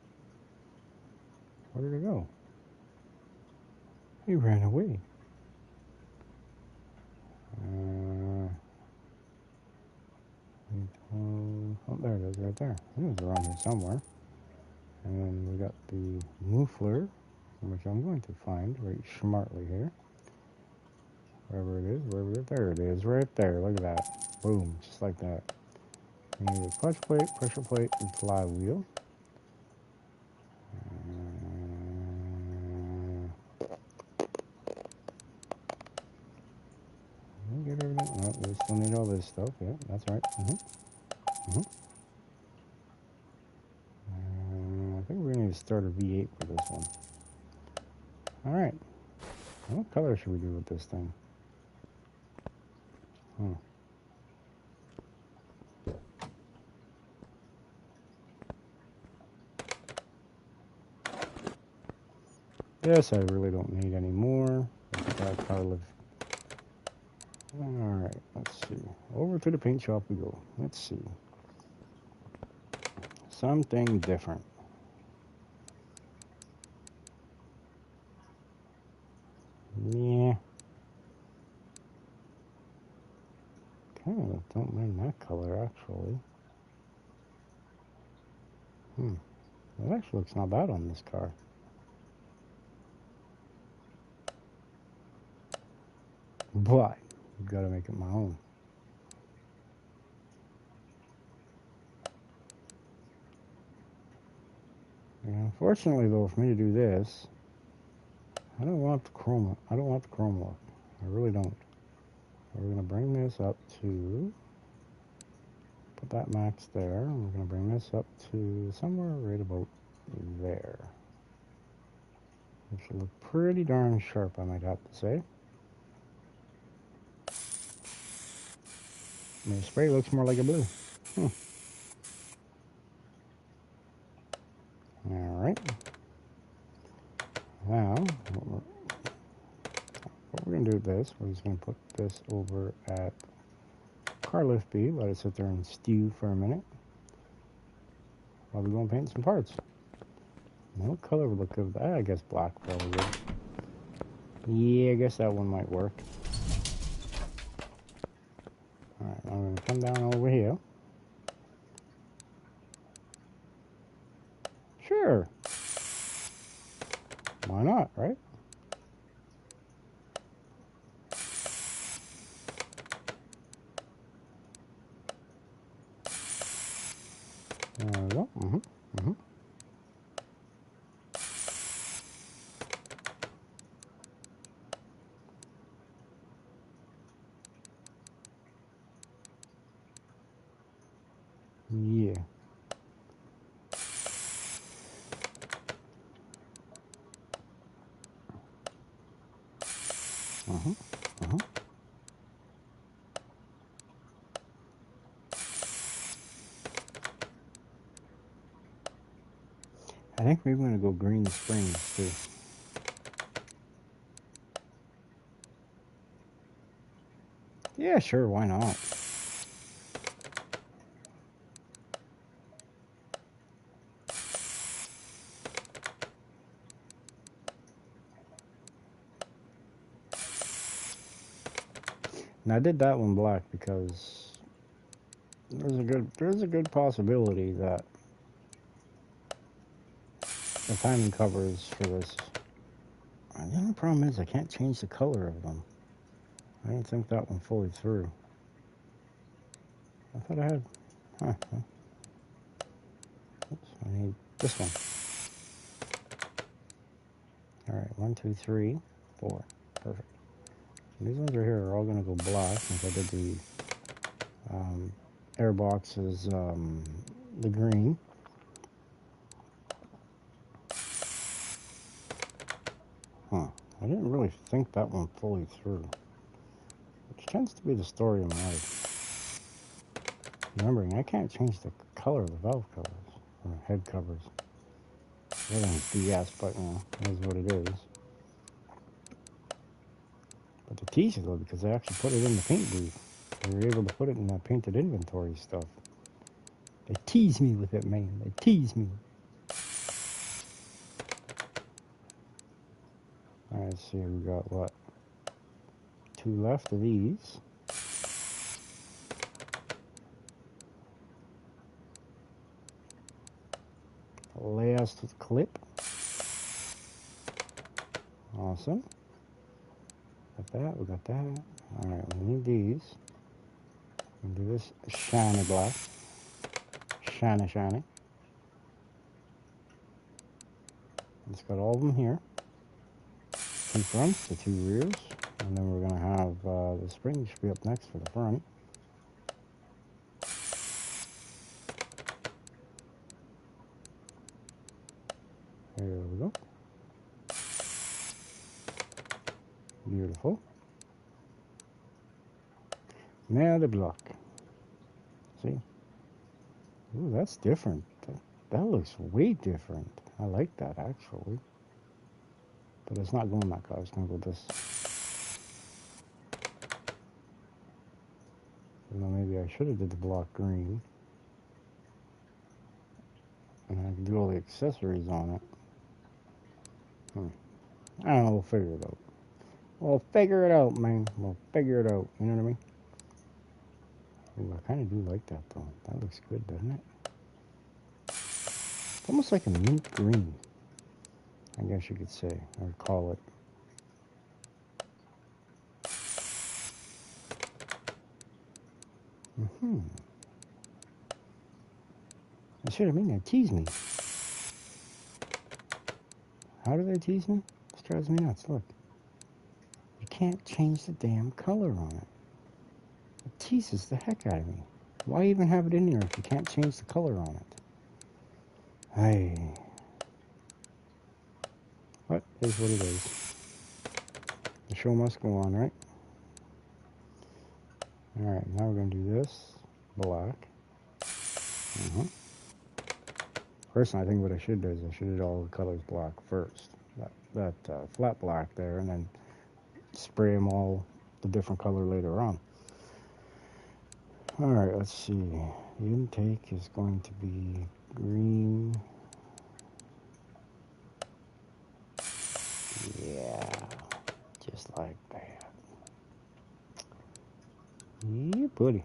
Where did it go? He ran away. Oh, there it is, right there. It was around here somewhere. And then we got the muffler, which I'm going to find right smartly here. Wherever it is, there it is, right there. Look at that. Boom, just like that. We need a clutch plate, pressure plate, and flywheel. Get everything. No, we still need all this stuff. Yeah, that's right. I think we're going to need to start a V8 for this one. Alright. What color should we do with this thing? Yes, I really don't need any more. Alright, let's see. Over to the paint shop we go. Let's see. Something different. Yeah. Kind of don't mind that color, actually. It actually looks not bad on this car. But you've got to make it my own. And unfortunately, though, for me to do this, I don't want the chrome. I don't want the chrome look. I really don't. We're gonna bring this up to, put that max there, and we're gonna bring this up to somewhere right about there. It should look pretty darn sharp, I might have to say. I mean, the spray looks more like a blue. All right. Now, what we're going to do with this, we're just going to put this over at car lift B, let it sit there and stew for a minute while we go and paint some parts. Now, what color would look good? I guess black probably would. Yeah, I guess that one might work. Alright, I'm going to come down over here. Sure. Why not, right? There we go. Yeah. I think maybe I'm going to go green springs too. Yeah, sure, why not? And I did that one black because there's a good possibility that the timing covers for this. And the only problem is I can't change the color of them. I didn't think that one fully through. I thought I had, oops, I need this one. All right, 1, 2, 3, 4, perfect. These ones right here are all gonna go black since I did the air boxes, the green. I didn't really think that one fully through, which tends to be the story of my life. Remembering, I can't change the color of the valve covers, or head covers. Everything's BS, but you know, it is what it is. But the tease is though, because I actually put it in the paint booth. We were able to put it in the painted inventory stuff. They tease me with it, man. They tease me. Alright, let's see, we got what? 2 left of these. Last clip. Awesome. Got that, we got that. Alright, we need these. We'll do this shiny black. Shiny, shiny. It's got all of them here. 2 fronts, the 2 rears. And then we're going to have the spring should be up next for the front. There we go. Beautiful. Now the block. See? Ooh, that's different. That looks way different. I like that actually. But it's not going that color. It's going to go this. You know, maybe I should have did the block green. And I can do all the accessories on it. I don't know, we'll figure it out. We'll figure it out, man. We'll figure it out. You know what I mean? Ooh, I kind of do like that, though. That looks good, doesn't it? It's almost like a mint green, I guess you could say, or call it. I see what I mean. They tease me. How do they tease me? It's drives me nuts. Look. You can't change the damn color on it. It teases the heck out of me. Why even have it in here if you can't change the color on it? Hey. What is what it is. The show must go on, right? Alright, now we're going to do this. Black. Personally, I think what I should do is I should do all the colors black first. That flat black there, and then spray them all the different color later on. Alright, let's see. The intake is going to be green. Yeah, just like that. Yeah, buddy.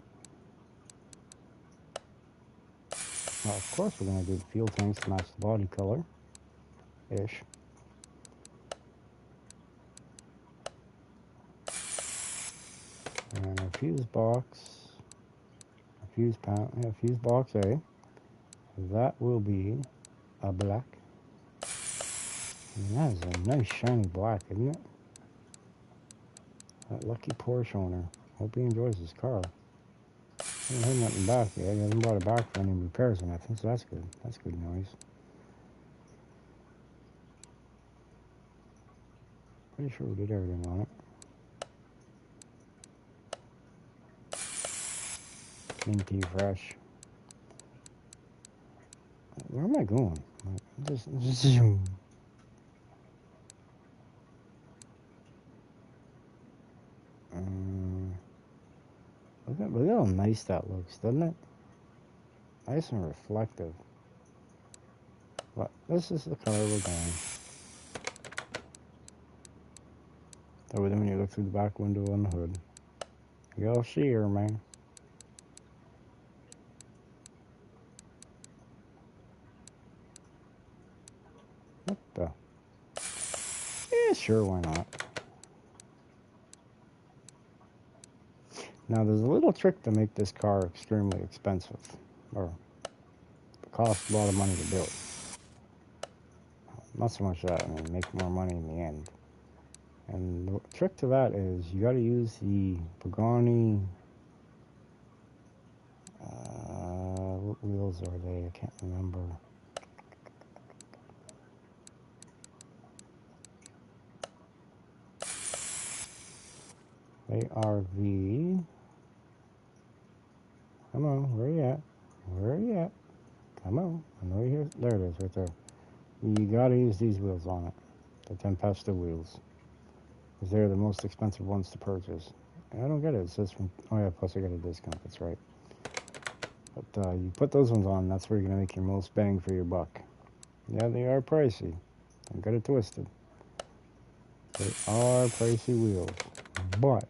Now, of course, we're going to do the fuel tanks to match the body color-ish. And our fuse box, fuse box A, that will be a black. And that is a nice shiny black, isn't it? That lucky Porsche owner. Hope he enjoys his car. I haven't heard nothing back yet. He hasn't brought it back for any repairs or nothing, so that's good. That's good noise. Pretty sure we did everything on it. Minty fresh. Where am I going? Just zoom. Look how nice that looks, doesn't it? Nice and reflective. But this is the color we're going. That way, then when you look through the back window on the hood, you'll see her, man. What the? Yeah, sure, why not? Now, there's a little trick to make this car extremely expensive, or it costs a lot of money to build. Not so much that, I mean, make more money in the end. And the trick to that is you got to use the Pagani. What wheels are they? I can't remember. They are the. Come on, where are you at? Where are you at? Come on, I know you're here. There it is, right there. You gotta use these wheels on it, the Tempesta wheels, because they're the most expensive ones to purchase. And I don't get it. It says from. Oh yeah, plus I got a discount. That's right. But you put those ones on. That's where you're gonna make your most bang for your buck. Yeah, they are pricey. Don't get it twisted. They are pricey wheels, but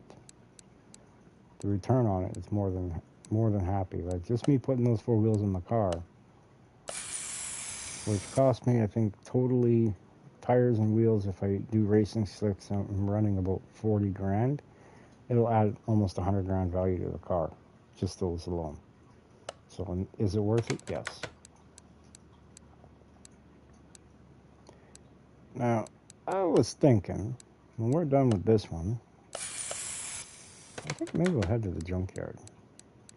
the return on it is more than happy. Like just me putting those 4 wheels in the car, which cost me, I think, totally tires and wheels. If I do racing slicks, I'm running about 40 grand. It'll add almost 100 grand value to the car, just those alone. So is it worth it? Yes. Now, I was thinking, when we're done with this one, I think maybe we'll head to the junkyard.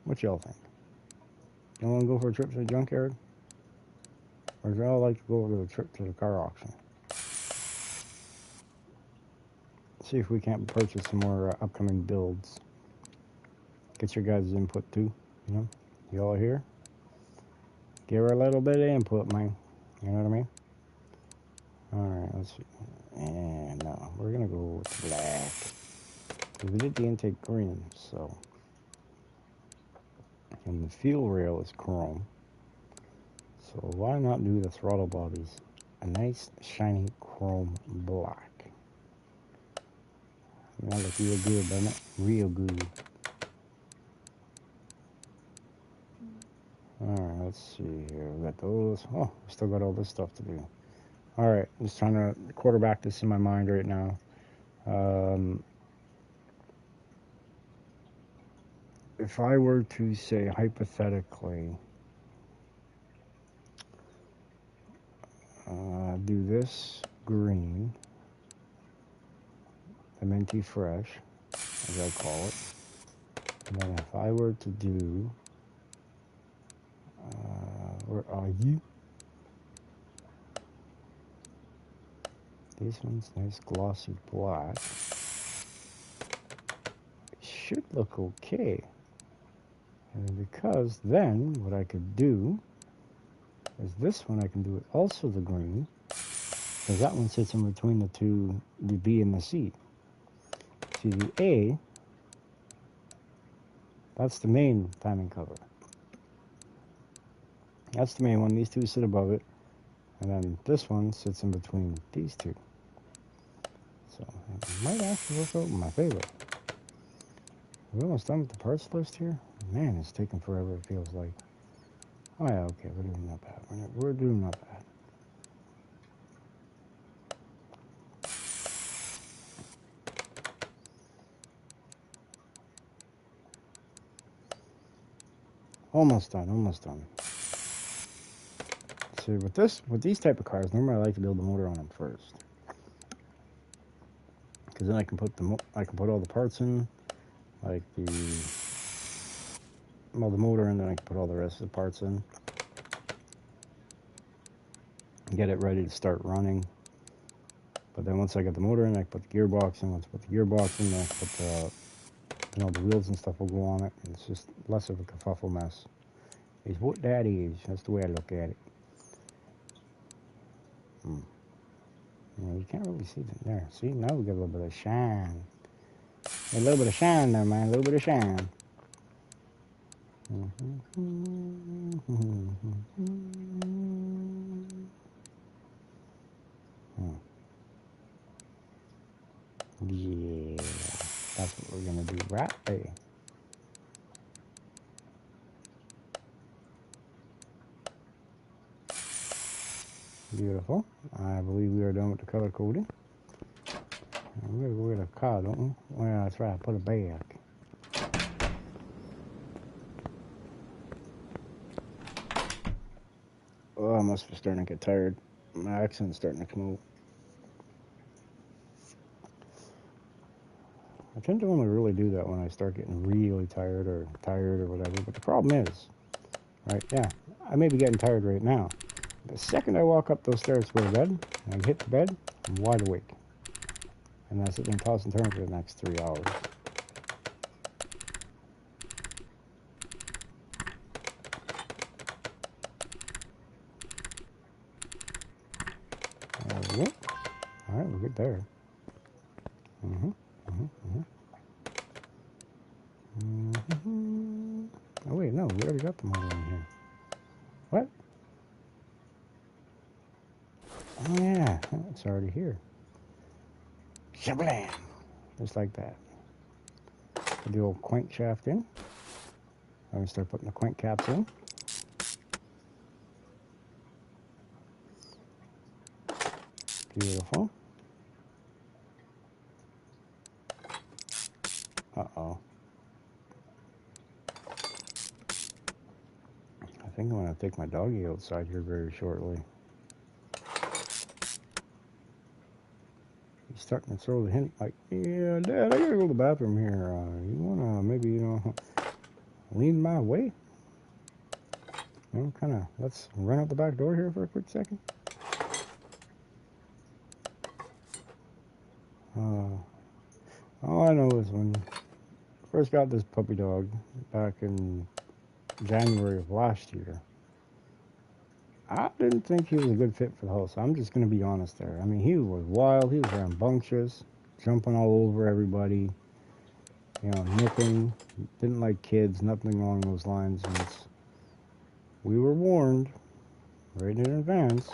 What y'all think? You want to go for a trip to the junkyard? Or do y'all like to go to a trip to the car auction? See if we can't purchase some more upcoming builds. Get your guys' input too, you know? Y'all here? Give her a little bit of input, man. You know what I mean? Alright, let's see. And no, we're gonna go with black. We did the intake green, so. And the fuel rail is chrome. So why not do the throttle bodies? A nice shiny chrome black. That looks real good, doesn't it? Real good. Alright, let's see here. We got those. Oh, we still got all this stuff to do. Alright, just trying to quarterback this in my mind right now. If I were to say hypothetically, do this green, the Minty Fresh, as I call it. And then if I were to do, where are you? This one's nice glossy black. It should look okay. And because then what I could do is this one I can do it also the green, because that one sits in between the two, the B and the C. See, the A, that's the main timing cover. That's the main one. These two sit above it. And then this one sits in between these two. So it might actually work out in my favor. We're almost done with the parts list here. Man, it's taking forever, it feels like. Oh yeah, okay, we're doing not bad. We're doing not bad. Almost done, almost done. See, with these type of cars, normally I like to build the motor on them first, because then I can put all the parts in, like the motor, and then I can put all the rest of the parts in, and get it ready to start running. But then once I get the motor in, I can put the gearbox in. Once I put the gearbox in, I can put the wheels and stuff will go on it, and it's just less of a kerfuffle mess. Is what that is. That's the way I look at it. You can't really see it there. See, now we got a little bit of shine. A little bit of shine there, man. A little bit of shine. Yeah, that's what we're gonna do right there. Beautiful. I believe we are done with the color coding. We gotta go get a car, don't we? Well, that's right. Put it back. Oh, I must be starting to get tired. My accent's starting to come out. I tend to only really do that when I start getting really tired or whatever. But the problem is, right? Yeah, I may be getting tired right now. The second I walk up those stairs to go to bed, and I hit the bed, I'm wide awake. And I sit there and toss and turn for the next 3 hours. There we go. All right, we're good there. Oh wait, no, we already got the motor in here. What? Oh yeah, it's already here. Shablam! Just like that. Put the old crank shaft in. I'm gonna start putting the crank caps in. Beautiful. Uh-oh. I think I'm gonna take my doggy outside here very shortly. He's starting to throw the hint like, yeah, Dad, I gotta go to the bathroom here. You wanna maybe, lean my way? Let's run out the back door here for a quick second. All I know is when I first got this puppy dog back in January of last year, I didn't think he was a good fit for the house. I'm just going to be honest there. I mean, he was wild. He was rambunctious, jumping all over everybody, nipping. Didn't like kids, nothing along those lines. And we were warned right in advance.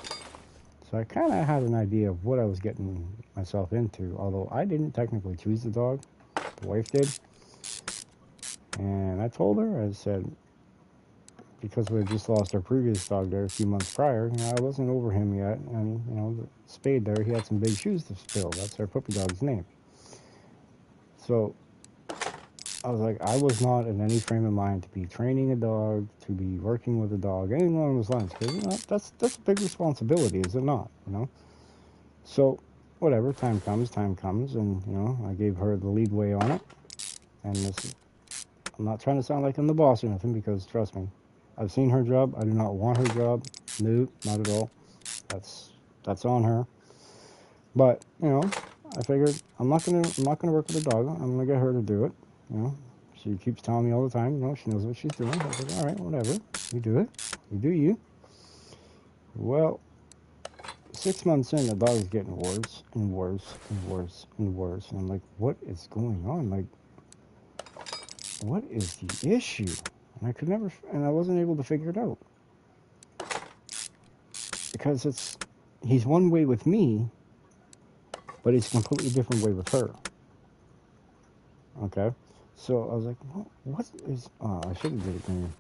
So I kind of had an idea of what I was getting myself into, although I didn't technically choose the dog. The wife did. And I told her, I said, because we had just lost our previous dog there a few months prior, I wasn't over him yet. And, the Spade there, he had some big shoes to fill. That's our puppy dog's name. So I was like, I was not in any frame of mind to be training a dog, to be working with a dog, anything along those lines. Because, that's a big responsibility, is it not? So whatever, time comes, and, you know, I gave her the lead way on it. And this, I'm not trying to sound like I'm the boss or nothing, because trust me, I've seen her job. I do not want her job. No, not at all. That's on her. But, you know, I figured I'm not gonna work with a dog. I'm gonna get her to do it. You know, she keeps telling me all the time, you know, she knows what she's doing. I said, all right, whatever. You do it. You do you. Well, 6 months in, the dog's getting worse and worse and worse and worse. And I'm like, what is going on? Like, what is the issue? And I wasn't able to figure it out. Because he's one way with me, but he's a completely different way with her. Okay? So I was like, what is, I should have did it then.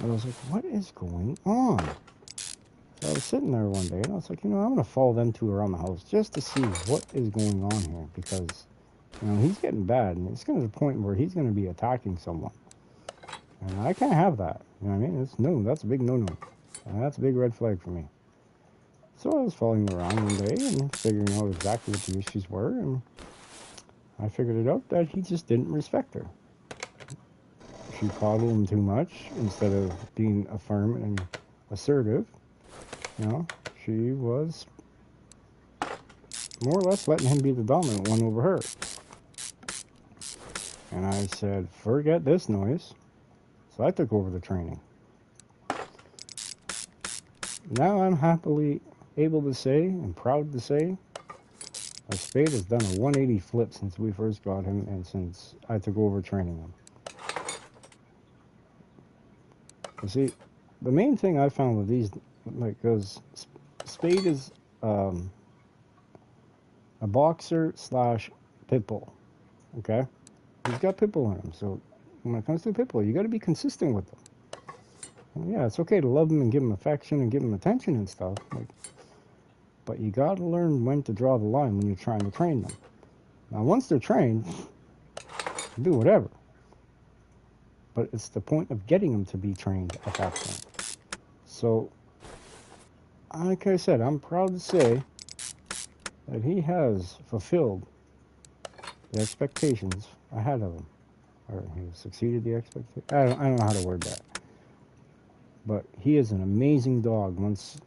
I was like, what is going on? So I was sitting there one day, and I was like, you know, I'm going to follow them two around the house just to see what is going on here, because, you know, he's getting bad, and it's getting to the point where he's going to be attacking someone. And I can't have that. You know what I mean? That's a big no-no. And that's a big red flag for me. So I was following him around one day and figuring out exactly what the issues were, and I figured it out that he just didn't respect her. She coddled him too much instead of being affirming and assertive. You know, she was more or less letting him be the dominant one over her. And I said, forget this noise. So I took over the training. Now I'm happily able to say, and proud to say, that Spade has done a 180 flip since we first got him and since I took over training him. You see, the main thing I found with these, like, because Spade is a boxer / pit bull, okay? He's got pit bull in him, so when it comes to pit bull, you got to be consistent with them. And yeah, it's okay to love them and give them affection and give them attention and stuff, like, but you got to learn when to draw the line when you're trying to train them. Now, once they're trained, do whatever. But it's the point of getting them to be trained at that point. So, like I said, I'm proud to say that he has fulfilled the expectations I had of him. Or he succeeded the expectations. I don't know how to word that. But he is an amazing dog once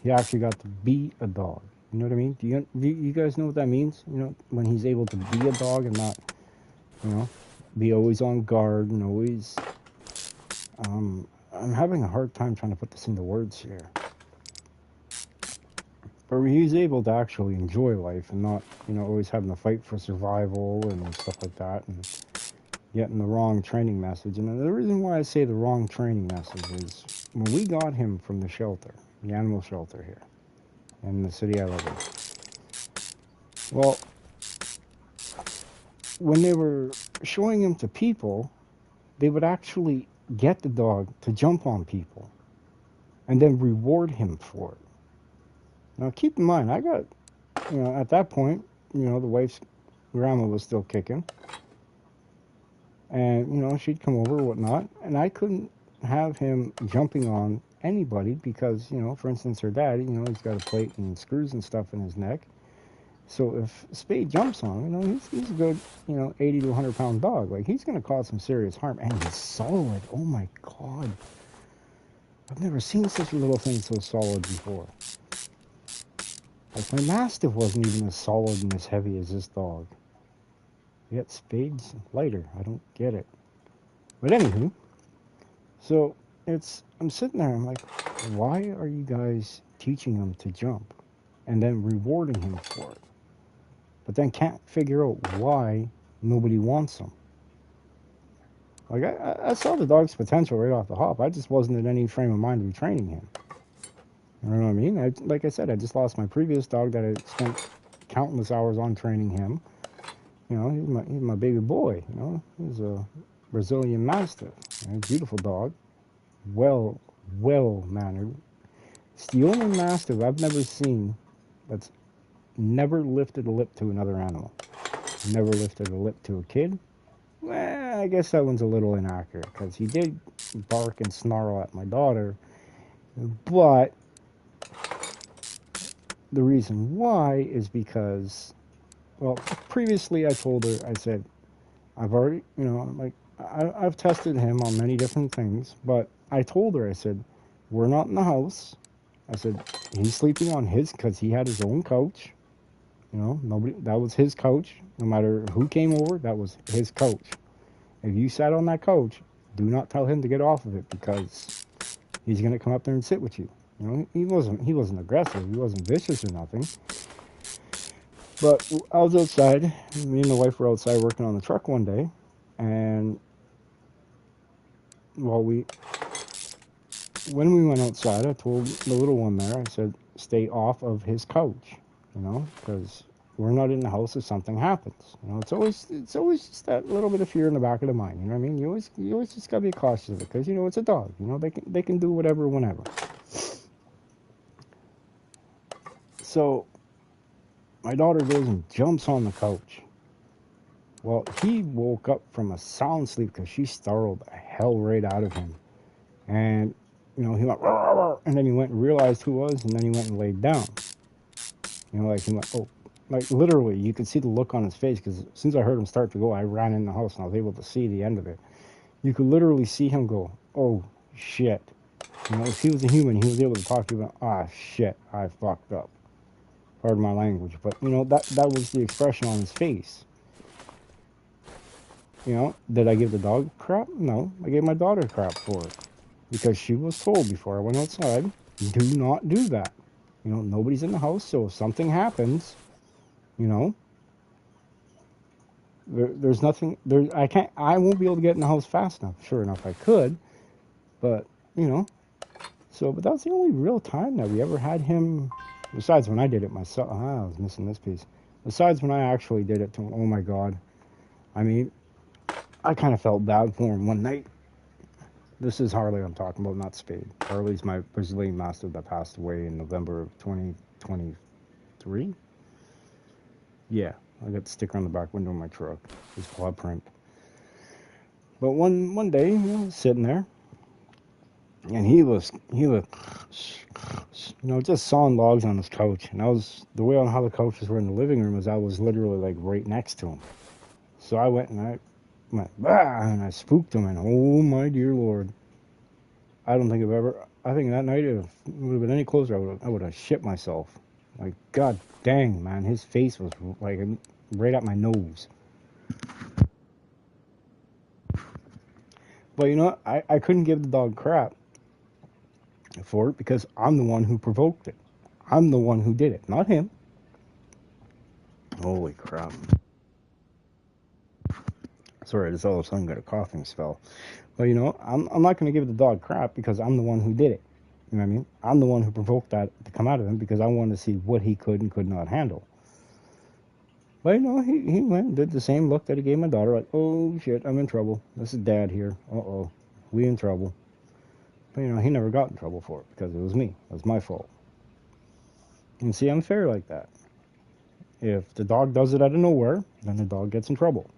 he actually got to be a dog. You know what I mean? Do you guys know what that means? You know, when he's able to be a dog and not, you know, be always on guard and always... I'm having a hard time trying to put this into words here. But he's able to actually enjoy life and not, you know, always having to fight for survival and stuff like that, and getting the wrong training message. And the reason why I say the wrong training message is when we got him from the shelter, the animal shelter here in the city I live in. Well, when they were showing him to people, they would actually get the dog to jump on people and then reward him for it. Now, keep in mind, I got, you know, at that point, you know, the wife's grandma was still kicking. And, you know, she'd come over or whatnot, and I couldn't have him jumping on anybody because, you know, for instance, her dad, you know, he's got a plate and screws and stuff in his neck. So if Spade jumps on him, you know, he's a good, you know, 80 to 100 pound dog. Like, he's going to cause some serious harm. And he's solid. Oh, my God. I've never seen such a little thing so solid before. Like, my Mastiff wasn't even as solid and as heavy as this dog. Yet Spade's lighter. I don't get it. But anywho, so I'm sitting there, I'm like, why are you guys teaching him to jump and then rewarding him for it? But then can't figure out why nobody wants him. Like, I saw the dog's potential right off the hop. I just wasn't in any frame of mind to be training him. You know what I mean? Like I said, I just lost my previous dog that I spent countless hours on training him. You know, he's my baby boy, you know. He's a Brazilian Mastiff. A beautiful dog. Well-mannered. It's the only Mastiff I've never seen that's never lifted a lip to another animal. Never lifted a lip to a kid. Well, I guess that one's a little inaccurate, because he did bark and snarl at my daughter. But the reason why is because, well, previously I told her, I said, I've already, like, I've tested him on many different things, but I told her, I said, we're not in the house. I said, he's sleeping on his, because he had his own couch. Nobody, that was his couch. No matter who came over, that was his couch. If you sat on that couch, do not tell him to get off of it, because he's going to come up there and sit with you. He wasn't aggressive. He wasn't vicious or nothing. But I was outside. Me and the wife were outside working on the truck one day, and well, when we went outside, I told the little one there, I said, stay off of his couch, because we're not in the house if something happens. It's always just that little bit of fear in the back of the mind. You know what I mean? You always just gotta be cautious of it, because it's a dog. They can do whatever, whenever. So my daughter goes and jumps on the couch. Well, he woke up from a sound sleep because she startled the hell right out of him. And, he went, "Rah, rah," and then he went and realized who it was, and then he went and laid down. Like he went, oh, like literally, you could see the look on his face, because as soon as I heard him start to go, I ran in the house and I was able to see the end of it. You could literally see him go, oh, shit. If he was a human, he was able to talk to you about, ah, shit, I fucked up. Pardon my language. But, that was the expression on his face. Did I give the dog crap? No, I gave my daughter crap for it. Because she was told before I went outside, do not do that. Nobody's in the house, so if something happens, there's nothing, I won't be able to get in the house fast enough. Sure enough, I could, but, but that was the only real time that we ever had him, besides when I did it myself. I was missing this piece. Besides when I actually did it to him, oh my God. I mean, I kind of felt bad for him one night. This is Harley I'm talking about, not Spade. Harley's my Brazilian Mastiff that passed away in November of 2023. Yeah, I got the sticker on the back window of my truck. His paw print. But one day, sitting there, and he was, just sawing logs on his couch. And the way on how the couches were in the living room is I was literally like right next to him. So I went and I went, bah, and I spooked him, and oh my dear Lord. I think that night, if it would have been any closer, I would have shit myself. Like, God dang, man, his face was like right at my nose. But I couldn't give the dog crap for it, because I'm the one who provoked it. I'm the one who did it, not him. Holy crap. Sorry, I just all of a sudden got a coughing spell. But I'm not going to give the dog crap, because I'm the one who did it. You know what I mean? I'm the one who provoked that to come out of him, because I wanted to see what he could and could not handle. But he went and did the same look that he gave my daughter, like, oh shit, I'm in trouble. This is Dad here. Uh-oh, we in trouble. But he never got in trouble for it, because it was me. It was my fault. And see, I'm fair like that. If the dog does it out of nowhere, then the dog gets in trouble.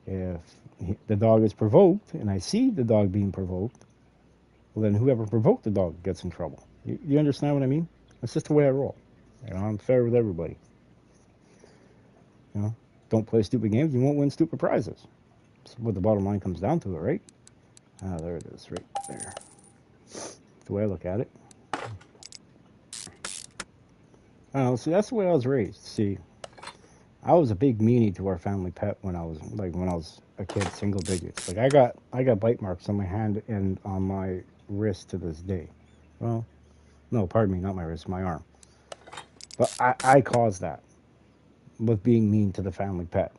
If the dog is provoked, and I see the dog being provoked, well, then whoever provoked the dog gets in trouble. You understand what I mean? That's just the way I roll. I'm fair with everybody. Don't play stupid games, you won't win stupid prizes. That's what the bottom line comes down to it, right? Ah, there it is, right there. That's the way I look at it. See, that's the way I was raised. See, I was a big meanie to our family pet when I was a kid, single digits. Like I got bite marks on my hand and on my wrist to this day. Well, no, pardon me, not my wrist, my arm. But I caused that with being mean to the family pet.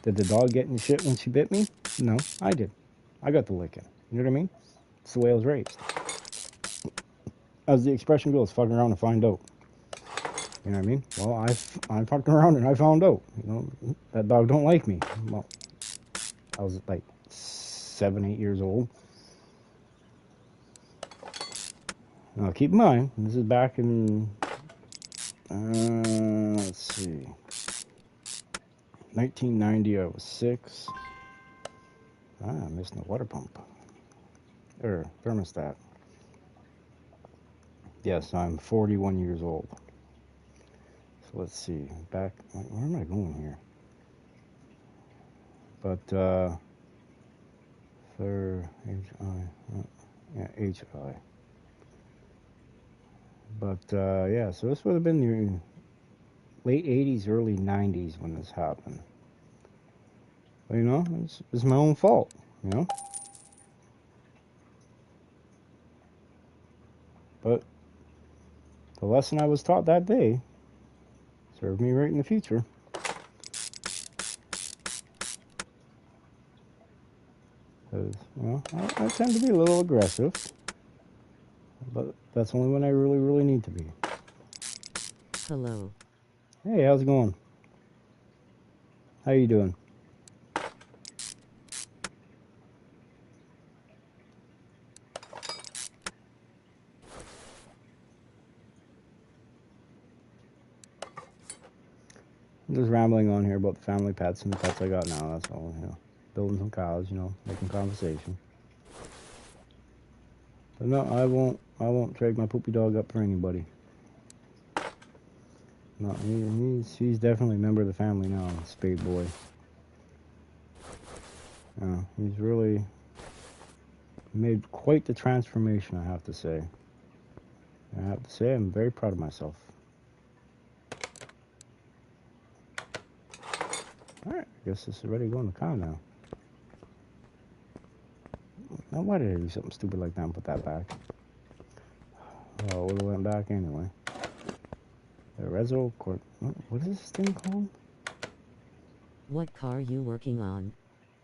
Did the dog get in shit when she bit me? No, I did. I got the licking. You know what I mean? It's the way I was raised. As the expression goes, fucking around and find out. You know what I mean? Well, I fucked around and I found out. That dog don't like me. Well, I was like 7, 8 years old. Now keep in mind, this is back in, let's see, 1990. I was 6. I'm missing the water pump. Or thermostat. Yes, I'm 41 years old. let's see. Back, where am I going here? But, for H-I, yeah, H-I. But, yeah, so this would have been the late 80s, early 90s when this happened. But, you know, it's my own fault, you know? But the lesson I was taught that day served me right in the future. Because, you know, I tend to be a little aggressive. But that's only when I really, really need to be. Hello. Hey, how's it going? How you doing? I'm just rambling on here about the family pets and the pets I got now. That's all, you know. Building some cows, you know, making conversation. But no, I won't trade my poopy dog up for anybody. No, he's definitely a member of the family now, Spade Boy. He's really made quite the transformation, I have to say. I have to say, I'm very proud of myself. Alright, I guess this is ready to go in the car now. Now, why did I do something stupid like that and put that back? Oh, it would have went back anyway. The Rezo Court. What is this thing called? What car you working on?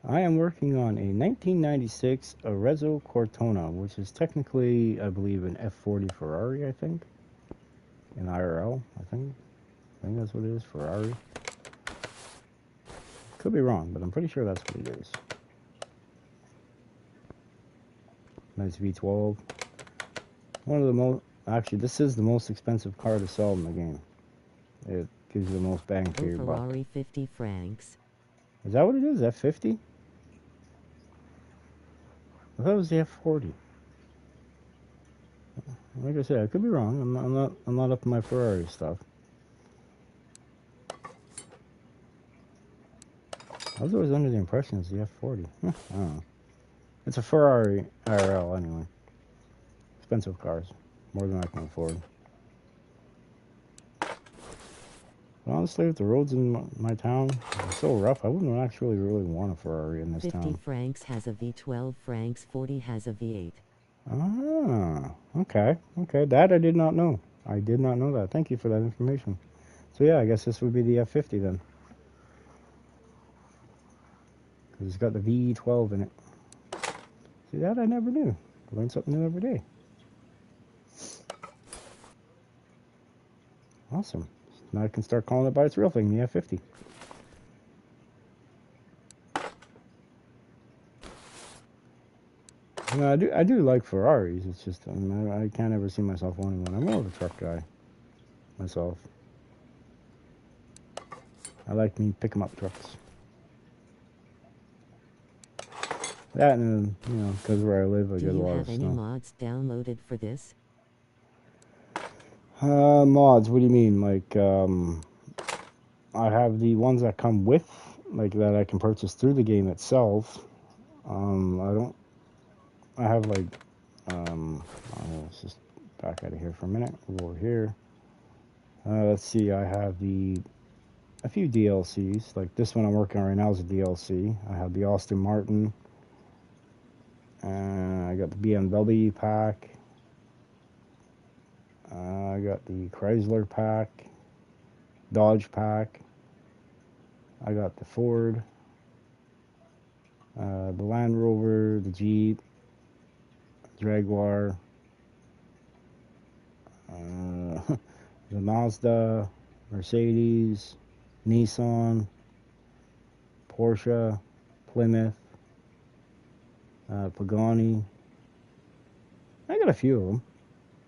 I am working on a 1996 Arezzo Cortona, which is technically, I believe, an F40 Ferrari, I think. In IRL, I think. I think that's what it is, Ferrari. Could be wrong, but I'm pretty sure that's what it is. Nice V12. One of the most... Actually, this is the most expensive car to sell in the game. It gives you the most bang for your buck. Ferrari 50 francs. Is that what it is? F50? I thought it was the F40. Like I said, I could be wrong. I'm not up to my Ferrari stuff. I was always under the impression it's the F40. I don't know. It's a Ferrari IRL anyway. Expensive cars. More than I can afford. But honestly, with the roads in my town are so rough, I wouldn't actually really want a Ferrari in this 50 town. francs has a V12, francs 40 has a V8. Ah, okay. Okay, that I did not know. I did not know that. Thank you for that information. So yeah, I guess this would be the F50 then. Because it's got the V12 in it. See, that I never knew. Learn something new every day. Awesome. Now I can start calling it by its real thing, the F50. You know, I do like Ferraris. It's just I can't ever see myself owning one. I'm more of a truck guy myself. I like me pick 'em up trucks. That and you know, because where I live, I get a lot of Do you have any mods downloaded for this? Mods. What do you mean? Like, I have the ones that come with, like that I can purchase through the game itself. I have like, let's just back out of here for a minute. We'll go over here. Let's see. I have a few DLCs. Like this one I'm working on right now is a DLC. I have the Aston Martin. I got the BMW pack. I got the Chrysler pack, Dodge pack. I got the Ford, the Land Rover, the Jeep, Jaguar, the Mazda, Mercedes, Nissan, Porsche, Plymouth, Pagani. I got a few of them.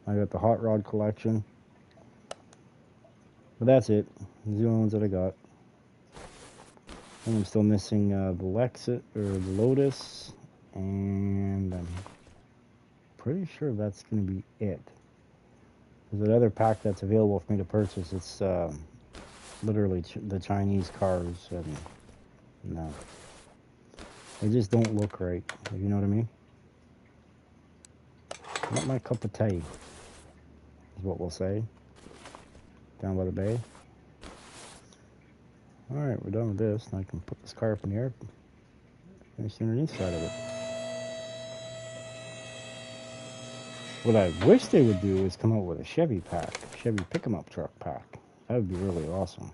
I got the Hot Rod collection. But that's it. These are the only ones that I got. And I'm still missing the Lexus or the Lotus. And I'm pretty sure that's going to be it. There's another pack that's available for me to purchase. It's literally the Chinese cars, and no, they just don't look right. You know what I mean? Not my cup of tea, is what we'll say. Down by the bay. All right, we're done with this. Now I can put this car up in the air. Finish the underneath side of it. What I wish they would do is come out with a Chevy pack, Chevy pick-em-up truck pack. That would be really awesome.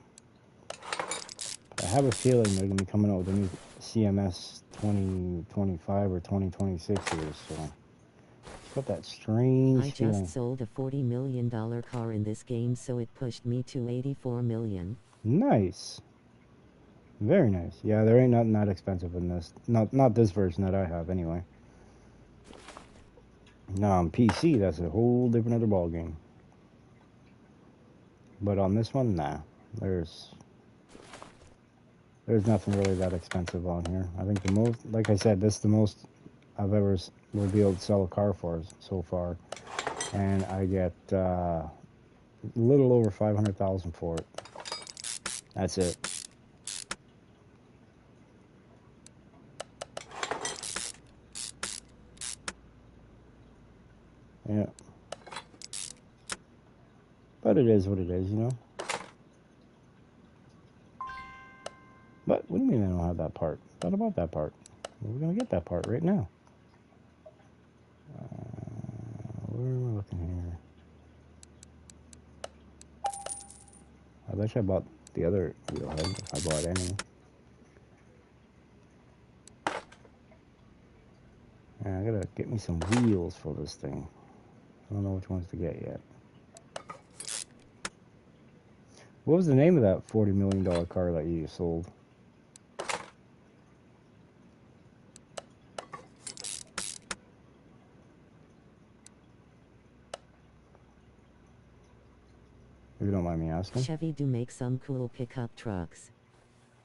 But I have a feeling they're going to be coming out with a new CMS 2025 or 2026 here, so it's got that strange I feeling. just sold a $40 million car in this game, so it pushed me to $84 million. Nice. Very nice. Yeah, there ain't nothing that expensive in this. Not this version that I have, anyway. Now on PC, that's a whole different other ball game. But on this one, nah. There's nothing really that expensive on here. I think the most, like I said, this is the most I've ever will be able to sell a car for so far, and I get a little over 500,000 for it. That's it. Yeah. But it is what it is, you know? But what do you mean I don't have that part? What about that part? We're going to get that part right now. Where am I looking here? I bet you I bought the other wheel head, if I bought any. Yeah, I gotta get me some wheels for this thing. I don't know which ones to get yet. What was the name of that $40 million car that you sold? If you don't mind me asking. Chevy do make some cool pickup trucks.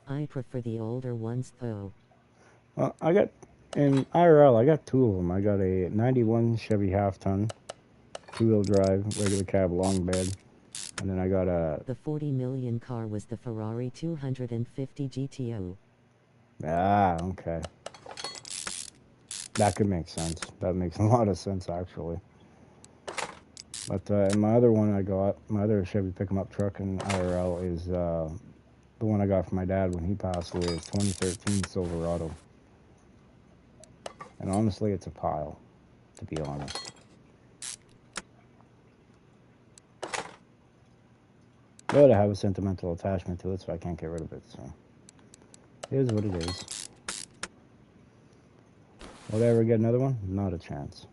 I prefer the older ones though. I got, in IRL, I got two of them. I got a 91 Chevy half-ton, two-wheel drive, regular cab, long bed. And then I got a... The 40 million car was the Ferrari 250 GTO. Ah, okay. That could make sense. That makes a lot of sense, actually. But my other one I got, my other Chevy pick-em-up truck in IRL is the one I got from my dad when he passed away. It's 2013 Silverado. And honestly, it's a pile, to be honest. But I have a sentimental attachment to it, so I can't get rid of it. So it is what it is. Will I ever get another one? Not a chance.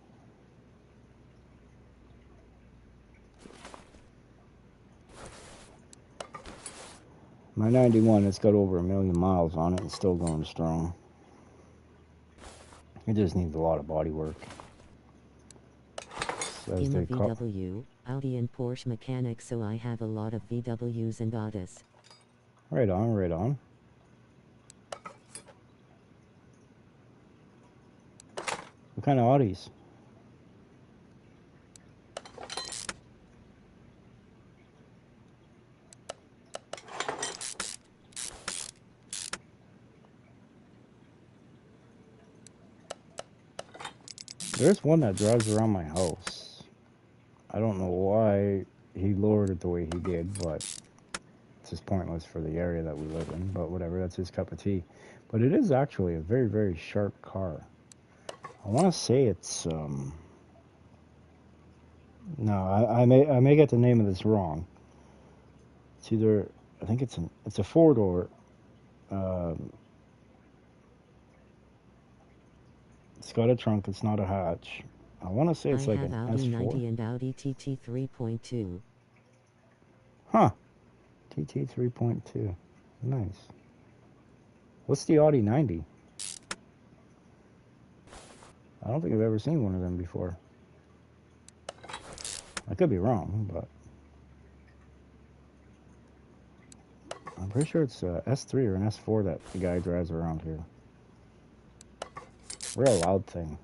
My 91, it's got over 1 million miles on it and still going strong. It just needs a lot of body work. I'm a VW, Audi and Porsche mechanic, so I have a lot of VWs and Audis. Right on, right on. What kind of Audis? There's one that drives around my house. I don't know why he lowered it the way he did, but it's just pointless for the area that we live in. But whatever, that's his cup of tea. But it is actually a very, very sharp car. I want to say it's no, I may get the name of this wrong. It's either, I think it's a four-door. It's got a trunk. It's not a hatch. I want to say it's like an Audi S4. 90 and Audi TT 3.2. Huh. TT 3.2. Nice. What's the Audi 90? I don't think I've ever seen one of them before. I could be wrong, but I'm pretty sure it's a S3 or an S4 that the guy drives around here. Real loud thing.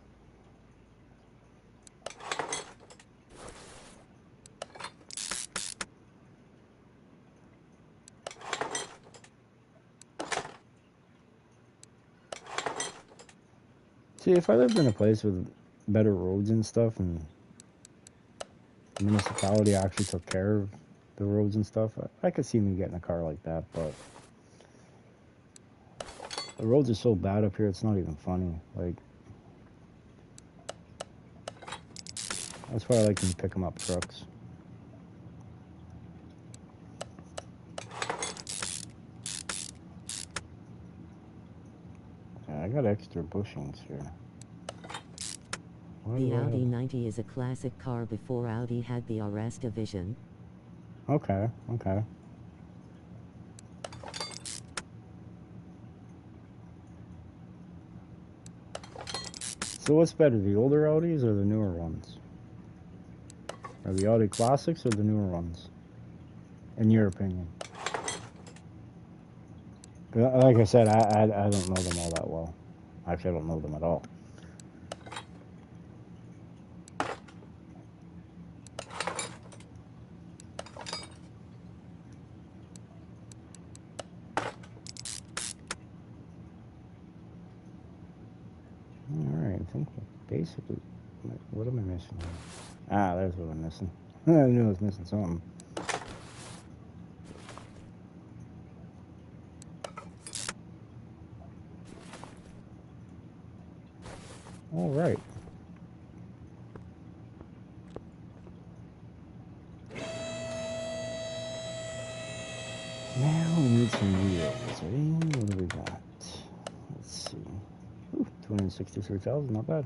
See, if I lived in a place with better roads and stuff, and the municipality actually took care of the roads and stuff, I could see me getting a car like that, but the roads are so bad up here, it's not even funny. Like, that's why I like to pick them up trucks. Yeah, I got extra bushings here. Why The do I Audi have... 90 is a classic car before Audi had the RS division. Okay, okay. So what's better, the older Audis or the newer ones? Are the Audi Classics or the newer ones? In your opinion? Like I said, I don't know them all that well. Actually, I don't know them at all. Alright, I think basically... What am I missing here? Ah, there's what I'm missing. I knew I was missing something. Alright. Now we need some wheels, eh? What do we got? Let's see. Ooh, 263,000, not bad.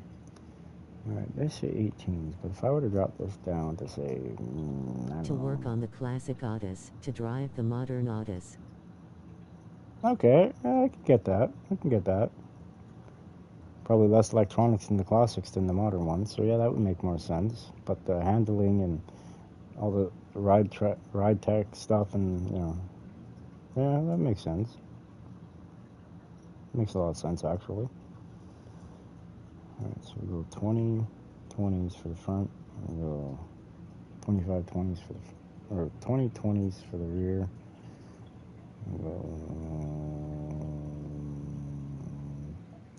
Alright, they say 18s, but if I were to drop this down to say, I don't To work know. on the classic Autos, to drive the modern Autos. Okay, I can get that. I can get that. Probably less electronics in the classics than the modern ones, so yeah, that would make more sense. But the handling and all the ride tech stuff, and yeah, that makes sense. Makes a lot of sense actually. Alright, so we go 20s for the front, and we go 25 20s for the, or 20 20s for the rear. We go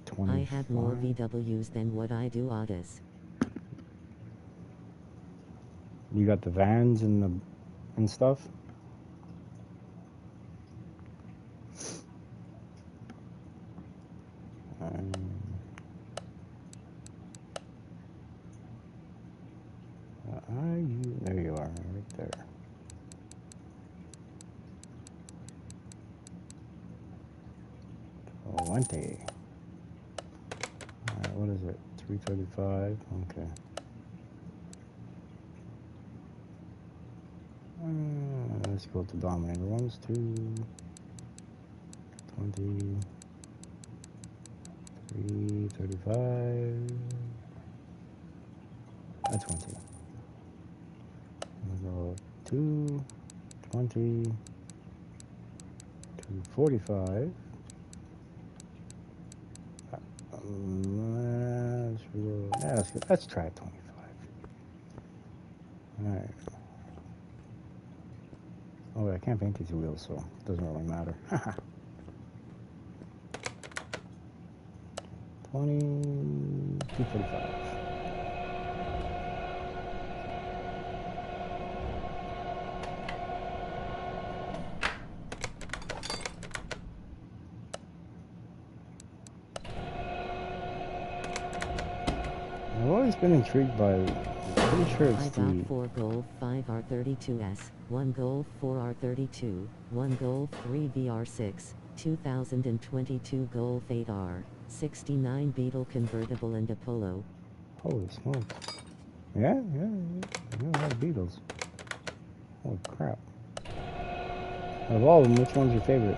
25. I have more VWs than what I do Autos. You got the vans and stuff. There you are, right there. Valente. Alright, what is it? 335. Okay. Let's go to Dominator. 1, 2, 20, 335. That's 20. We'll go 2, 20, 245. Let's try 25. Alright. Oh, I can't paint these wheels, so it doesn't really matter. 245. I've always been intrigued by, I'm pretty sure it's I got 4 Golf 5 R32S, 1 Golf 4 R32, 1 Golf 3 VR6, 2022 Golf 8R, 69 Beetle convertible and a Polo. Holy smokes. Yeah. I know a lot of Beetles. Holy crap. Out of all of them, which one's your favorite?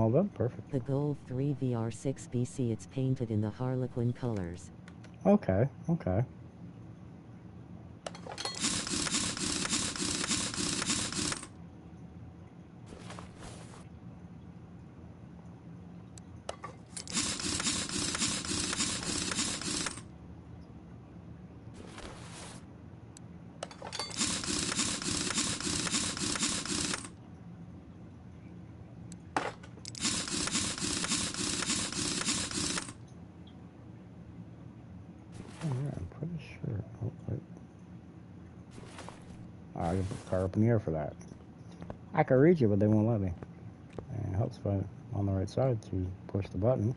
held up? Perfect. The Golf 3 VR6 BC, it's painted in the Harlequin colors. Okay, okay. I'm pretty sure. Oh, wait. I can put the car up in the air for that. I can reach it, but they won't let me. And it helps if I'm on the right side to push the button.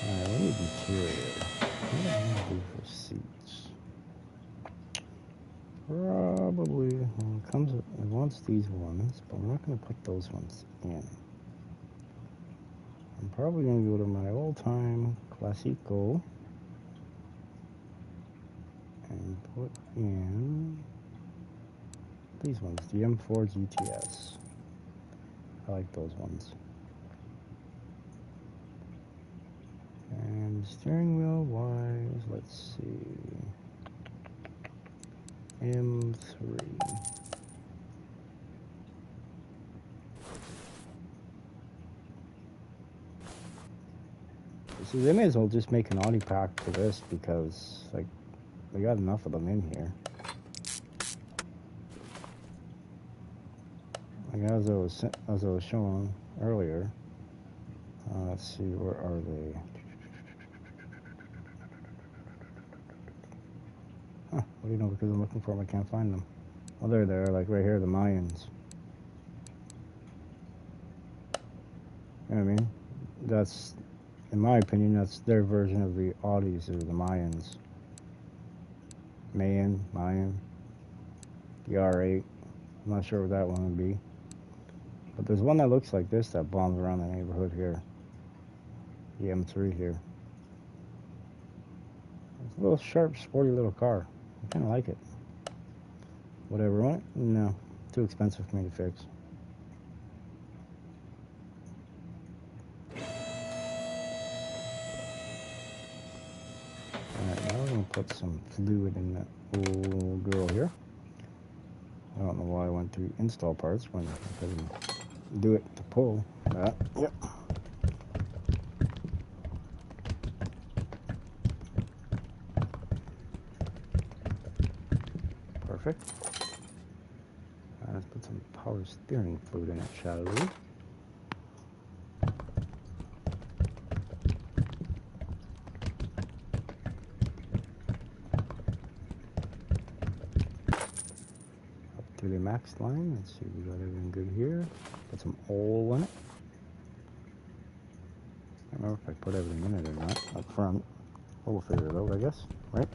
Alright, we need material. What do I want to do for seats? Probably, well, it wants these ones, but we're not going to put those ones in. I'm probably going to go to my old-time Classico and put in these ones, the M4 GTS. I like those ones. And steering wheel wise, let's see, M3. See, they may as well just make an Audi pack to this because, like, they got enough of them in here. Like as I was showing earlier. Let's see, where are they? Huh, what do you know? Because I'm looking for them, I can't find them. Oh, they're there, like right here, the Mayans. You know what I mean? That's, in my opinion, that's their version of the Audis, or the Mayans. Mayan, the R8. I'm not sure what that one would be. But there's one that looks like this that bombs around the neighborhood here. The M3 here. It's a little sharp, sporty little car. I kind of like it. Whatever, want it? No. Too expensive for me to fix. Alright, now we're going to put some fluid in that old girl here. I don't know why I went through install parts when I couldn't do it to pull that. Yep. Perfect. Let's put some power steering fluid in it, shall we? Up to the max line. Let's see if we got everything good here. Put some oil in it. I don't know if I put everything in it or not up front. We'll figure it out, I guess, right?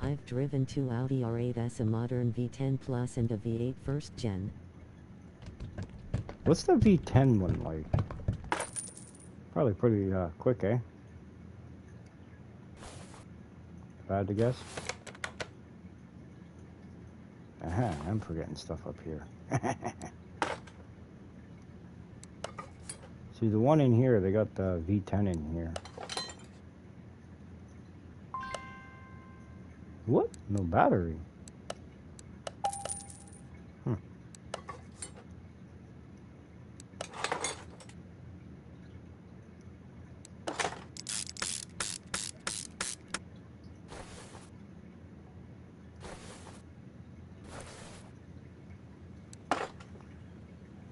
I've driven two Audi R8s, a modern V10 Plus and a V8 first gen. What's the V10 one like? Probably pretty quick, eh? If I had to guess. Aha, I'm forgetting stuff up here. See, the one in here, they got the V10 in here. What? No battery.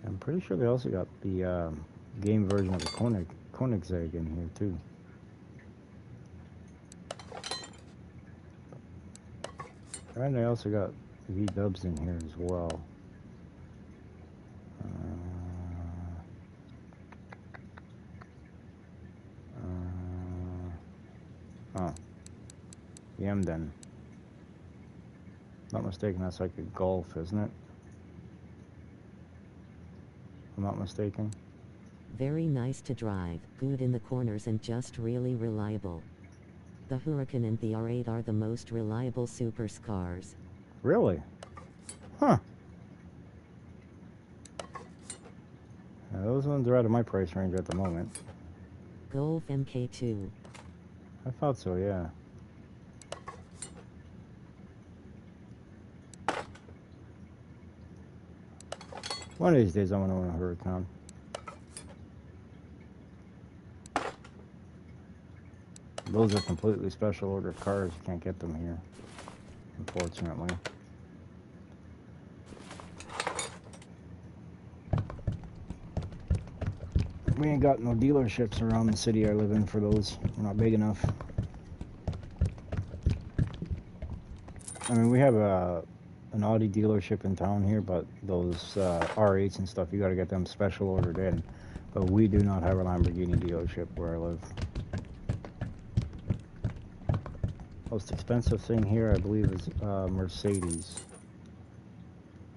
I'm pretty sure they also got the game version of the Koenigsegg in here too. And they also got V-dubs in here as well. The Emden. Not mistaken, that's like a Golf, isn't it? I'm not mistaken. Very nice to drive, good in the corners and just really reliable. The Huracan and the R8 are the most reliable supercars. Really? Huh. Those ones are out of my price range at the moment. Golf MK2. I thought so, yeah. One of these days I'm going to own a Huracan. Those are completely special order cars. You can't get them here, unfortunately. We ain't got no dealerships around the city I live in for those. We're not big enough. I mean, we have an Audi dealership in town here, but those R8s and stuff, you got to get them special ordered in. But we do not have a Lamborghini dealership where I live. Most expensive thing here, I believe, is Mercedes.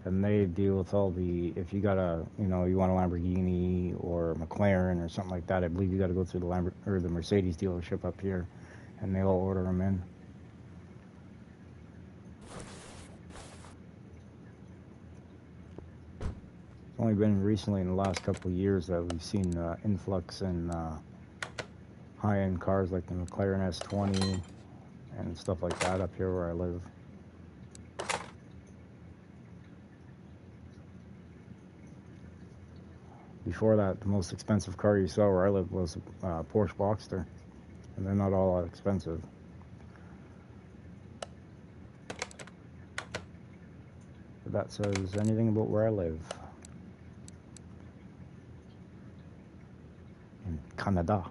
And they deal with all the, if you got a, you know, you want a Lamborghini or McLaren or something like that, I believe you got to go through the Mercedes dealership up here, and they'll order them in. It's only been recently in the last couple of years that we've seen influx in high-end cars like the McLaren S20 and stuff like that up here where I live. Before that, the most expensive car you saw where I lived was a Porsche Boxster, and they're not all that expensive. But that says anything about where I live. In Canada.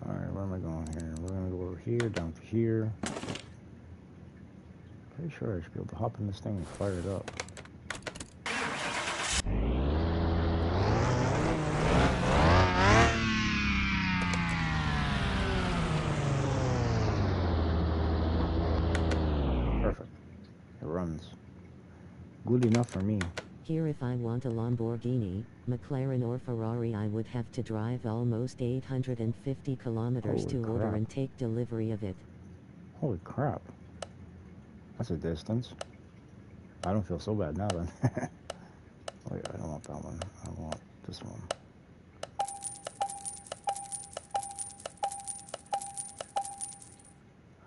Alright, where am I going here? We're going to go over here, down to here. Pretty sure I should be able to hop in this thing and fire it up. Perfect. It runs. Good enough for me. Here if I want a Lamborghini, McLaren or Ferrari I would have to drive almost 850 kilometers Holy to order crap. and take delivery of it. Holy crap. That's a distance. I don't feel so bad now then. Wait, I don't want that one. I want this one.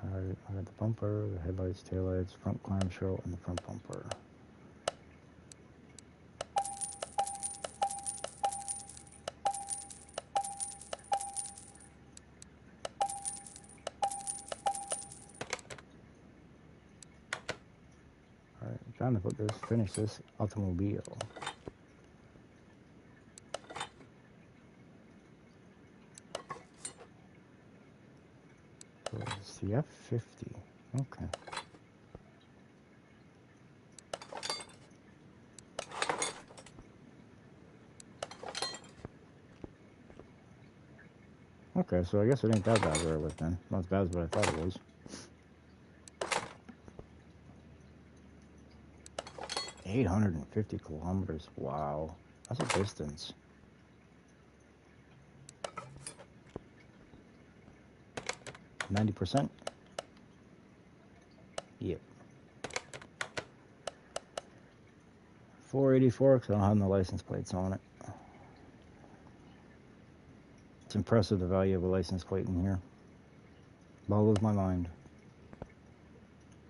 Alright, I got the bumper, the headlights, taillights, front clamshell, and the front bumper. Alright, I'm trying to finish this automobile. So it's the F50. Okay. Okay, so I guess it ain't that bad where I live then. Not as bad as what I thought it was. 850 kilometers. Wow. That's a distance. %? Yep. 484 because I don't have no license plates on it. It's impressive the value of a license plate in here. Boggles my mind.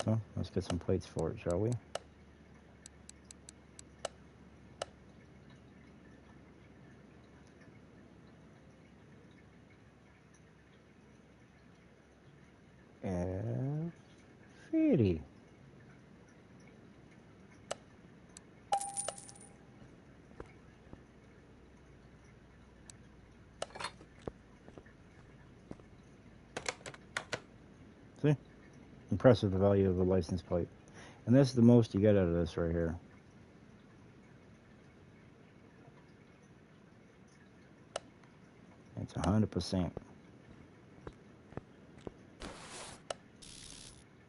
So, let's get some plates for it, shall we? F50. See? Impressive the value of a license plate. And this is the most you get out of this right here. It's 100%.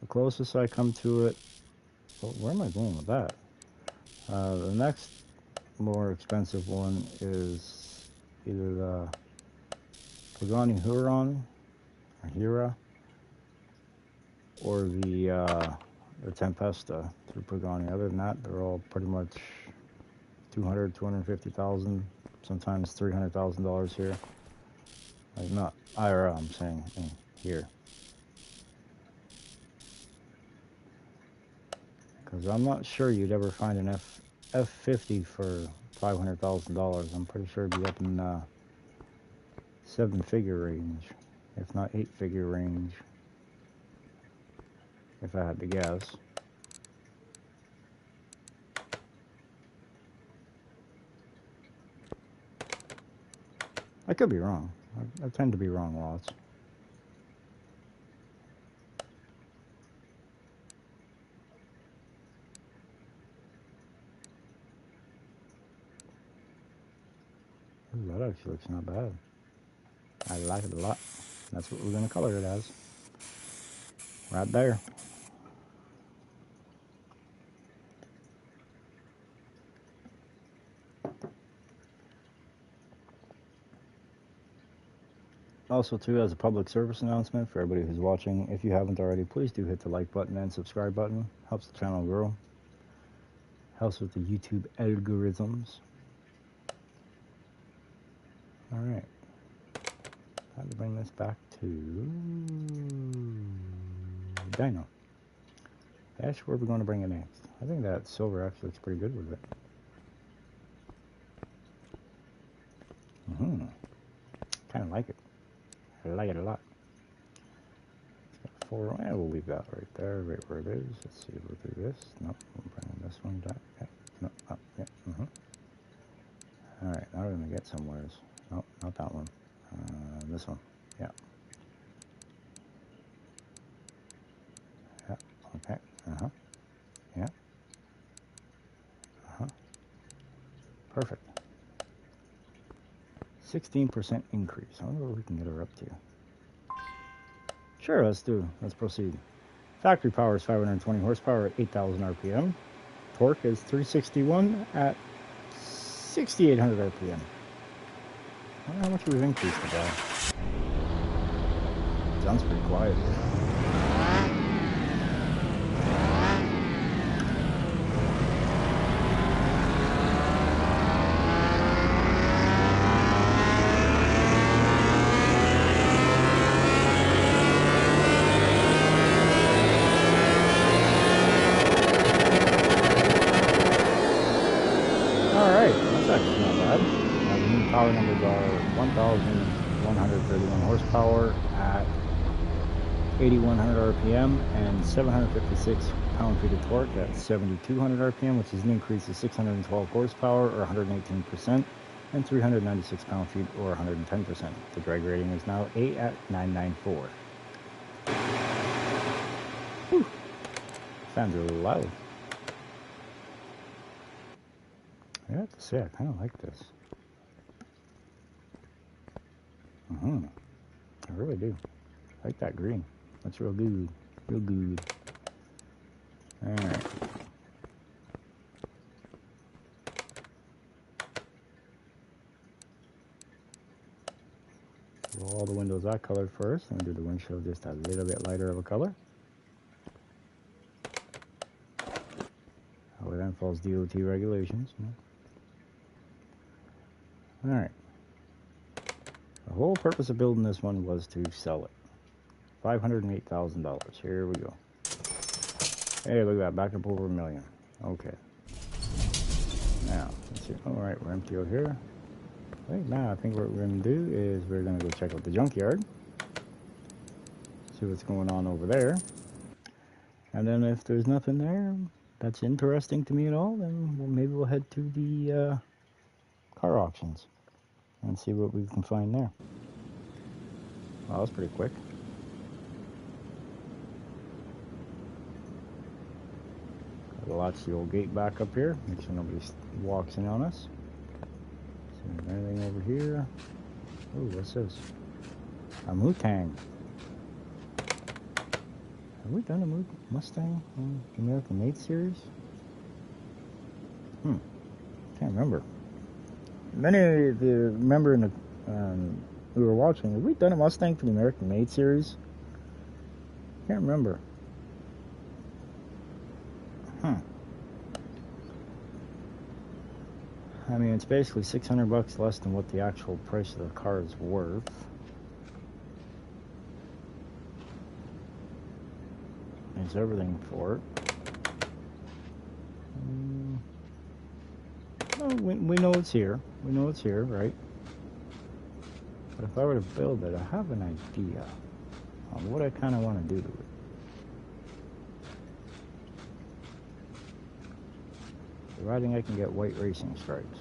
The closest I come to it, well, where am I going with that? The next more expensive one is either the Pagani Huron or Hura. or the Tempesta through Pagani. Other than that, they're all pretty much 200, 250,000, sometimes $300,000 here. Like not IRL, I'm saying here. Because I'm not sure you'd ever find an F50 for $500,000. I'm pretty sure it'd be up in 7-figure range, if not 8-figure range, if I had to guess. I could be wrong. I tend to be wrong lots. Ooh, that actually looks not bad. I like it a lot. That's what we're going to color it as. Right there. Also, too, as a public service announcement for everybody who's watching, if you haven't already, please do hit the like button and subscribe button. Helps the channel grow. Helps with the YouTube algorithms. Alright. Time to bring this back to Dino. Ash, where are we going to bring it next? I think that silver actually looks pretty good with it. Kind of like it. I like it a lot. It's got 4, and we'll leave that right there, right where it is. Let's see, we'll do this. Nope, we'll bring this one back. Okay. No, oh, yeah, Alright, now we're going to get somewheres. Nope, not that one. This one. Yeah. Yeah, okay. Yeah. Perfect. 16% increase. I wonder what we can get her up to. Sure, let's proceed. Factory power is 520 horsepower at 8,000 RPM. Torque is 361 at 6,800 RPM. I wonder how much we've increased it by. Sounds pretty quiet. Power numbers are 1,131 horsepower at 8,100 RPM and 756 pound-feet of torque at 7,200 RPM, which is an increase of 612 horsepower or 118% and 396 pound-feet or 110%. The drag rating is now 8 at 994. Whew. Sounds a little loud. I have to say, I kind of like this. I really do. I like that green. That's real good. Real good. Alright. Roll all the windows that colored first, and do the windshield just a little bit lighter of a color. Over then falls DOT regulations. Alright. The whole purpose of building this one was to sell it. $508,000. Here we go. Hey, look at that. Back up over $1 million. Okay. Now, let's see. Alright, we're empty out here. Right now, I think what we're going to do is we're going to go check out the junkyard. See what's going on over there. And then if there's nothing there that's interesting to me at all, then maybe we'll head to the car auctions and see what we can find there. Well, that was pretty quick. Gotta latch the old gate back up here, make sure nobody walks in on us. See anything over here? Oh, what's this? A Mustang. Have we done a Mustang in the American Made series? Can't remember. Many of you remember in the we were watching, have we done a Mustang for the American Made series? Can't remember. I mean, it's basically 600 bucks less than what the actual price of the car is worth. There's everything for it. Well, we know it's here. We know it's here, right? But if I were to build it, I have an idea on what I kind of want to do to it. Providing I can get white racing stripes.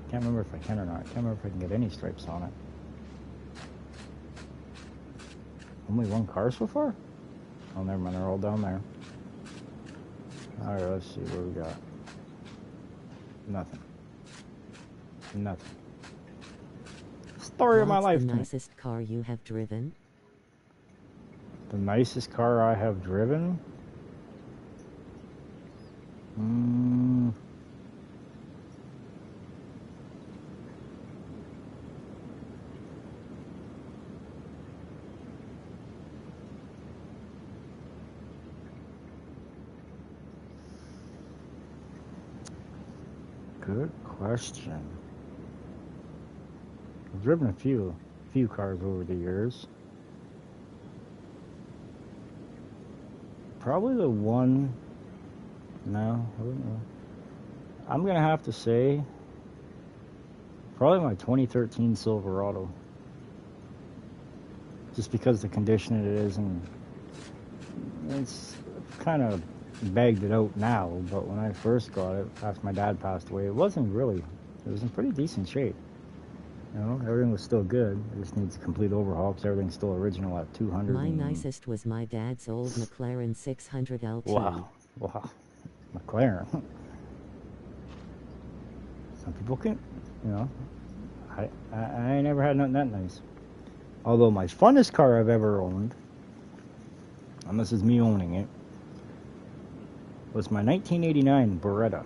Can't remember if I can or not. Can't remember if I can get any stripes on it. Only one car so far? Oh, never mind. They're all down there. Alright, let's see what we got. Nothing. Nothing. Story of my life. What's the nicest car you have driven? The nicest car I have driven? Good question. I've driven a few cars over the years. Probably the one. No, I don't know. I'm gonna have to say probably my 2013 Silverado. Just because the condition it is, and it's kind of bagged it out now, but when I first got it, after my dad passed away, it was in pretty decent shape. You know, everything was still good. It just needs a complete overhaul because everything's still original at 200. My nicest was my dad's old McLaren 600 LT. Wow. McLaren. Some people can, you know, I ain't never had nothing that nice. Although my funnest car I've ever owned, and this is me owning it, was my 1989 Beretta.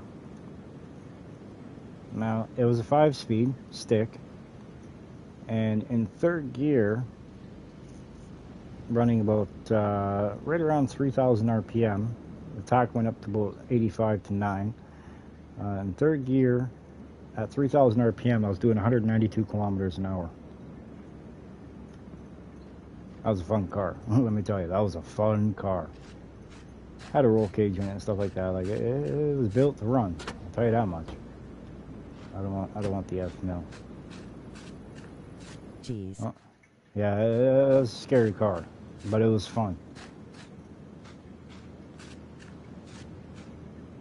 Now, it was a 5-speed stick, and in third gear, running about right around 3,000 RPM, the torque went up to about 85 to 9. In third gear, at 3,000 RPM, I was doing 192 kilometers an hour. That was a fun car. Let me tell you, that was a fun car. Had a roll cage in it and stuff like that. Like it was built to run. I'll tell you that much. I don't want the F, no. Jeez. Oh, yeah, it was a scary car, but it was fun.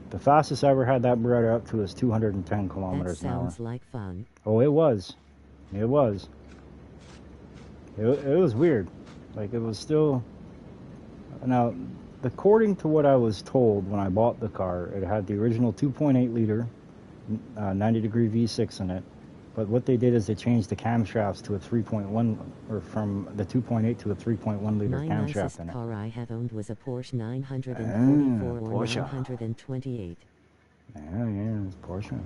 The fastest I ever had that Beretta up to was 210 kilometers an hour. That sounds like fun. Oh, it was. It was. It was weird. Like, it was still... Now, according to what I was told when I bought the car, it had the original 2.8 liter 90-degree V6 in it. But what they did is they changed the camshafts to a 3.1, or from the 2.8 to a 3.1 liter My camshaft nicest in it. car I have owned was a Porsche 944 or Porsche. 928. Yeah, it's Porsche.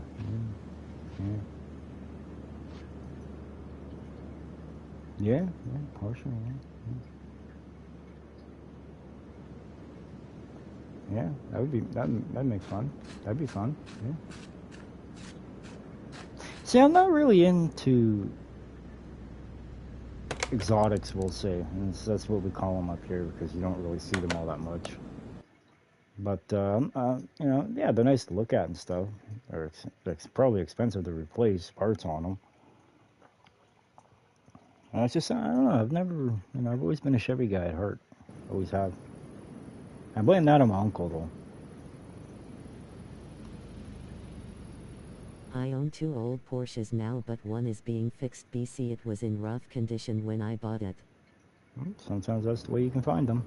Yeah, Porsche. Yeah, that'd make fun. That'd be fun. Yeah. See, I'm not really into exotics, we'll say. And that's what we call them up here because you don't really see them all that much. But, you know, yeah, they're nice to look at and stuff. They're probably expensive to replace parts on them. And it's just, I don't know, I've always been a Chevy guy at heart. Always have. I blame that on my uncle, though. I own 2 old Porsches now, but one is being fixed. BC, it was in rough condition when I bought it. Sometimes that's the way you can find them.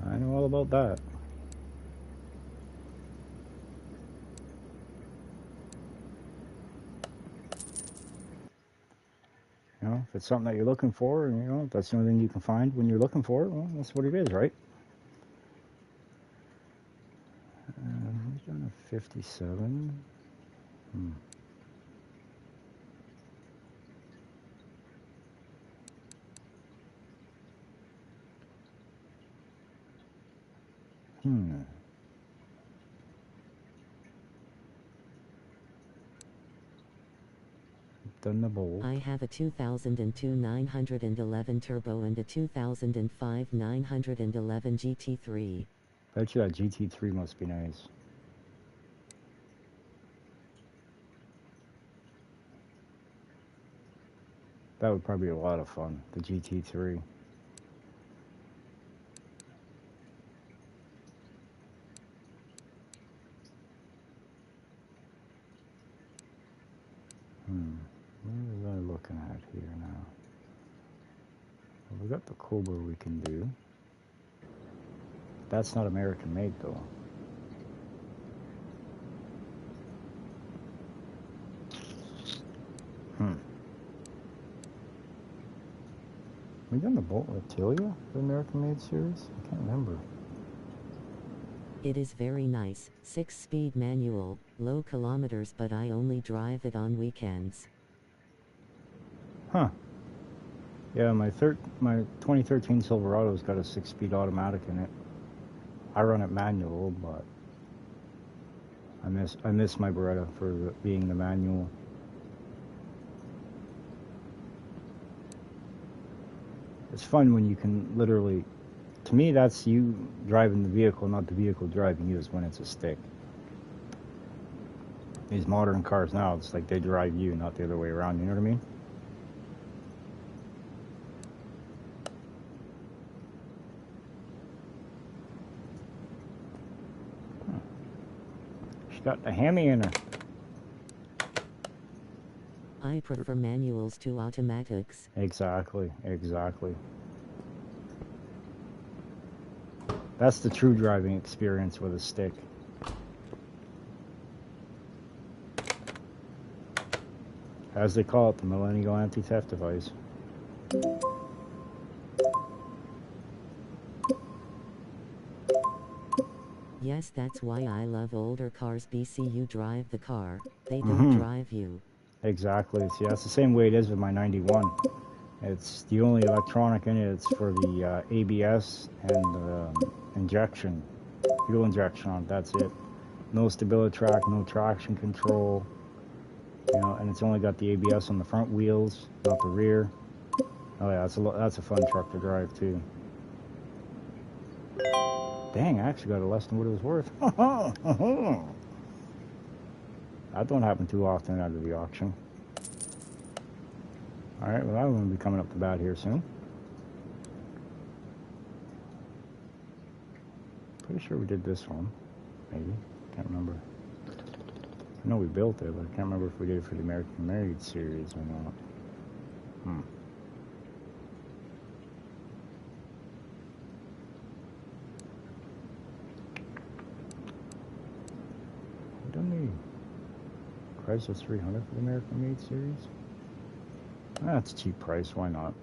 I know all about that. You know, if it's something that you're looking for, and you know, if that's the only thing you can find when you're looking for it, well, that's what it is, right? Who's done a 57? done the Bolt. I have a 2002 911 Turbo and a 2005 911 GT3. Bet you that GT3 must be nice. That would probably be a lot of fun, the GT3. What was I looking at here now? Well, we got the Cobra we can do. That's not American made though. We done the Bolt Reptilia, the American made series? I can't remember. It is very nice, 6-speed manual, low kilometers, but I only drive it on weekends. Huh. Yeah, my 2013 Silverado's got a 6-speed automatic in it. I run it manual, but I miss my Beretta for being the manual. It's fun when you can literally, to me that's you driving the vehicle, not the vehicle driving you, is when it's a stick. These modern cars now, it's like they drive you, not the other way around, you know what I mean? She's got the hammy in her. I prefer manuals to automatics. Exactly. That's the true driving experience with a stick. As they call it, the Millennial Anti-Theft Device. Yes, that's why I love older cars. BC, you drive the car, they don't drive you. Exactly. See, that's the same way it is with my 91. It's the only electronic in it. It's for the ABS and injection, fuel injection on it. That's it. No StabiliTrak, no traction control. You know, and it's only got the ABS on the front wheels, not the rear. Oh yeah, that's a fun truck to drive too. Dang, I actually got it less than what it was worth. That don't happen too often out of the auction. Alright, well I'm going to be coming up the bat here soon. Pretty sure we did this one. Maybe. Can't remember. I know we built it, but I can't remember if we did it for the American Married series or not. We done the Chrysler 300 for the American Made series? That's a cheap price, why not?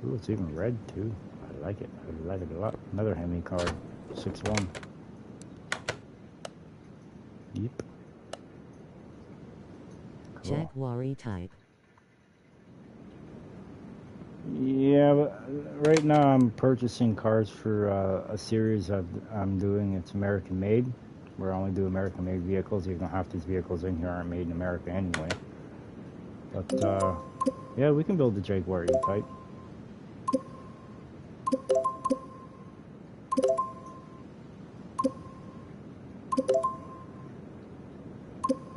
Ooh, it's even red too. I like it. I like it a lot. Another Hemi car, 6.1. Yep. Cool. Jaguar E-Type. Yeah, but right now I'm purchasing cars for a series I'm doing. It's American made. Where I only do American made vehicles, even though half these vehicles in here aren't made in America anyway. But yeah, we can build the Jaguar E-Type.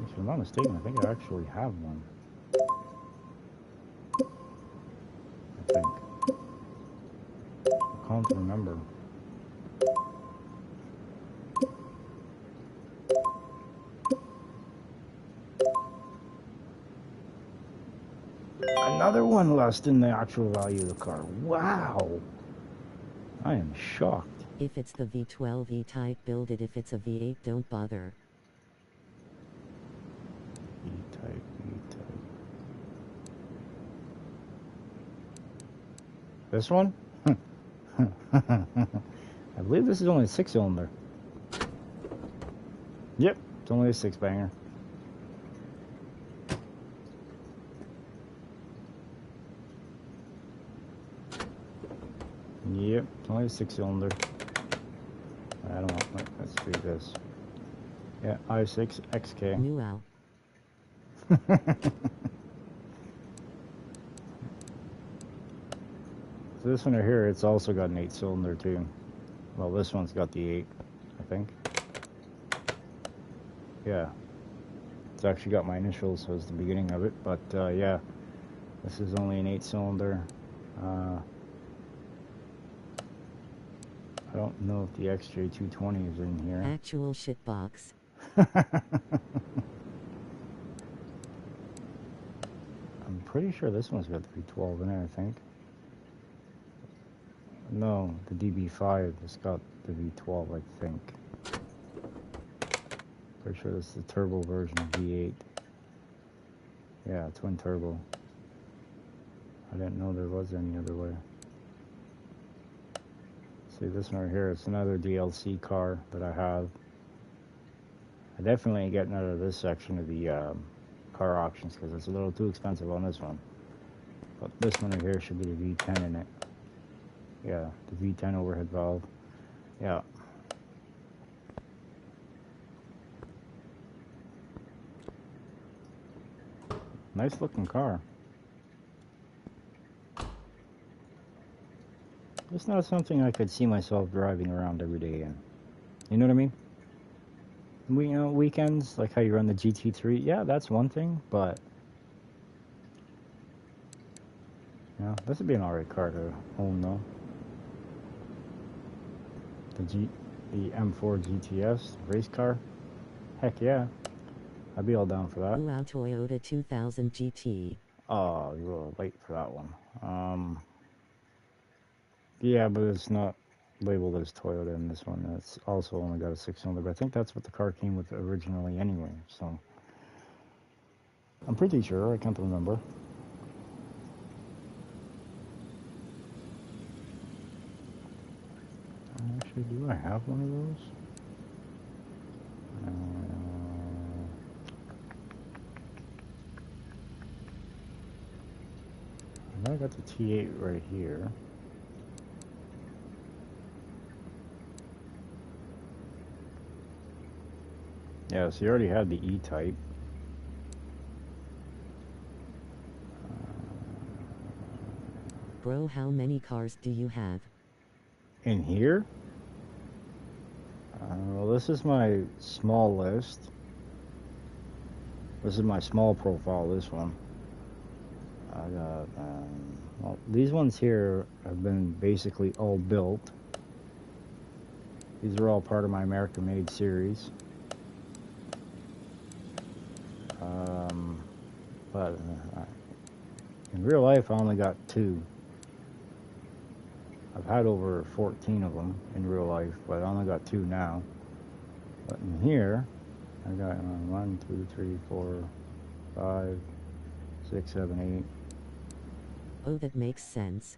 If I'm not mistaken, I think I actually have one. I think. I can't remember. Another one less than the actual value of the car. Wow! I am shocked. If it's the V12 E-Type, build it. If it's a V8, don't bother. E-Type. This one? I believe this is only a 6-cylinder. Yep, it's only a 6-banger. Yep, it's only a 6-cylinder. I don't know. Let's do this. Yeah, i6 XK. New Al. So this one right here, it's also got an 8-cylinder too. Well, this one's got the 8, I think. Yeah. It's actually got my initials as the beginning of it, but yeah. This is only an 8-cylinder. I don't know if the XJ220 is in here. Actual shitbox. I'm pretty sure this one's got the V12 in it, I think. No, the DB5 has got the V12, I think. Pretty sure this is the turbo version of V8. Yeah, twin turbo. I didn't know there was any other way. See this one right here, it's another DLC car that I have. I definitely ain't getting out of this section of the car auctions because it's a little too expensive on this one. But this one right here should be the V10 in it. Yeah, the V10 overhead valve. Yeah. Nice looking car. It's not something I could see myself driving around every day in. You know what I mean? Weekends, like how you run the GT3, yeah, that's one thing, but yeah, this would be an alright car to own though. The M4 GTS race car, heck yeah, I'd be all down for that. Wow, Toyota 2000 GT. Oh, you're a little late for that one. Yeah, but it's not labeled as Toyota in this one. It's also only got a 6-cylinder, but I think that's what the car came with originally anyway, so I'm pretty sure, I can't remember. Actually, do I have one of those? I got the T8 right here. Yeah, so you already had the E-Type. Bro, how many cars do you have? In here? Well, this is my small list. This is my small profile, this one. I got, well, these ones here have been basically all built. These are all part of my American Made series. But in real life, I only got 2. I've had over 14 of them in real life, but I only got 2 now. But in here, I got 1, 2, 3, 4, 5, 6, 7, 8. Oh, that makes sense.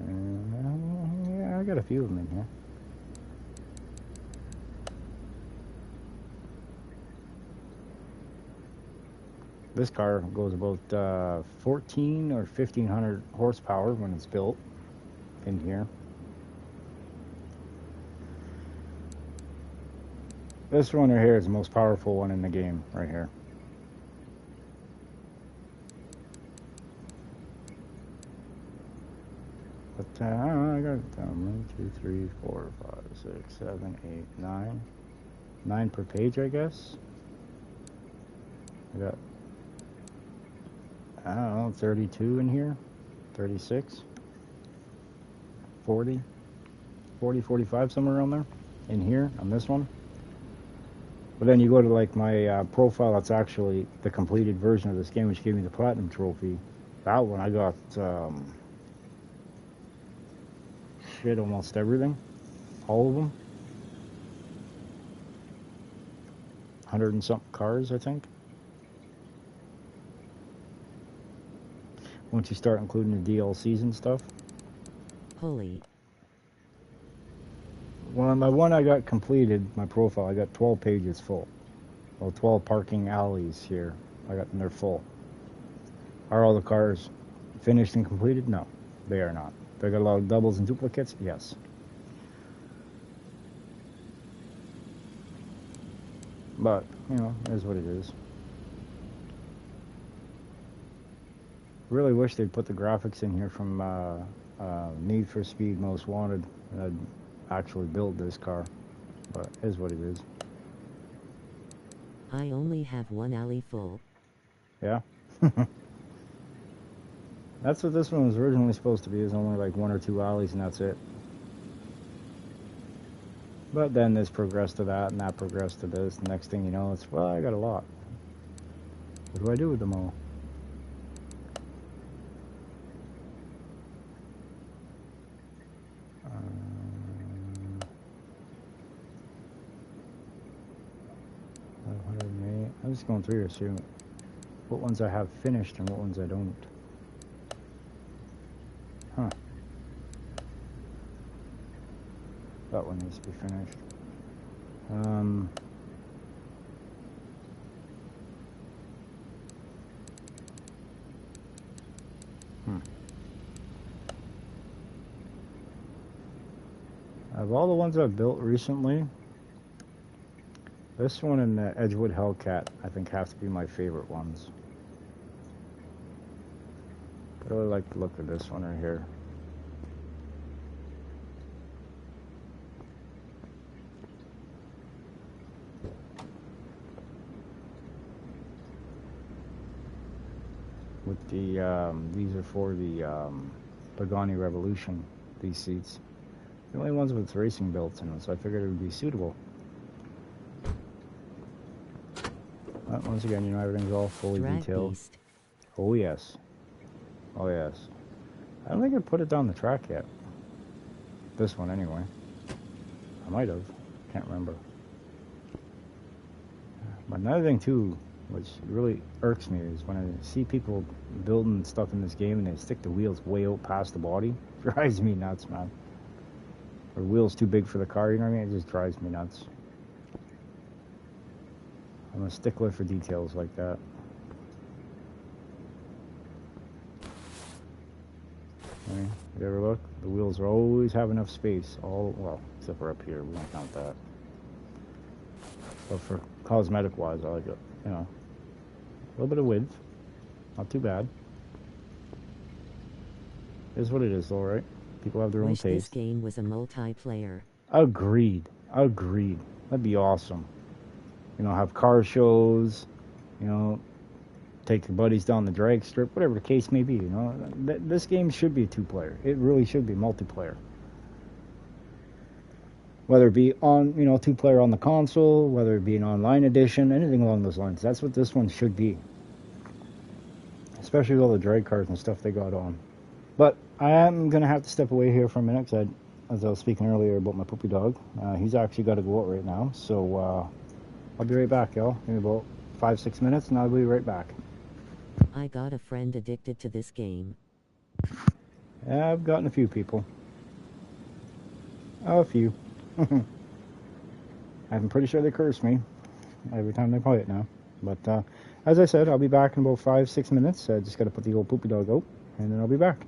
Yeah, I got a few of them in here. This car goes about 14 or 1500 horsepower when it's built in here. This one right here is the most powerful one in the game, right here. But I don't know, I got 1, 2, 3, 4, 5, 6, 7, 8, 9. 9 per page, I guess. I got, I don't know, 32 in here, 36, 40, 45, somewhere around there, in here, on this one. But then you go to like my profile, that's actually the completed version of this game, which gave me the Platinum Trophy. That one, I got, shit, almost everything, all of them. 100 and something cars, I think. Once you start including the DLCs and stuff. Holy. Well, my one I got completed, my profile, I got 12 pages full. Well, 12 parking alleys here. I got them, they're full. Are all the cars finished and completed? No, they are not. They got a lot of doubles and duplicates? Yes. But, you know, it is what it is. Really wish they'd put the graphics in here from Need for Speed Most Wanted. And I'd actually build this car. But it is what it is. I only have one alley full. Yeah. That's what this one was originally supposed to be, is only like 1 or 2 alleys and that's it. But then this progressed to that and that progressed to this. The next thing you know, it's, well, I got a lot. What do I do with them all? I'm just going through here, see what ones I have finished and what ones I don't. Huh. That one needs to be finished. Of all the ones I've built recently, this one and the Edgewood Hellcat, I think, have to be my favorite ones. I really like the look of this one right here. With the, these are for the Pagani Revolution, these seats. The only ones with racing belts in them, so I figured it would be suitable. But once again, you know, everything's all fully detailed. Beast. Oh yes. Oh yes. I don't think I put it down the track yet. This one anyway. I might have. Can't remember. But another thing too, which really irks me, is when I see people building stuff in this game and they stick the wheels way out past the body. It drives me nuts, man. Or wheels too big for the car, you know what I mean? It just drives me nuts. I'm a stickler for details like that. I mean, you ever look? The wheels are always have enough space. All, well, except for up here, we don't count that. But for cosmetic-wise, I like it, you know, a little bit of width. Not too bad. It is what it is, though, right? People have their own Wish taste. this game was a multiplayer. Agreed. Agreed. That'd be awesome. You know, have car shows, you know, take your buddies down the drag strip, whatever the case may be, you know. This game should be a 2-player. It really should be multiplayer. Whether it be on, you know, 2-player on the console, whether it be an online edition, anything along those lines. That's what this one should be. Especially with all the drag cars and stuff they got on. But I am going to have to step away here for a minute, because as I was speaking earlier about my puppy dog, he's actually got to go out right now. So I'll be right back, y'all. Maybe about 5-6 minutes, and I'll be right back. I got a friend addicted to this game. Yeah, I've gotten a few people. A few. I'm pretty sure they curse me every time they play it now. But as I said, I'll be back in about 5-6 minutes. I just got to put the old poopy dog out, and then I'll be back.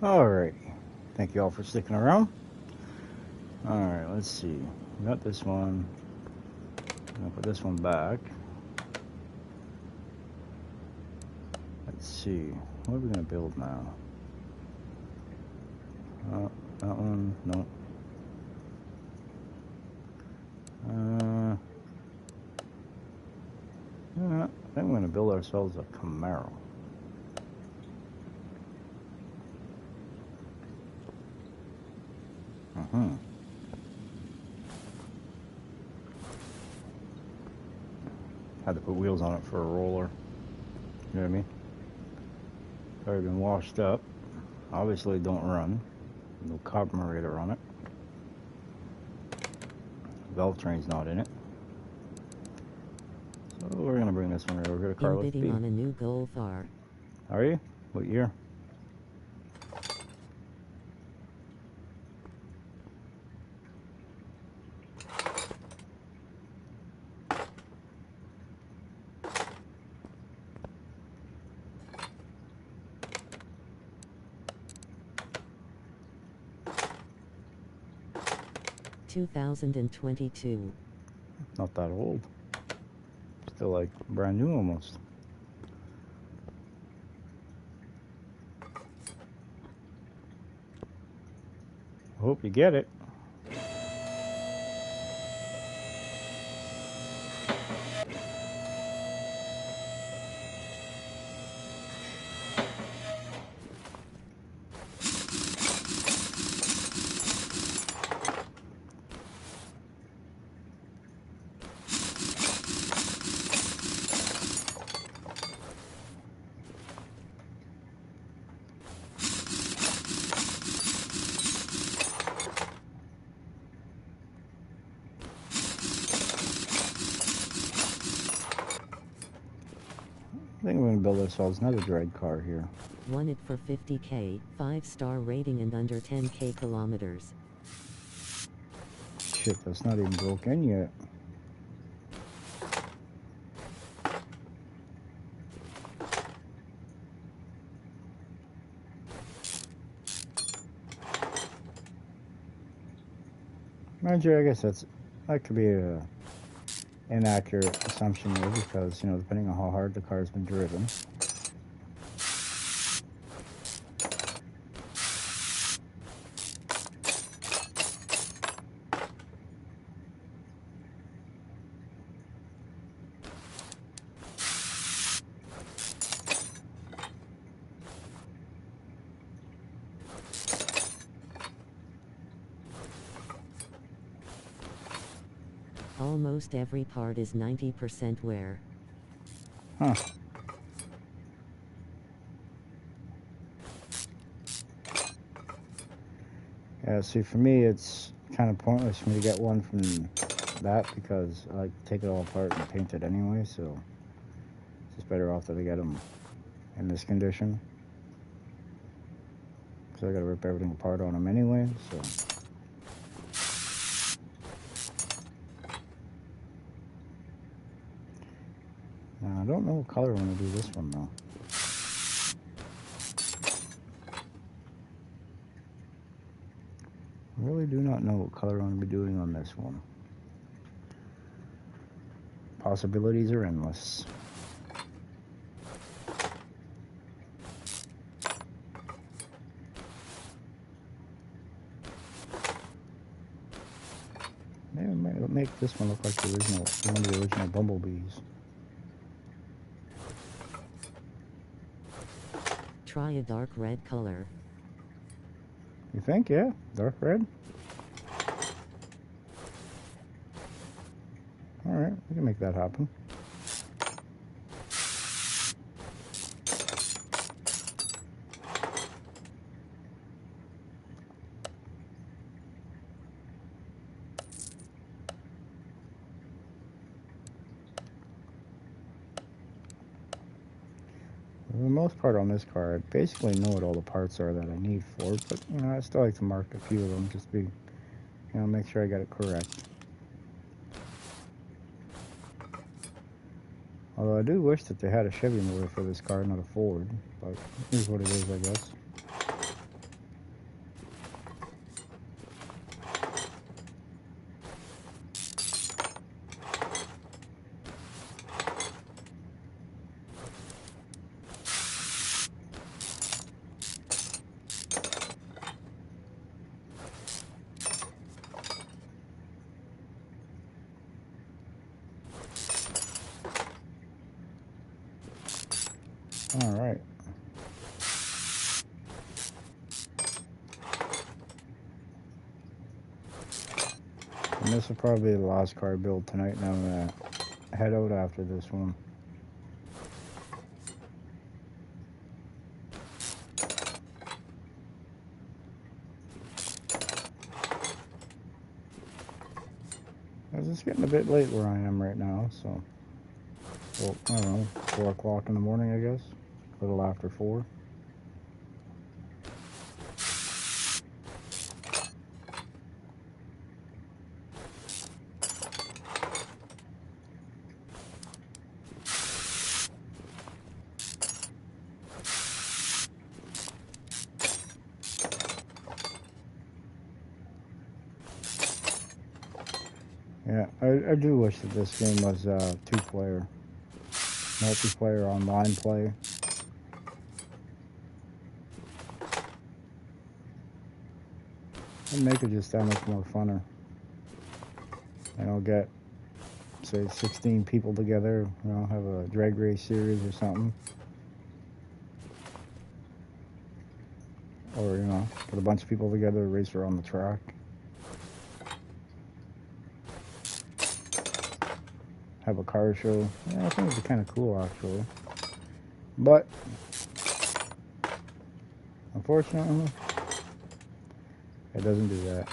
Alright, thank you all for sticking around. Alright, let's see. We got this one. I'm gonna put this one back. Let's see. What are we gonna build now? That one, no. Yeah, I think we're gonna build ourselves a Camaro. Had to put wheels on it for a roller. You know what I mean? Already been washed up. Obviously don't run. No carburetor on it. Valve train's not in it. So we're gonna bring this one right over to Carlos B. Bidding on a new Golf R. Are you? What year? (2022). Not that old. Still like brand new almost. Hope you get it. I think we're going to build ourselves another drag car here. Won it for 50K, 5-star rating and under 10K kilometers. Shit, that's not even broken yet. Mind you, I guess that could be a inaccurate assumption there because, you know, depending on how hard the car's been driven. Almost every part is 90% wear. Huh. Yeah, see, for me, it's kind of pointless for me to get one from that because I like to take it all apart and paint it anyway, so it's just better off that I get them in this condition. Because I gotta rip everything apart on them anyway, so. Now, I don't know what color I'm gonna do this one though. I really do not know what color I'm going to be doing on this one. Possibilities are endless. Maybe I might make this one look like the original, one of the original Bumblebees. Try a dark red color. You think? Yeah? Dark red? Alright, we can make that happen. For the most part on this car, I basically know what all the parts are that I need for it, but, you know, I still like to mark a few of them just to be, you know, make sure I got it correct. Although I do wish that they had a Chevy motor for this car, not a Ford, but here's what it is, I guess. All right. And this will probably be the last car build tonight, and I'm gonna head out after this one. It's getting a bit late where I am right now, so, well, I don't know, 4 o'clock in the morning, I guess, a little after 4. Yeah, I do wish that this game was 2-player, multiplayer online play. And make it just that much more funner. And I'll get, say, 16 people together, you know, have a drag race series or something. Or, you know, get a bunch of people together, race around the track. Have a car show. Yeah, I think it'd be kind of cool, actually. But, unfortunately, it doesn't do that.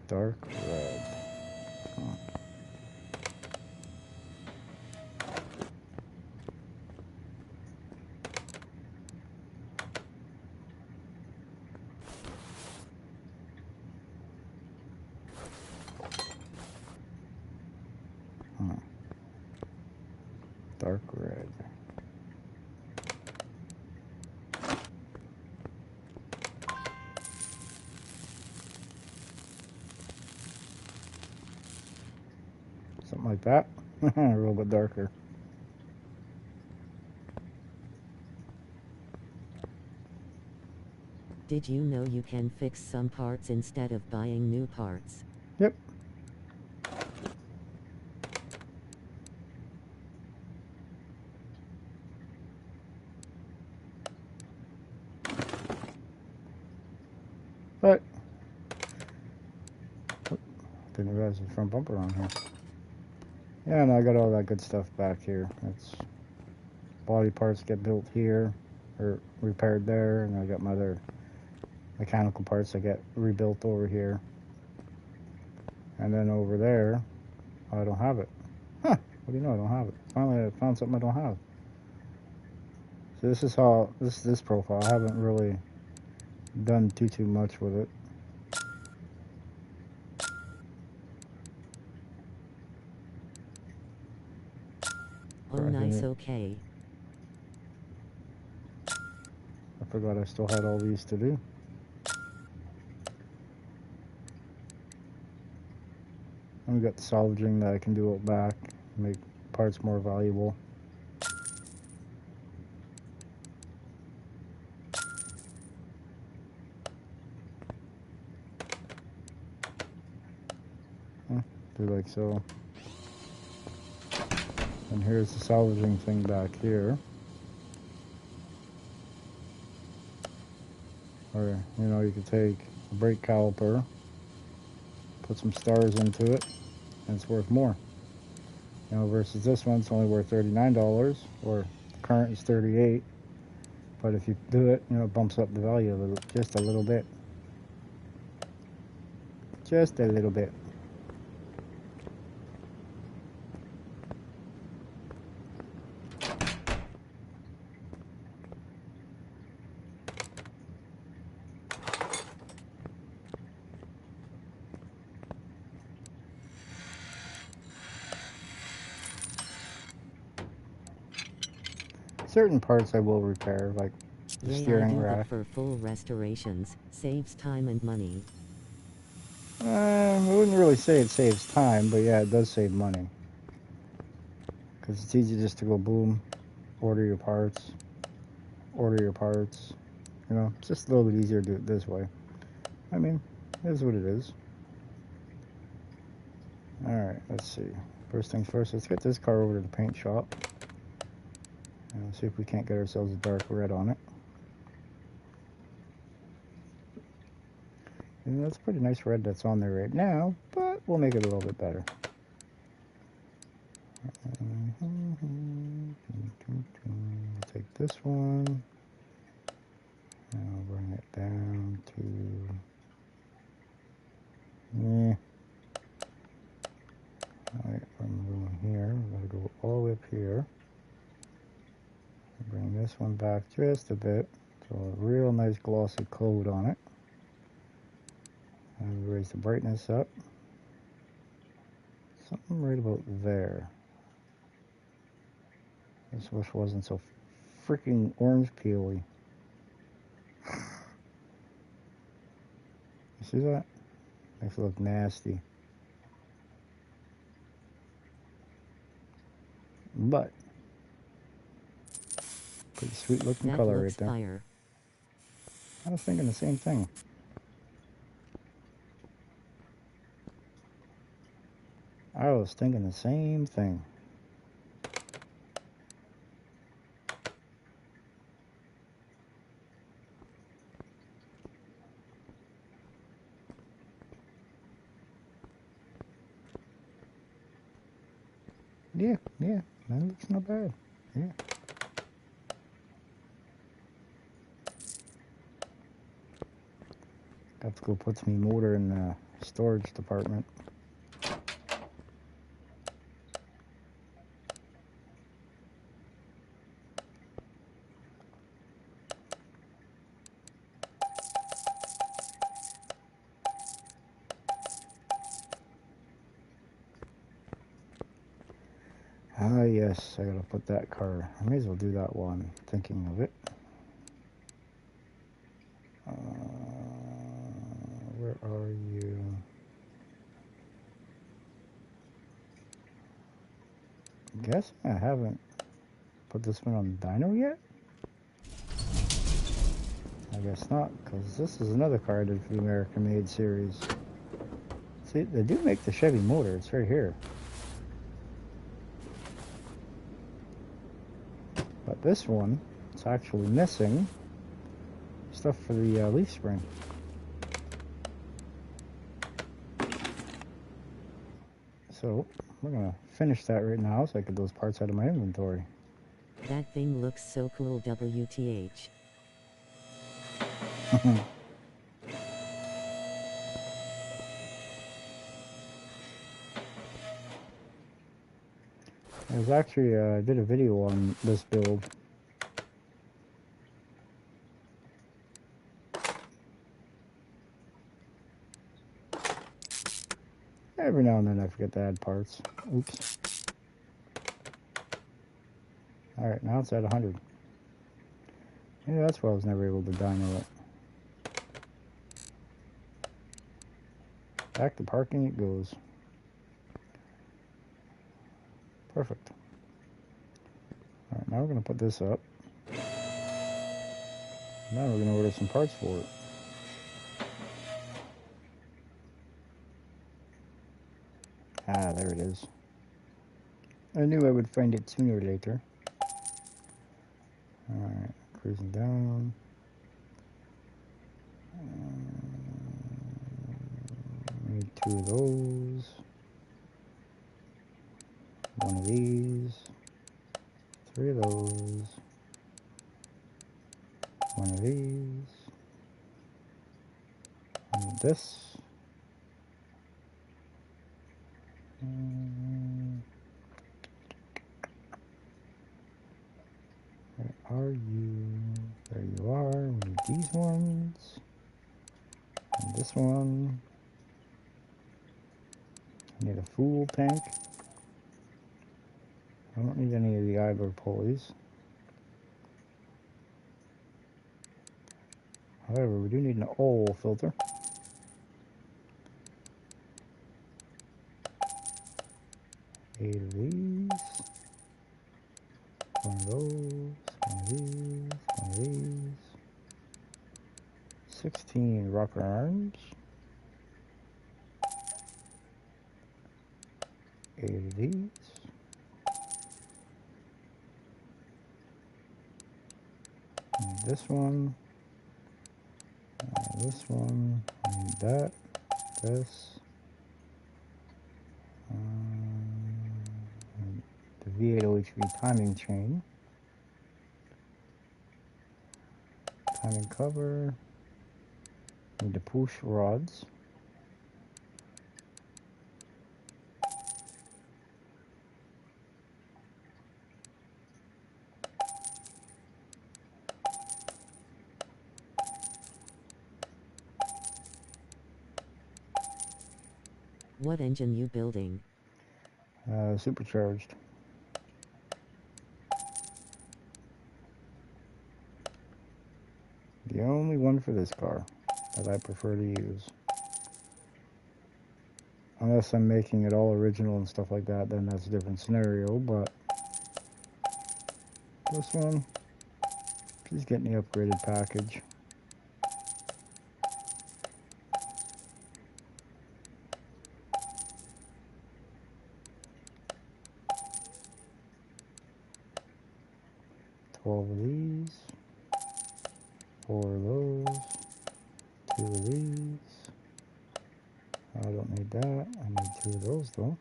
Dark red. Huh. Huh. Dark red. Something like that. A little bit darker. Did you know you can fix some parts instead of buying new parts? Yep. But didn't realize the front bumper on here. Yeah, and I got all that good stuff back here. It's body parts get built here or repaired there, and I got my other mechanical parts that get rebuilt over here. And then over there, I don't have it. Huh, what do you know, I don't have it. Finally, I found something I don't have. So this is how, this profile, I haven't really done too much with it. Oh, nice, okay. I forgot I still had all these to do. And we got the salvaging that I can do out back, make parts more valuable. Do like so. And here's the salvaging thing back here. Or, you know, you could take a brake caliper, put some stars into it, and it's worth more. You know, versus this one, it's only worth $39, or the current is $38. But if you do it, you know, it bumps up the value a little, just a little bit. Just a little bit. Certain parts I will repair, like the Yeah, I steering do rack. that for full restorations, saves time and money. I wouldn't really say it saves time, but yeah, it does save money. Because it's easy just to go boom, order your parts. You know, it's just a little bit easier to do it this way. I mean, it is what it is. Alright, let's see. First things first, let's get this car over to the paint shop. And see if we can't get ourselves a dark red on it. And that's a pretty nice red that's on there right now, but we'll make it a little bit better. Take this one, and I'll bring it down to, Alright, I'm going here, I'm going to go all the way up here. Bring this one back just a bit, so a real nice glossy coat on it. And raise the brightness up. Something right about there. This wish wasn't so freaking orange peely. You see that? Makes it look nasty. But pretty sweet looking That color looks right there. fire. I was thinking the same thing. I was thinking the same thing. Yeah, that looks not bad. Yeah. Got to go put some motor in the storage department. Ah, yes, I gotta put that car. I may as well do that while I'm thinking of it. Where are you? Guess I haven't put this one on the dyno yet? I guess not, because this is another car I did for the American Made series. See, they do make the Chevy motor, it's right here. But this one, it's actually missing stuff for the leaf spring. So, we're going to finish that right now so I get those parts out of my inventory. That thing looks so cool, WTH. I was actually, I did a video on this build. Every now and then I forget to add parts. Oops. Alright, now it's at 100. Yeah, that's why I was never able to dyno it. Back to parking it goes. Perfect. Alright, now we're going to put this up. Now we're going to order some parts for it. Ah, there it is. I knew I would find it sooner or later. Alright, cruising down. Need 2 of those. 1 of these. 3 of those. 1 of these. And this. Where are you? There you are. We need these ones. And this one. I need a fuel tank. I don't need any of the idler pulleys. However, we do need an oil filter. Eight of these. 1 of those. 1 of these. 1 of these. 16 rocker arms. 8 of these. And this one. This one. And that. This. The V8 OHV timing chain. Timing cover. Need the push rods. What engine you building? Supercharged. The only one for this car that I prefer to use. Unless I'm making it all original and stuff like that, then that's a different scenario, but this one, she's getting the upgraded package. $12 of these, 4 of those, 2 of these. I don't need that. I need 2 of those though.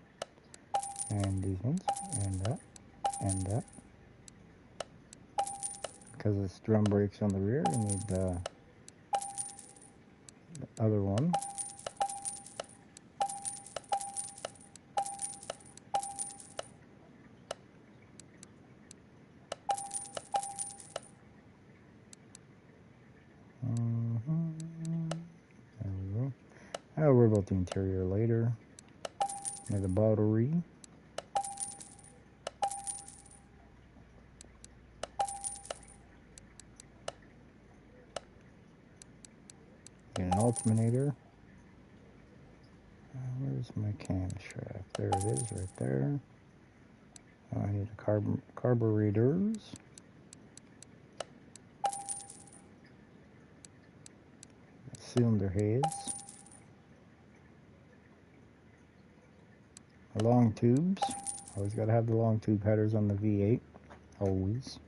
And these ones, and that, and that. Because it's drum brakes on the rear, you need the other one. There we go. I'll worry about the interior later. And the battery. Get an alternator. Where's my camshaft? There it is, right there. I need a carburetors. Cylinder heads. Long tubes. Always got to have the long tube headers on the V8. Always.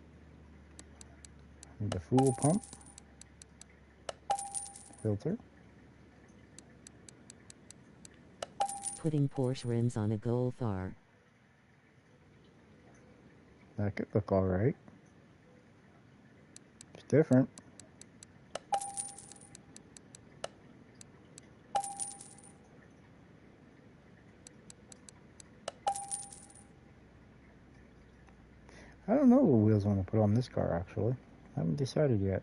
Need the fuel pump. Filter. Putting Porsche rims on a Golf R. That could look alright. It's different. I don't know what wheels I want to put on this car actually. I haven't decided yet.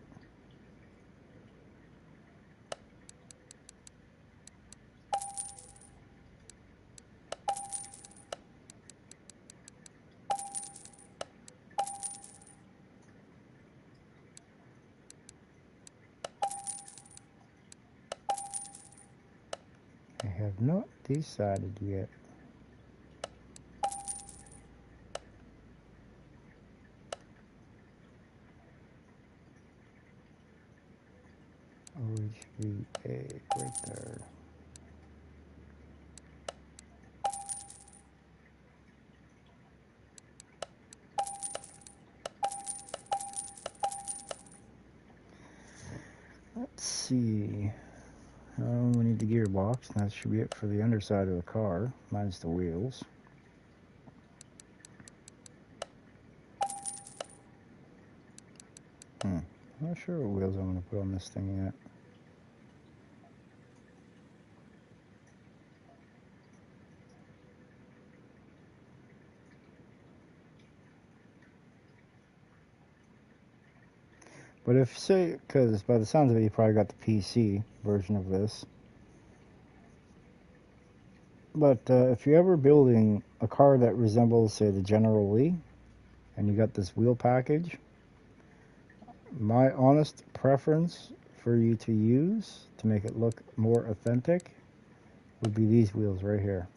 I have not decided yet. OHVA right there. Let's see. We need the gearbox, and that should be it for the underside of the car, minus the wheels. I'm not sure what wheels I'm going to put on this thing yet. But if, say, because by the sounds of it, you probably got the PC version of this. But if you're ever building a car that resembles, say, the General Lee, and you got this wheel package, my honest preference for you to use to make it look more authentic would be these wheels right here.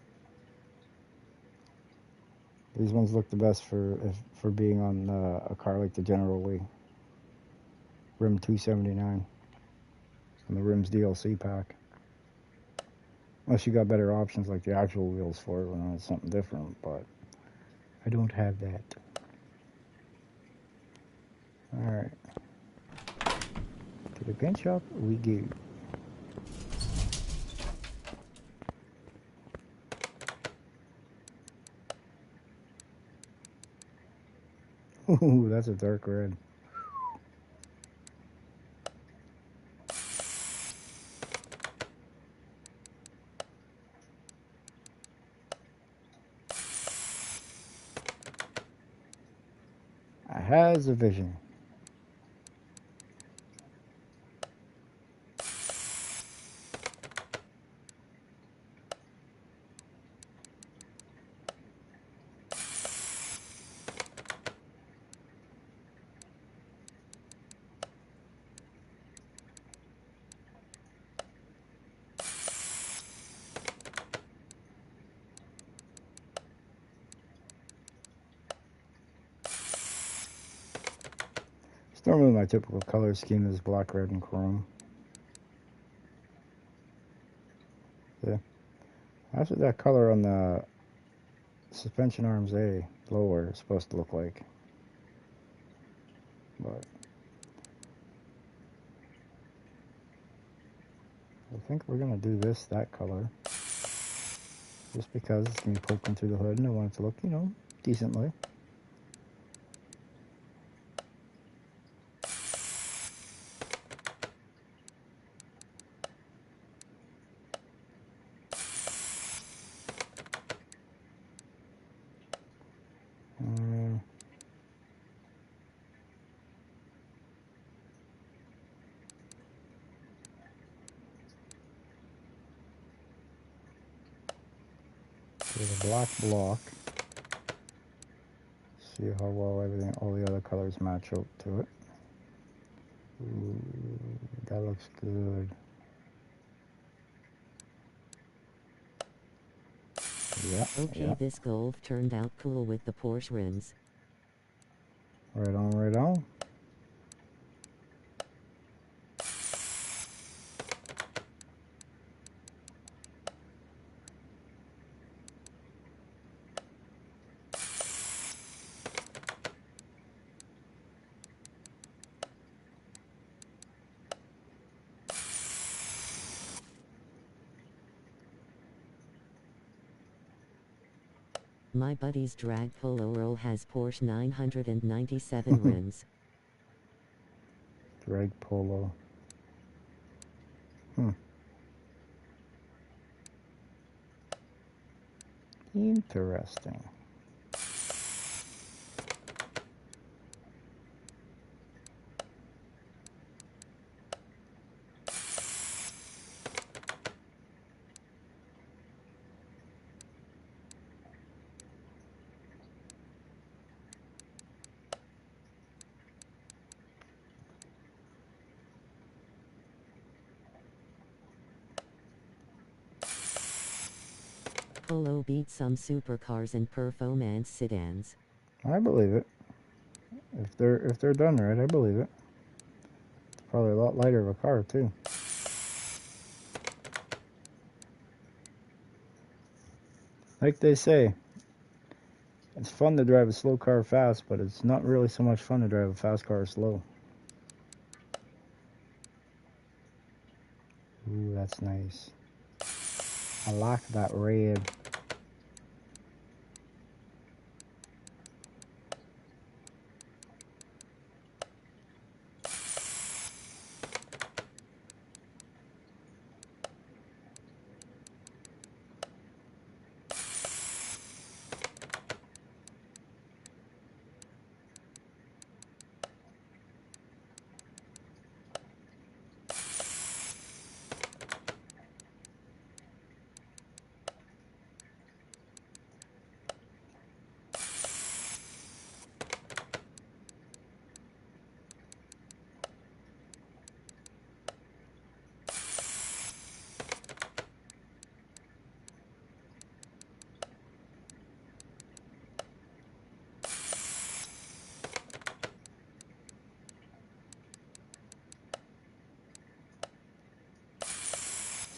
These ones look the best for being on a car like the General Lee. Rim 279 and the Rims DLC pack. Unless you got better options like the actual wheels for it, when it's something different, but I don't have that. Alright. To the paint shop we go. Ooh, that's a dark red. I has a vision. Normally my typical color scheme is black, red, and chrome. Yeah. That's what that color on the suspension arms A lower is supposed to look like. But I think we're going to do that color. Just because it's going to be poking through the hood and I want it to look, you know, decently. With a black block. See how well all the other colors match up to it. Ooh, that looks good. Yeah. Okay, yeah. This Golf turned out cool with the Porsche rims. Right on, right on. My buddy's drag Polo Earl has Porsche 997 rims. Drag Polo. Interesting. Polo beats some supercars and performance sedans. I believe it. If they're done right, I believe it. It's probably a lot lighter of a car too. Like they say, it's fun to drive a slow car fast, but it's not really so much fun to drive a fast car slow. Ooh, that's nice. I like that red.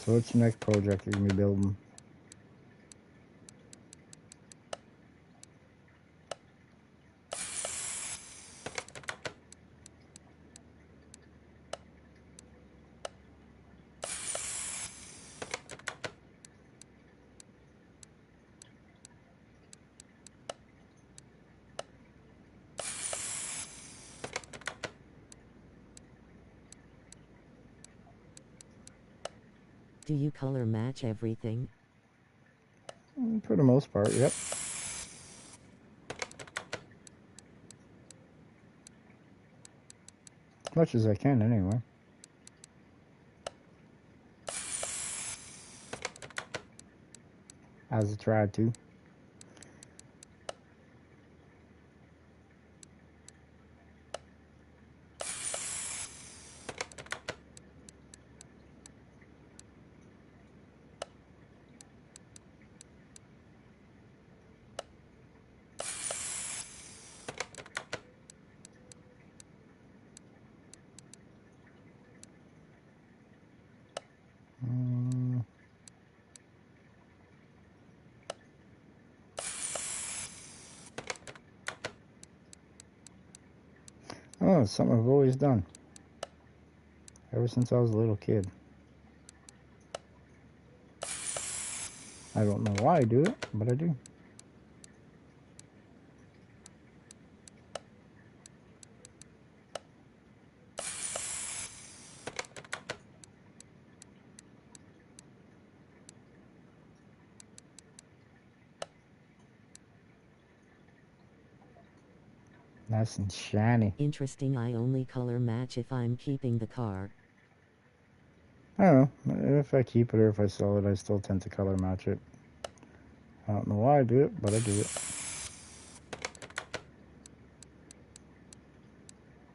So what's the next project you're going to be building? Do you color match everything? For the most part, yep. As much as I can, anyway. As I tried to. Oh, it's something I've always done. Ever since I was a little kid. I don't know why I do it, but I do. Nice and shiny. Interesting, I only color match if I'm keeping the car. I don't know. If I keep it or if I sell it, I still tend to color match it. I don't know why I do it, but I do it.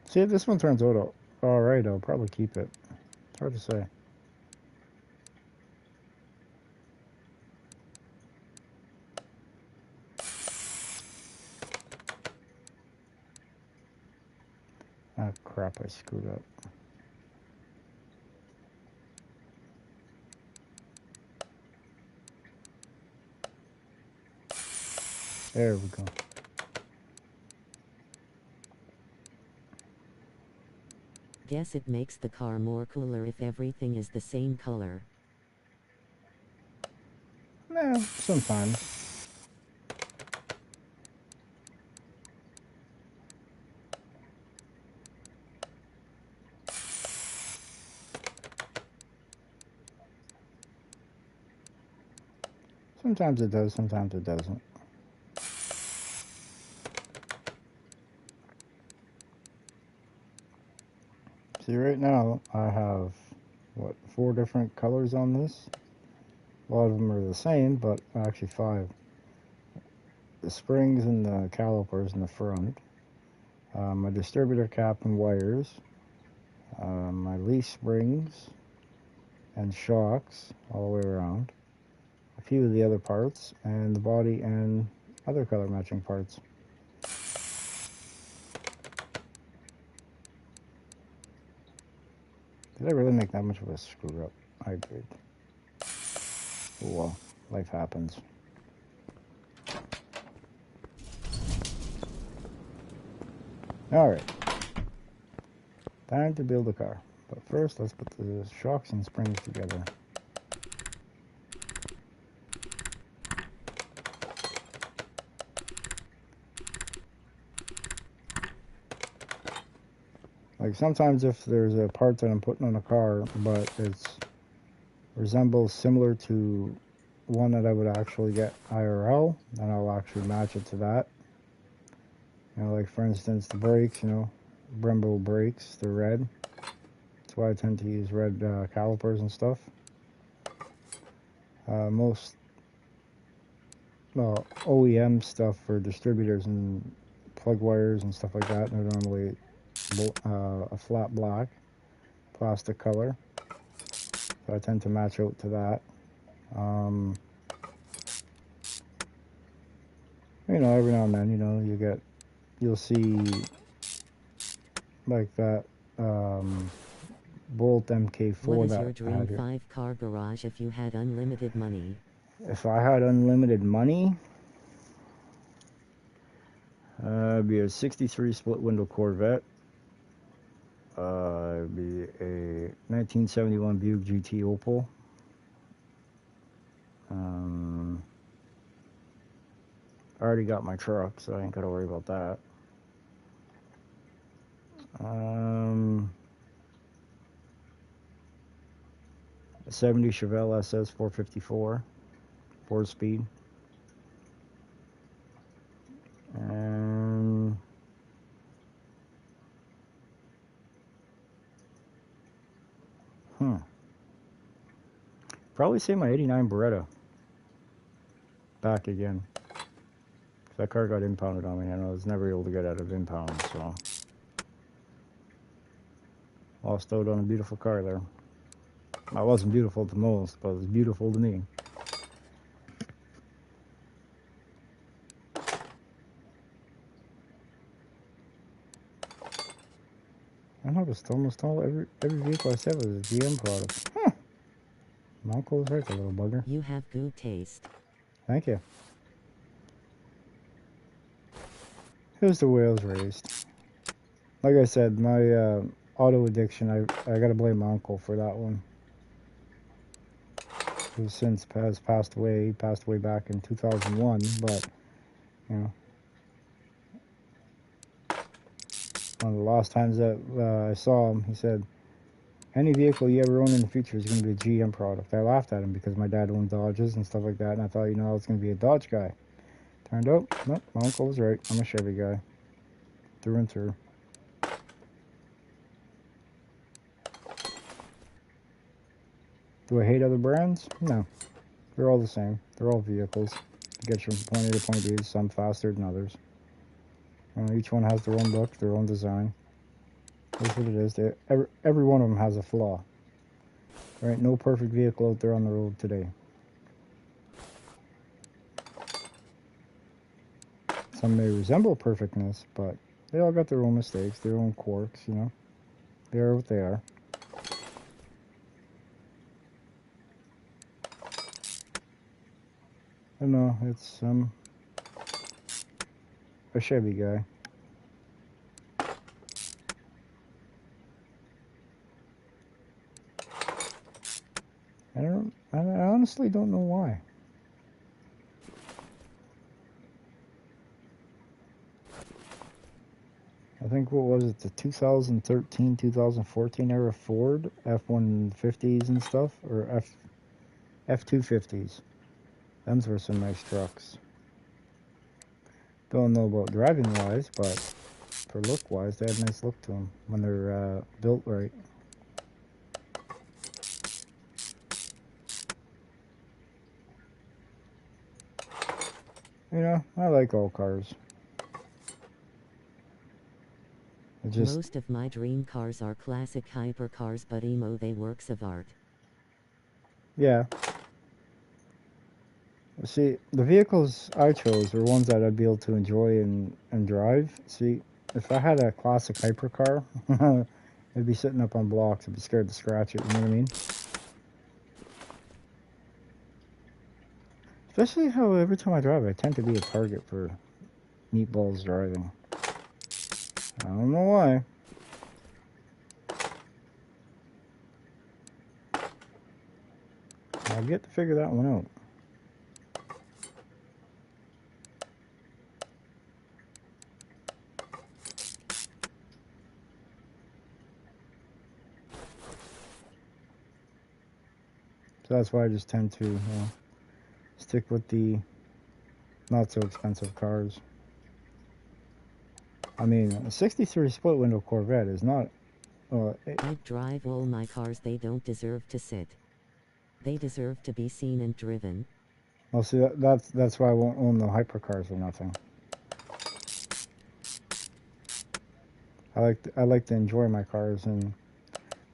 See, if this one turns out alright, I'll probably keep it. It's hard to say. Ah, crap, I screwed up. There we go. Guess it makes the car more cooler if everything is the same color. Nah, sometimes. Sometimes it does, sometimes it doesn't. See, right now I have, what, 4 different colors on this? A lot of them are the same, but actually 5. The springs and the calipers in the front. My distributor cap and wires. My leaf springs and shocks all the way around. A few of the other parts, and the body and other color matching parts. Did I really make that much of a screw up? I did. Oh well, life happens. Alright. Time to build a car. But first, let's put the shocks and springs together. Like sometimes if there's a part that I'm putting on a car, but it's resembles similar to one that I would actually get IRL, then I'll actually match it to that. You know, like for instance, the brakes, you know, Brembo brakes, they're red. That's why I tend to use red calipers and stuff. Most OEM stuff for distributors and plug wires and stuff like that, they're normally a flat black plastic color, so I tend to match out to that. You know, every now and then, you know, you'll see like that Bolt MK4 What is that your I dream have here. 5-car garage if you had unlimited money? If I had unlimited money, it'd be a 63 split window Corvette. It'd be a 1971 Buick GT Opel. I already got my truck, so I ain't gotta worry about that. A 70 Chevelle SS 454, 4-speed. And probably say my 89 Beretta back again. That car got impounded on me, and I was never able to get out of impound, so lost out on a beautiful car there. I wasn't beautiful to most, but it was beautiful to me. I noticed almost every vehicle I said was a GM product. Huh. My uncle was right, the little bugger. You have good taste. Thank you. It was the way I was raised. Like I said, my auto addiction, I gotta blame my uncle for that one. Who since has passed away. He passed away back in 2001, but, you know, one of the last times that I saw him, he said, any vehicle you ever own in the future is going to be a GM product. I laughed at him because my dad owned Dodges and stuff like that, and I thought, you know, I was going to be a Dodge guy. Turned out, nope, my uncle was right. I'm a Chevy guy. Through and through. Do I hate other brands? No. They're all the same. They're all vehicles. To get you from point A to point B, some faster than others. Each one has their own look, their own design. That's what it is. Every one of them has a flaw. Right? No perfect vehicle out there on the road today. Some may resemble perfectness, but they all got their own mistakes, their own quirks, you know. They are what they are. I know, it's a Chevy guy. I honestly don't know why. I think, what was it, the 2013, 2014 era Ford F-150s and stuff, or F-250s. Them's were some nice trucks. Don't know about driving wise, but for look wise, they have a nice look to them when they're built right. You know, I like all cars. Most of my dream cars are classic hypercars, but emo, they works of art. Yeah. See, the vehicles I chose were ones that I'd be able to enjoy and drive. See, if I had a classic hypercar, it'd be sitting up on blocks. I'd be scared to scratch it, you know what I mean? Especially how every time I drive, I tend to be a target for meatballs driving. I don't know why. I've yet to figure that one out. So that's why I just tend to stick with the not so expensive cars. I mean, a 63 split window Corvette is not... I drive all my cars, they don't deserve to sit. They deserve to be seen and driven. Well, see, that's why I won't own the hypercars or nothing. I like to enjoy my cars, and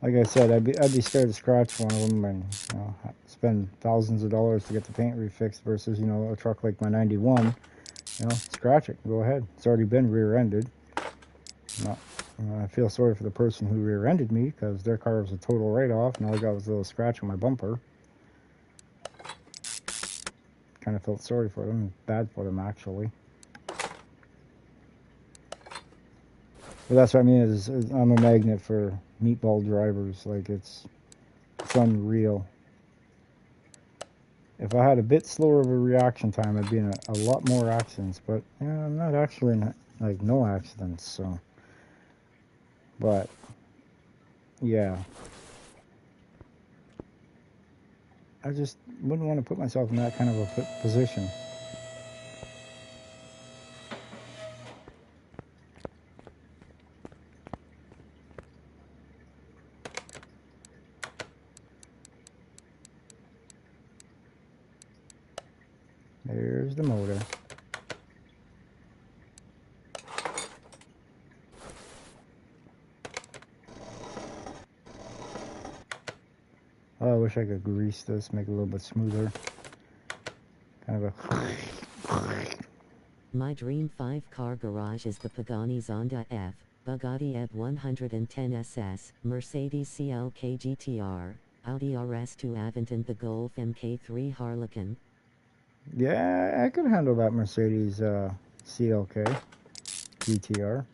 like I said, I'd be scared to scratch one of them and, you know, spend thousands of dollars to get the paint refixed versus, you know, a truck like my 91. You know, scratch it, go ahead. It's already been rear-ended. I feel sorry for the person who rear-ended me because their car was a total write-off, and all I got was a little scratch on my bumper. Kind of felt sorry for them, bad for them actually. But that's what I mean is I'm a magnet for meatball drivers. Like it's unreal. If I had a bit slower of a reaction time, I'd be in a lot more accidents. But yeah, I'm not actually in like no accidents. So, but yeah, I just wouldn't want to put myself in that kind of a position. There's the motor. Oh, I wish I could grease this, make it a little bit smoother. Kind of a... My dream 5-car garage is the Pagani Zonda F, Bugatti EV110 SS, Mercedes CLK GTR, Audi RS2 Aventador, the Golf MK3 Harlequin. Yeah, I could handle that Mercedes CLK GTR.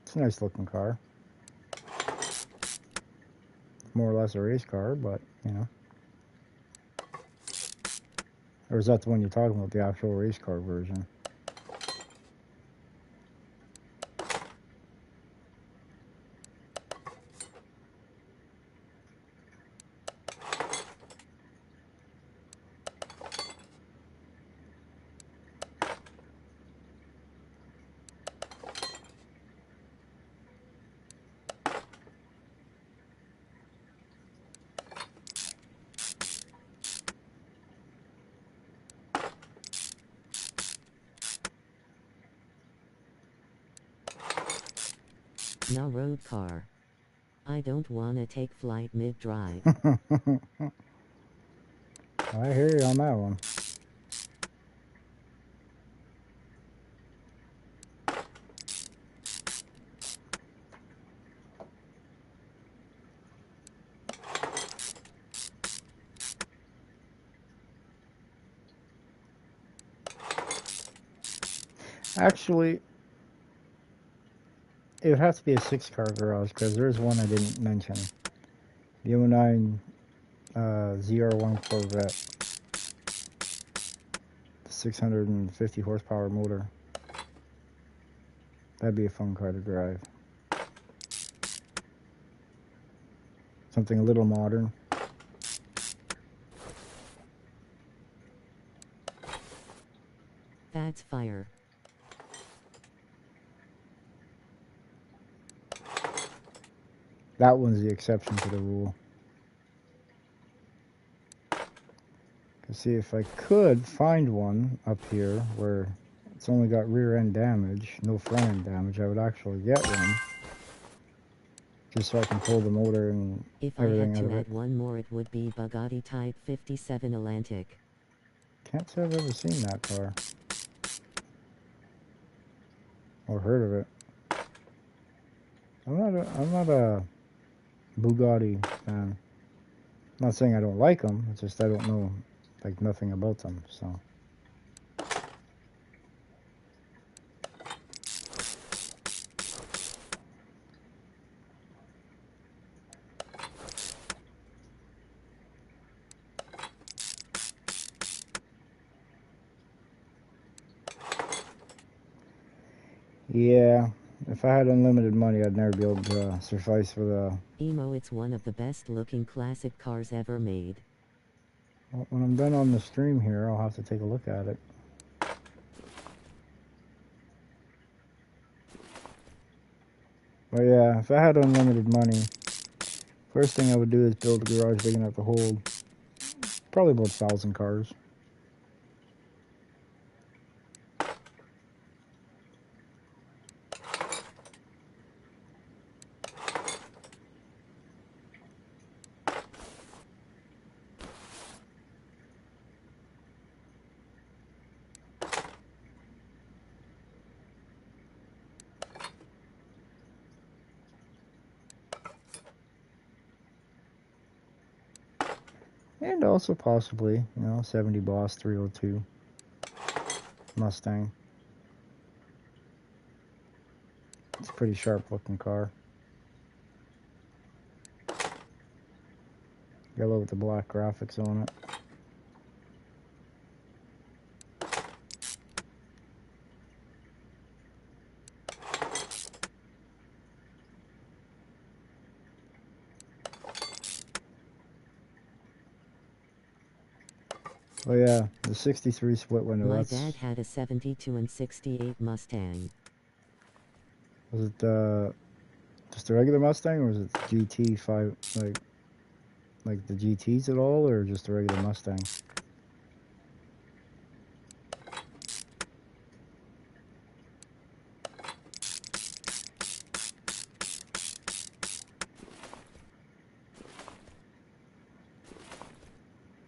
It's a nice looking car. More or less a race car, but you know. Or is that the one you're talking about, the actual race car version? Now road car. I don't wanna take flight mid-drive. I hear you on that one. Actually, it would have to be a 6-car garage because there's one I didn't mention. The 09 ZR1 Corvette. The 650 horsepower motor. That'd be a fun car to drive. Something a little modern. That's fire. That one's the exception to the rule. Let's see if I could find one up here where it's only got rear end damage, no front end damage. I would actually get one. Just so I can pull the motor and If I everything had out to of it. add one more, it would be Bugatti Type 57 Atlantic. Can't say I've ever seen that car. Or heard of it. I'm not a Bugatti fan. I'm not saying I don't like them, it's just I don't know like nothing about them, so. Yeah, if I had unlimited money, I'd never be able to suffice for the... Emo, it's one of the best looking classic cars ever made. Well, when I'm done on the stream here, I'll have to take a look at it. But yeah, if I had unlimited money, first thing I would do is build a garage big enough to hold probably about 1,000 cars. And also possibly, you know, 70 Boss 302 Mustang. It's a pretty sharp looking car. Yellow with the black graphics on it. Oh yeah, the 63 split window. My dad had a 72 and 68 Mustang. Was it just a regular Mustang, or was it GT 5, like the GTs at all, or just a regular Mustang?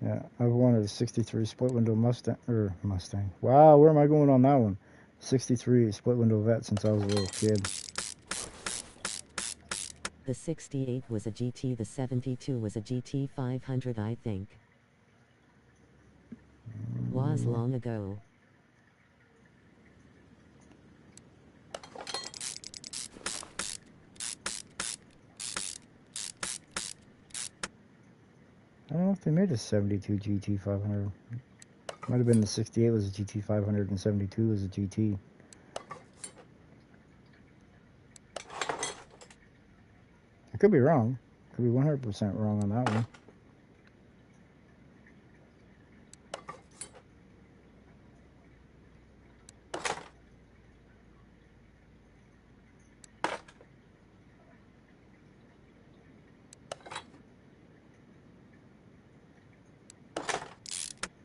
Yeah, I've wanted a 63 split window Mustang. Wow, where am I going on that one? 63 split window Vet since I was a little kid. The 68 was a GT, the 72 was a GT 500, I think. Was long ago. I don't know if they made a 72 GT 500. Might have been the 68 was a GT 500 and 72 was a GT. I could be wrong. Could be 100% wrong on that one.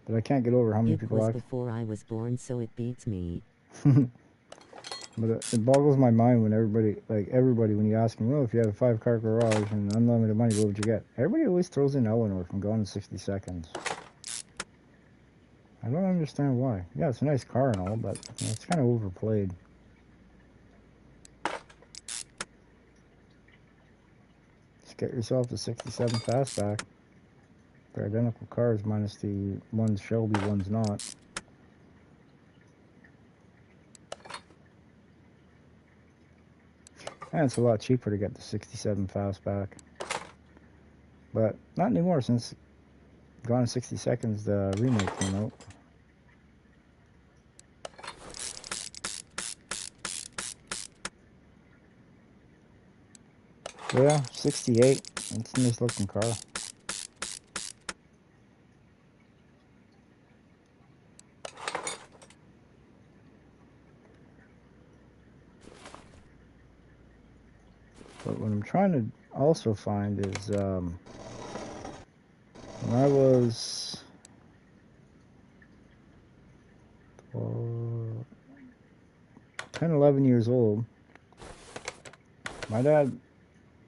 But I can't get over how many people It was before I was born, so it beats me. But it boggles my mind when everybody, when you ask them, well, if you had a 5-car garage and unlimited money, what would you get? Everybody always throws in Eleanor from Gone in 60 Seconds. I don't understand why. Yeah, it's a nice car and all, but you know, it's kind of overplayed. Just get yourself a 67 Fastback. They're identical cars, minus the one's Shelby, one's not. And it's a lot cheaper to get the 67 Fastback. But not anymore since Gone in 60 Seconds, the remake came out. So yeah, 68. It's a nice looking car. But what I'm trying to also find is when I was 10, 11 years old, my dad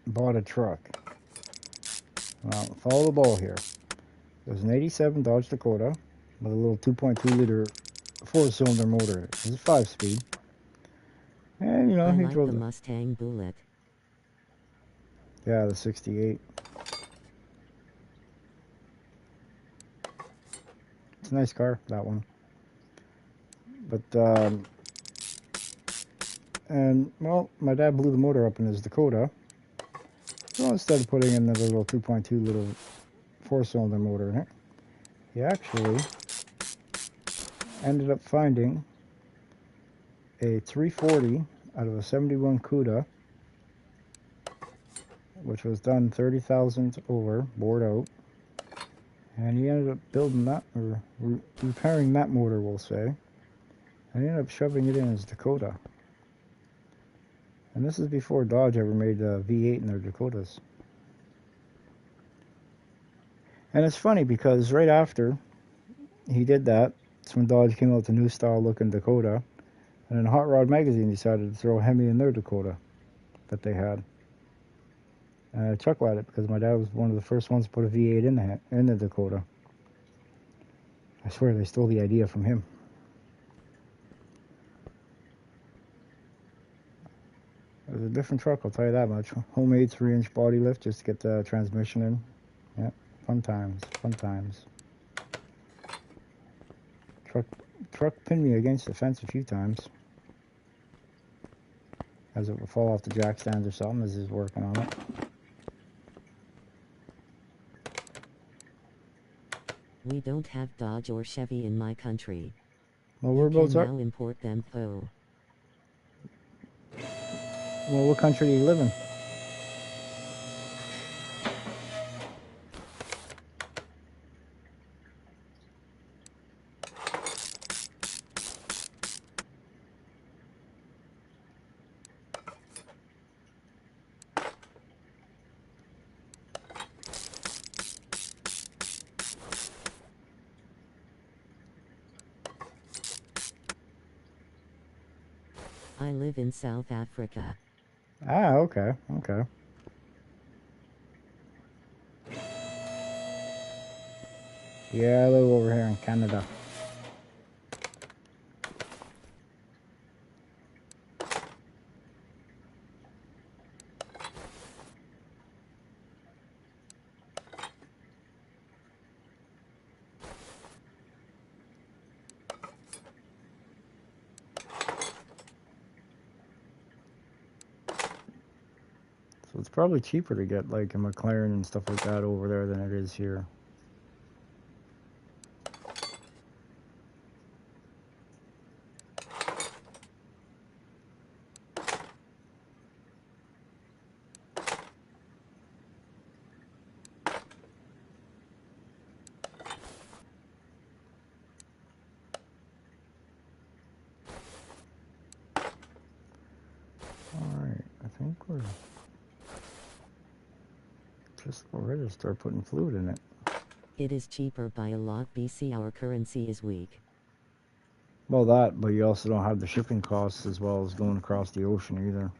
bought a truck. Now, follow the ball here. It was an 87 Dodge Dakota with a little 2.2 liter 4-cylinder motor. It was a 5-speed. And, you know, he like drove the Mustang Bullet. Yeah, the 68. It's a nice car, that one. But, and, well, my dad blew the motor up in his Dakota. So instead of putting in the little 2.2 little 4-cylinder motor in it, he actually ended up finding a 340 out of a 71 Cuda, which was done 30,000 over, bored out. And he ended up building that, or repairing that motor, we'll say. And he ended up shoving it in his Dakota. And this is before Dodge ever made a V8 in their Dakotas. And it's funny because right after he did that, it's when Dodge came out with the new style looking Dakota. And then Hot Rod Magazine decided to throw Hemi in their Dakota that they had. And I chuckle at it because my dad was one of the first ones to put a V8 in the Dakota. I swear they stole the idea from him. It was a different truck, I'll tell you that much. Homemade 3-inch body lift just to get the transmission in. Yeah. Fun times, fun times. Truck pinned me against the fence a few times. As it would fall off the jack stands or something as he's working on it. We don't have Dodge or Chevy in my country. Well, You whereabouts can are? now import them though. Well, what country do you live in? I live in South Africa. Ah, okay, okay. Yeah, I live over here in Canada. So it's probably cheaper to get like a McLaren and stuff like that over there than it is here. Alright, I think we're just ready to start putting fluid in it. It is cheaper by a lot. BC, our currency is weak. Well, that, but you also don't have the shipping costs as well as going across the ocean either.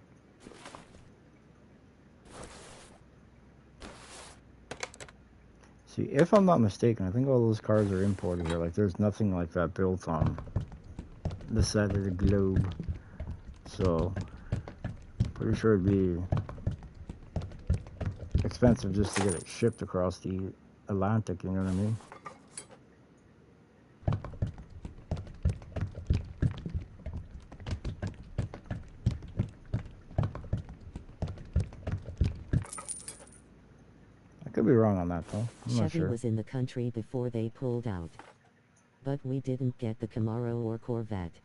See, if I'm not mistaken, I think all those cars are imported here. Like, there's nothing like that built on this side of the globe. So, pretty sure it'd be expensive just to get it shipped across the Atlantic, you know what I mean? I could be wrong on that, though. I'm not Chevy sure. was in the country before they pulled out. But we didn't get the Camaro or Corvette.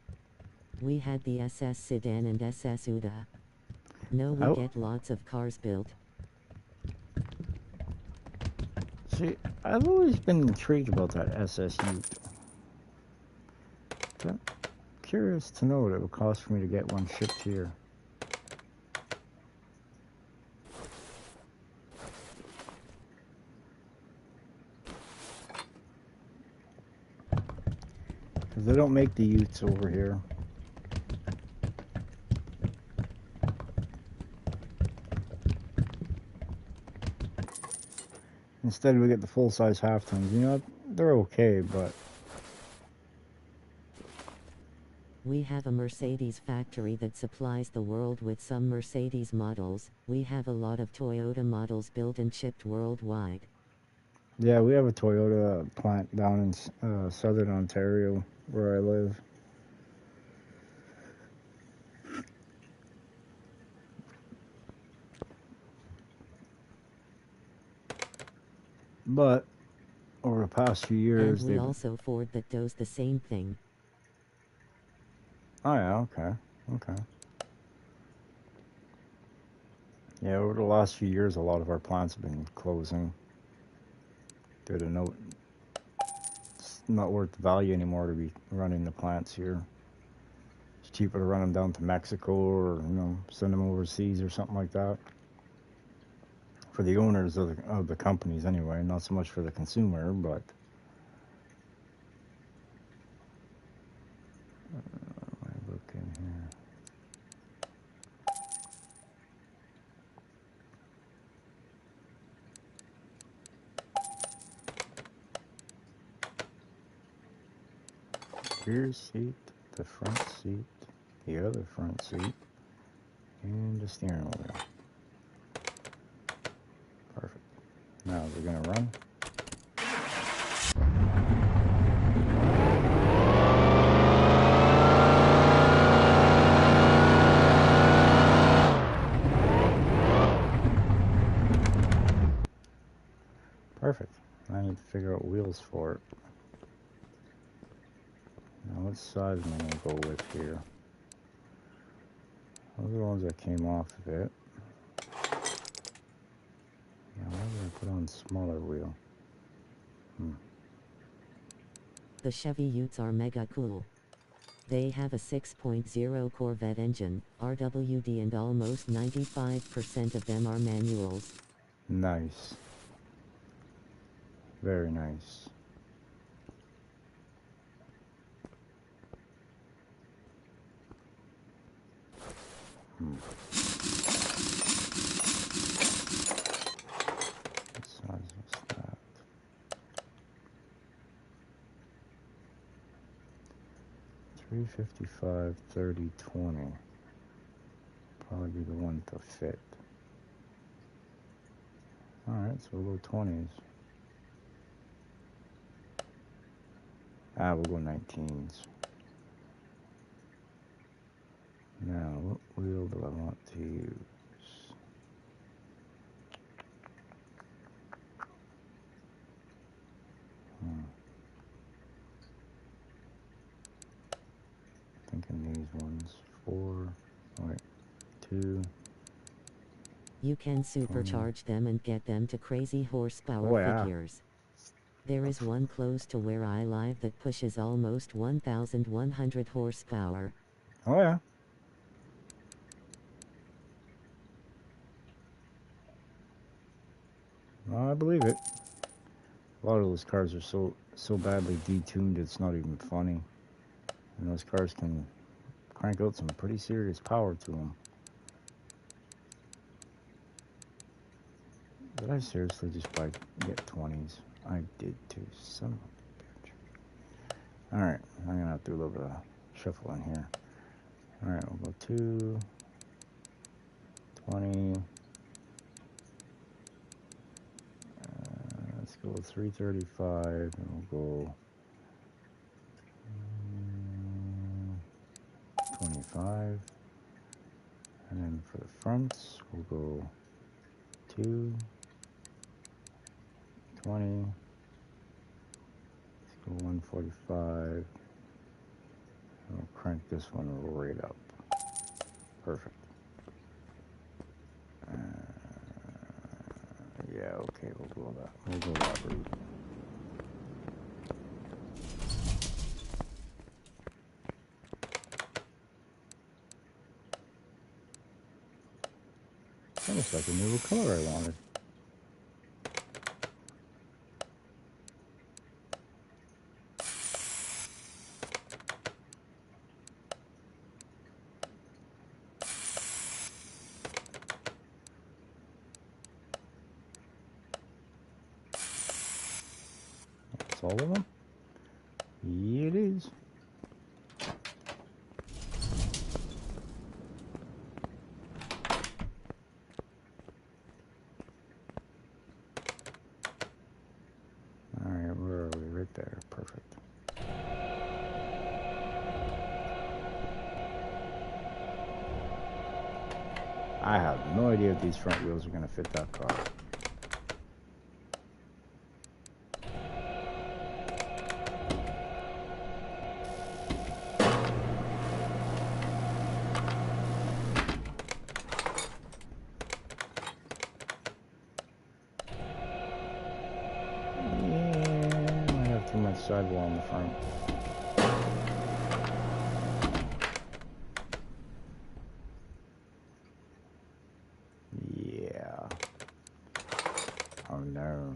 We had the SS Sedan and SS Uda. No, we Oh. get lots of cars built. See, I've always been intrigued about that SSU. I'm curious to know what it would cost for me to get one shipped here. Because they don't make the Utes over here. Instead, we get the full-size half tons. You know, they're okay, but We have a Mercedes factory that supplies the world with some Mercedes models. We have a lot of Toyota models built and shipped worldwide. yeah, we have a Toyota plant down in southern Ontario where I live. But over the past few years, And we also Ford that does the same thing. Oh yeah, okay, okay. Yeah, over the last few years, a lot of our plants have been closing. Due to no, it's not worth the value anymore to be running the plants here. It's cheaper to run them down to Mexico or send them overseas or something like that. For the owners of the companies anyway, not so much for the consumer, but I look in here. Rear seat, the front seat, the other front seat, and the steering wheel. Perfect. Now we're gonna run. wheels for it. Now what size am I going to go with here? Those are the ones that came off of it. Now I'm going to put on smaller wheel. The Chevy Utes are mega cool. They have a 6.0 Corvette engine, RWD, and almost 95% of them are manuals. Nice. Very nice. What size was that? $355, $30, $20. Probably be the one to fit. Alright, so we'll go 20s. We'll go 19s. Now, what wheel do I want to use? Thinking these ones. 2. You can supercharge them and get them to crazy horsepower figures. There is one close to where I live that pushes almost 1,100 horsepower. Oh yeah. Well, I believe it. A lot of those cars are so badly detuned, it's not even funny. And those cars can crank out some pretty serious power to them. Did I seriously just get 20s? I did too, son of a bitch. Alright, I'm gonna have to do a little bit of shuffling here. Alright, we'll go 2, 20. Let's go with 335, and we'll go 25. And then for the fronts, we'll go 2, 20. Let's go 145. And we'll crank this one right up. Perfect. Yeah, okay, we'll go that. We'll go that route. Almost like a new color I wanted. That's all of them? Yeah, it is. Alright, where are we? Right there. Perfect. I have no idea if these front wheels are going to fit that car. Too much sidewall in the front. Yeah. Oh no.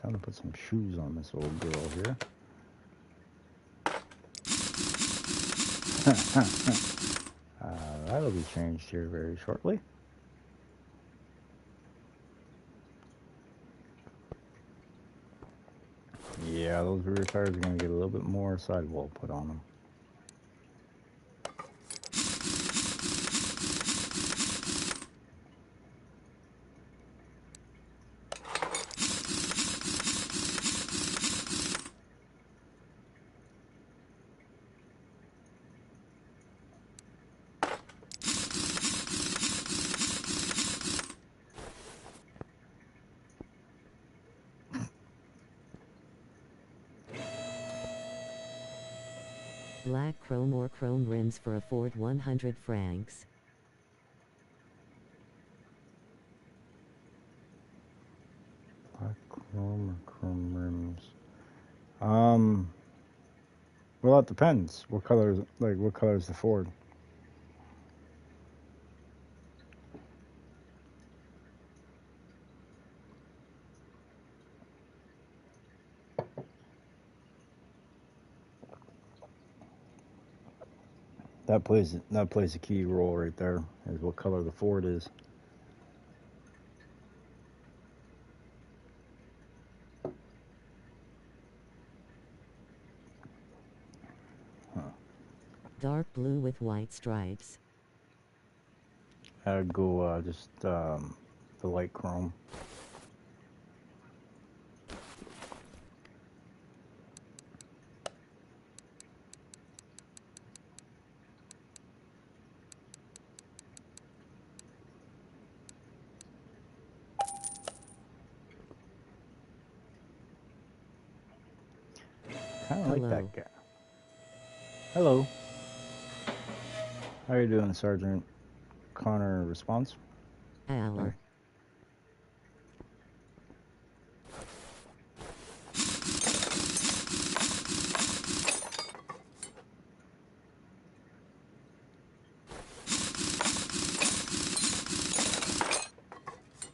Time to put some shoes on this old girl here. That'll be changed here very shortly. Yeah, those rear tires are going to get a little bit more sidewall put on them. Black chrome or chrome rims for a Ford 100 francs. Black chrome or chrome rims. Well, it depends. What color is, like, what color is the Ford? That plays a key role right there, is what color the Ford is. Dark blue with white stripes. I'd go just the light chrome. Kind of like that guy. Hello. How are you doing, Sergeant Connor? Response? Hour.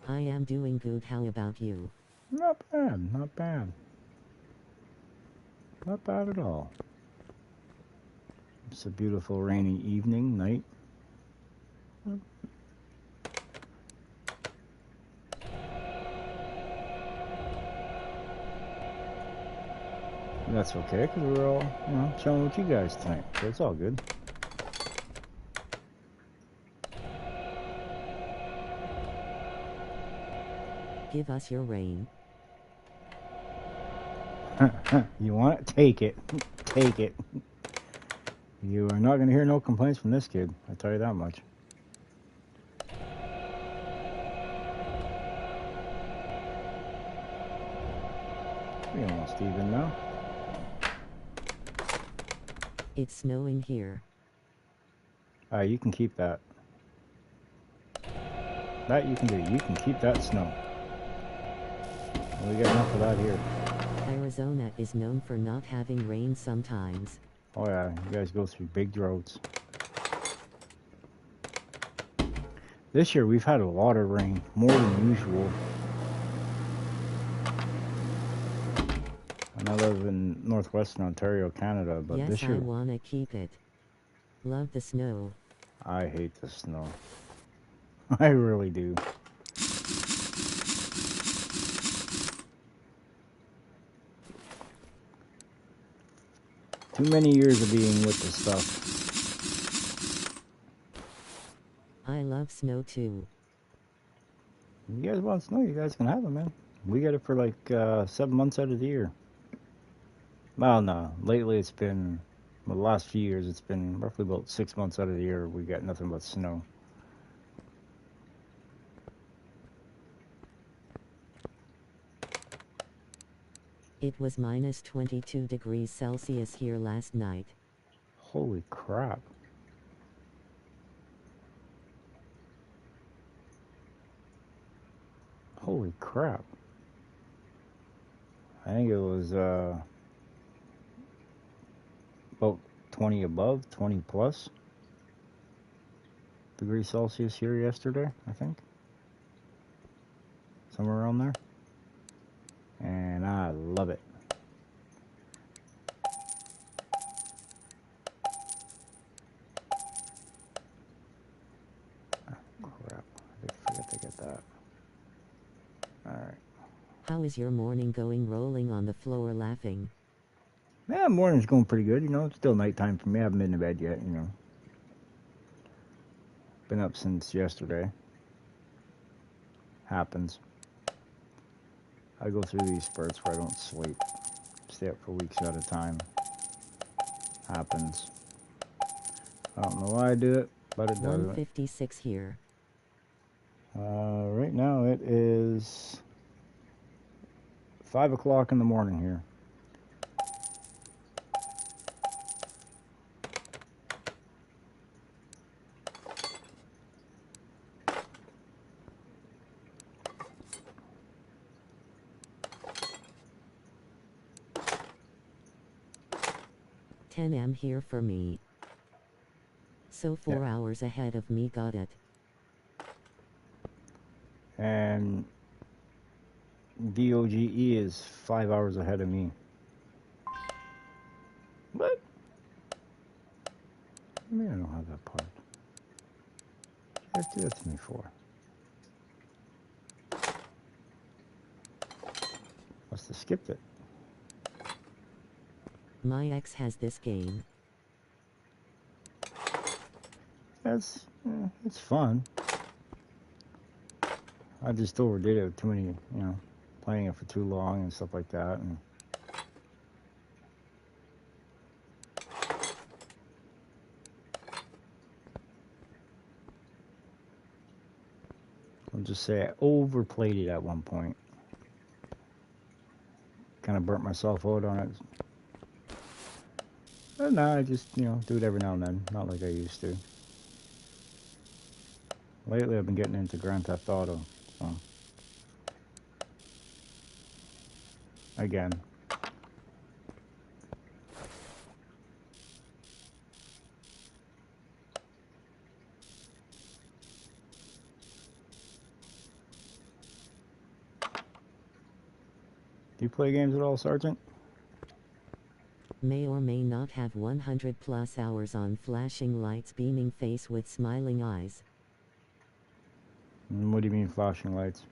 I am doing good. How about you? Not bad, not bad. Not bad at all. It's a beautiful rainy evening, night. That's okay, because we're all, chilling with you guys tonight, so it's all good. Give us your rain. You want it? Take it. Take it. You are not going to hear no complaints from this kid, I tell you that much. We're almost even now. It's snowing here. You can keep that. That you can do. You can keep that snow. We got enough of that here. Arizona is known for not having rain sometimes. Oh yeah, you guys go through big droughts. This year we've had a lot of rain, more than usual. And I live in northwestern Ontario, Canada, but yes, this year... I wanna keep it. Love the snow. I hate the snow. I really do. Too many years of being with this stuff. I love snow too. You guys want snow, you guys can have it, man. We get it for like 7 months out of the year. Well, no. Lately it's been, well, the last few years it's been roughly about 6 months out of the year we got nothing but snow. It was minus 22 degrees Celsius here last night. Holy crap. Holy crap. I think it was about 20 above, 20 plus degrees Celsius here yesterday, I think. Somewhere around there. And I love it. Oh, crap. I did forget to get that. Alright. How is your morning going? Rolling on the floor laughing. Yeah, morning's going pretty good, It's still nighttime for me. I haven't been to bed yet, Been up since yesterday. Happens. I go through these spurts where I don't sleep. Stay up for weeks at a time. Happens. I don't know why I do it, but it does. 156 here. Right now it is 5 o'clock in the morning here. 10 am here for me. So 4 Yeah. hours ahead of me, got it. And DOGE is 5 hours ahead of me. What? I mean, I don't have that part. What did you do that to me for? Must have skipped it. My ex has this game. It's fun. I just overdid it with too many, playing it for too long and stuff like that. And I'll just say I overplayed it at one point. Kind of burnt myself out on it. But no, I just, do it every now and then. Not like I used to. Lately, I've been getting into Grand Theft Auto. So. Again. Do you play games at all, Sergeant? May or may not have 100 plus hours on flashing lights, beaming face with smiling eyes. What do you mean flashing lights?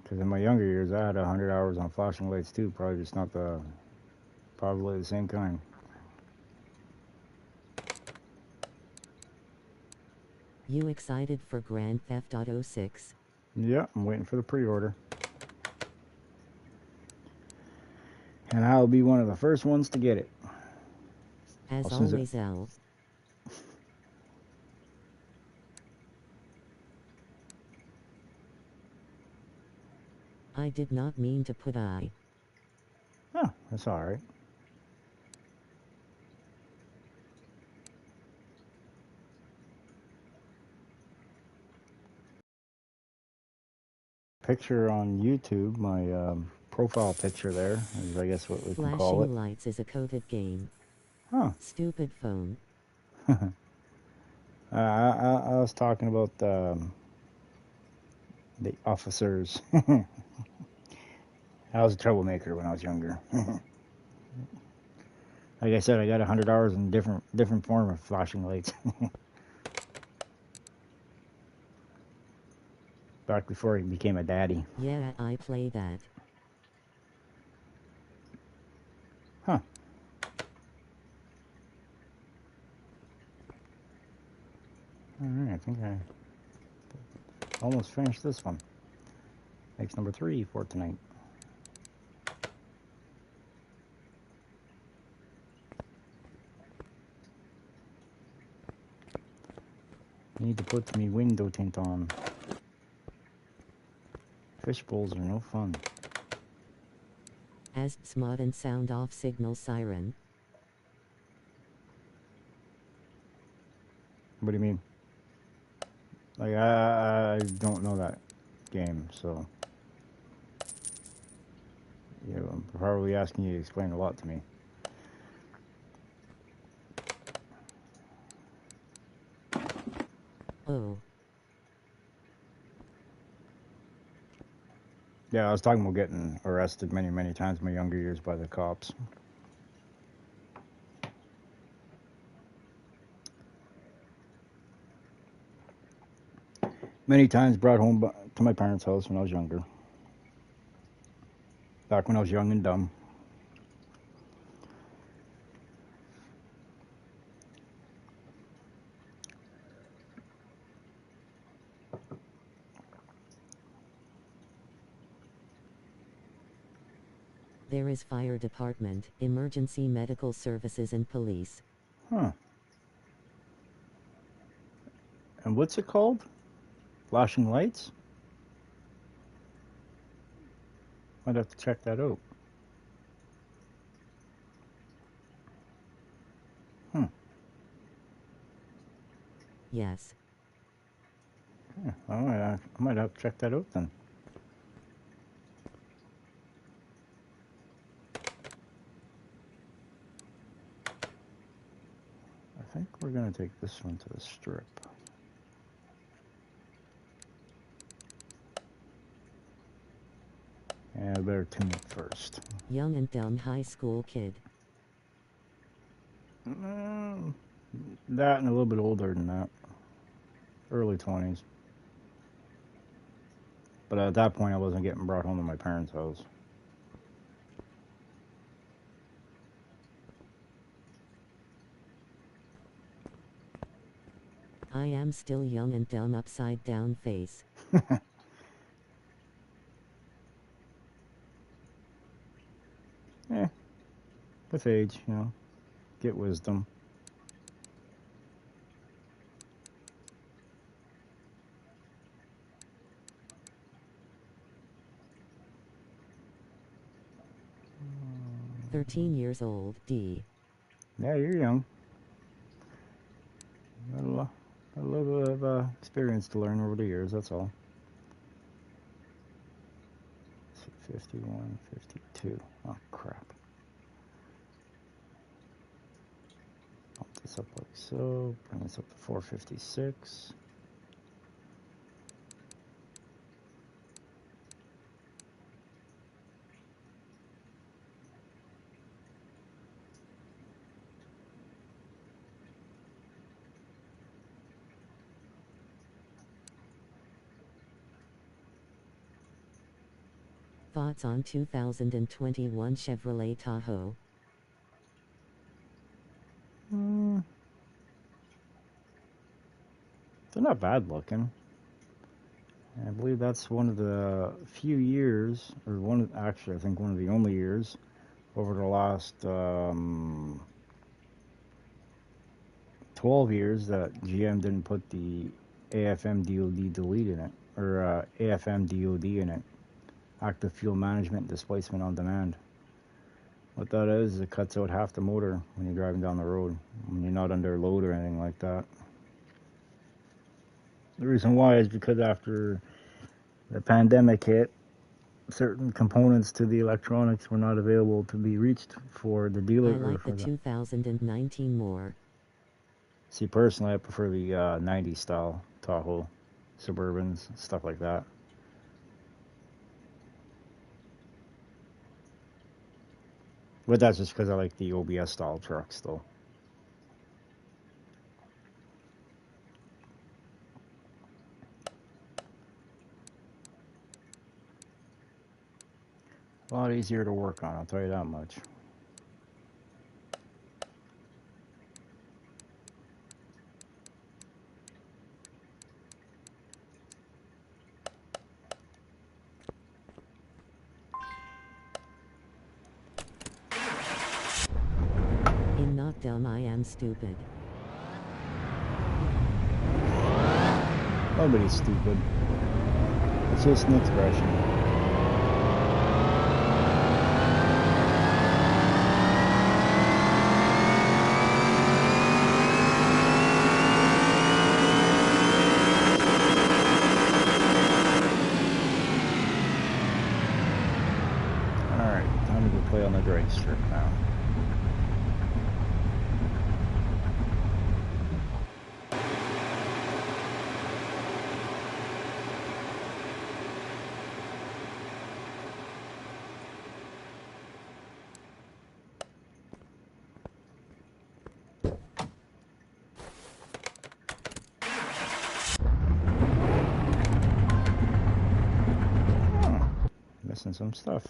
Because in my younger years, I had 100 hours on flashing lights too. Probably just not probably the same kind. You excited for Grand Theft Auto 6? Yeah, I'm waiting for the pre-order. And I'll be one of the first ones to get it. As Well, since always, L. I did not mean to put I. Oh, that's all right. Picture on YouTube, my profile picture there is, I guess, what we can call it. Flashing lights is a coded game. Huh. Stupid phone. I was talking about the officers. I was a troublemaker when I was younger. Like I said, I got 100 hours in different form of flashing lights. Back before he became a daddy. Yeah, I play that. Huh. Alright, I think I almost finished this one. Makes number 3 for tonight. Need to put me window tint on. Fish bowls are no fun. As smod and sound off signal siren. What do you mean? Like, I don't know that game, so... I'm probably asking you to explain a lot to me. Oh. Yeah, I was talking about getting arrested many, many times in my younger years by the cops. Many times brought home to my parents' house when I was younger. Back when I was young and dumb. There is fire department, emergency medical services and police. Huh. And what's it called? Flashing lights? Might have to check that out. Yes. Yeah, I might have to check that out then. I think we're going to take this one to the strip. Yeah, I better tune it first. Young and dumb high school kid. That and a little bit older than that. Early 20s. But at that point, I wasn't getting brought home to my parents' house. I am still young and dumb upside down face. Eh, with age, you know, get wisdom. Mm. 13 years old, D. Yeah, you're young. Got a little bit of experience to learn over the years, that's all. 51, 52. Oh, crap. Pump this up like so. Bring this up to 456. Thoughts on 2021 Chevrolet Tahoe? They're not bad looking. I believe that's one of the few years, or actually, I think one of the only years over the last 12 years that GM didn't put the AFM DOD delete in it, or AFM DOD in it. Active Fuel Management Displacement on Demand. What that is it cuts out half the motor when you're driving down the road, when you're not under load or anything like that. The reason why is because after the pandemic hit, certain components to the electronics were not available to be reached for the dealer. I like the 2019 more. See, personally, I prefer the 90s style Tahoe, Suburbans, stuff like that. But that's just because I like the OBS style trucks, though. A lot easier to work on, I'll tell you that much. In Not Dumb I Am Stupid. Nobody's stupid. It's just an expression. Alright, time to go play on the drag strip now. Missing some stuff.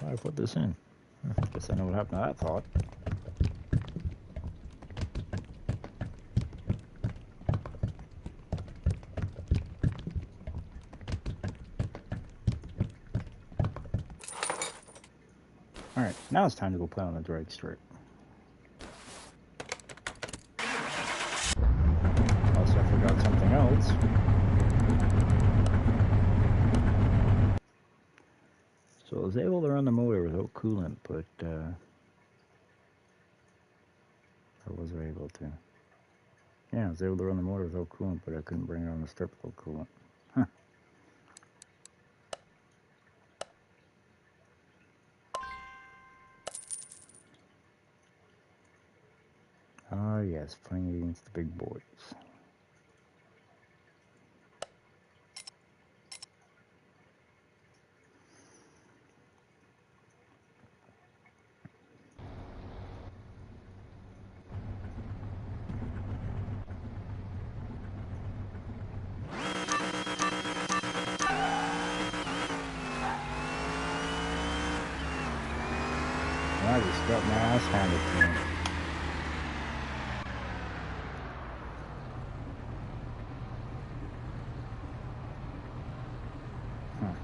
Why I put this in? I guess I know what happened to that thought. Alright, now it's time to go play on the drag strip. Also, I forgot something else. So I was able to run the motor without coolant, but Or was I able to? Yeah, I was able to run the motor without coolant, but I couldn't bring it on the strip without coolant. Huh. Ah, yes, playing against the big boys. I just got my ass handed to me. Huh.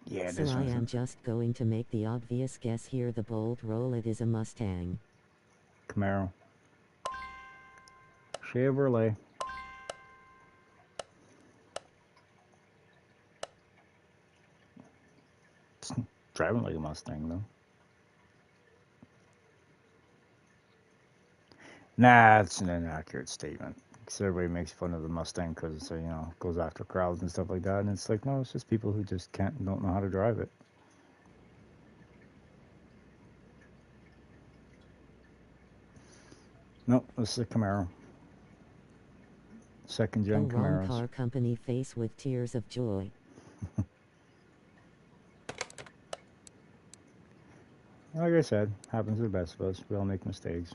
Yeah, So this I one's am just going to make the obvious guess here. The bold roll, it is a Mustang. Camaro. Chevrolet. Driving like a Mustang, though. Nah, it's an inaccurate statement. Because everybody makes fun of the Mustang because, you know, goes after crowds and stuff like that. And it's like, no, it's just people who just don't know how to drive it. Nope, this is a Camaro. Second gen Wrong Camaros. car company face with tears of joy. Like I said, happens to the best of us. We all make mistakes.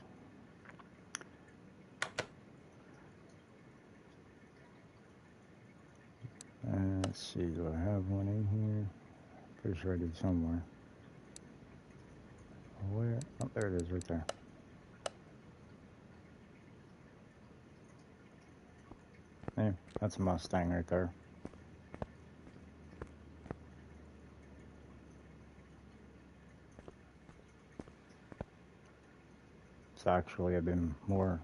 Let's see, do I have one in here? Pretty sure I did somewhere. Where? Oh, there it is, right there. There, that's a Mustang right there. So actually, I've been more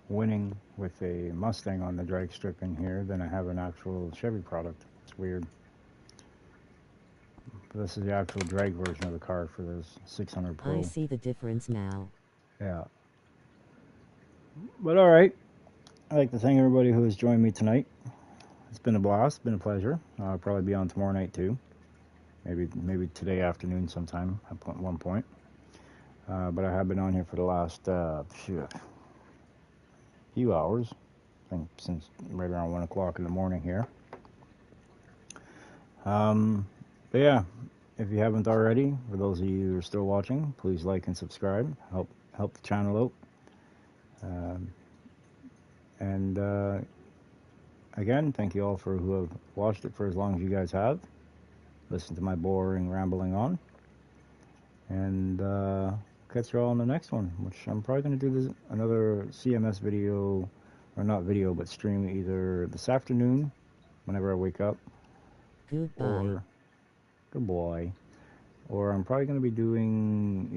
winning with a Mustang on the drag strip in here than I have an actual Chevy product. It's weird. But this is the actual drag version of the car for this 600 Pro. I see the difference now. Yeah. But alright. I'd like to thank everybody who has joined me tonight. It's been a blast, been a pleasure. I'll probably be on tomorrow night too. Maybe today afternoon sometime at one point. But I have been on here for the last few hours. I think since right around 1 o'clock in the morning here. But yeah, if you haven't already, for those of you who are still watching, please like and subscribe. Help the channel out. And again, thank you all who have watched it for as long as you guys have. Listen to my boring rambling on. And catch you all on the next one, which I'm probably going to do another CMS video, or not video, but stream either this afternoon, whenever I wake up. Goodbye. Or goodbye. Or I'm probably going to be doing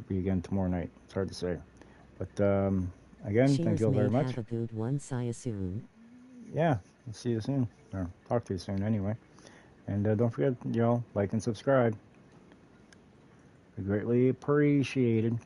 again tomorrow night. It's hard to say. But again, Cheers, thank you all very much. Have a good one. See you soon. Yeah, I'll see you soon. Or talk to you soon anyway. And don't forget, y'all, like and subscribe. Greatly appreciated.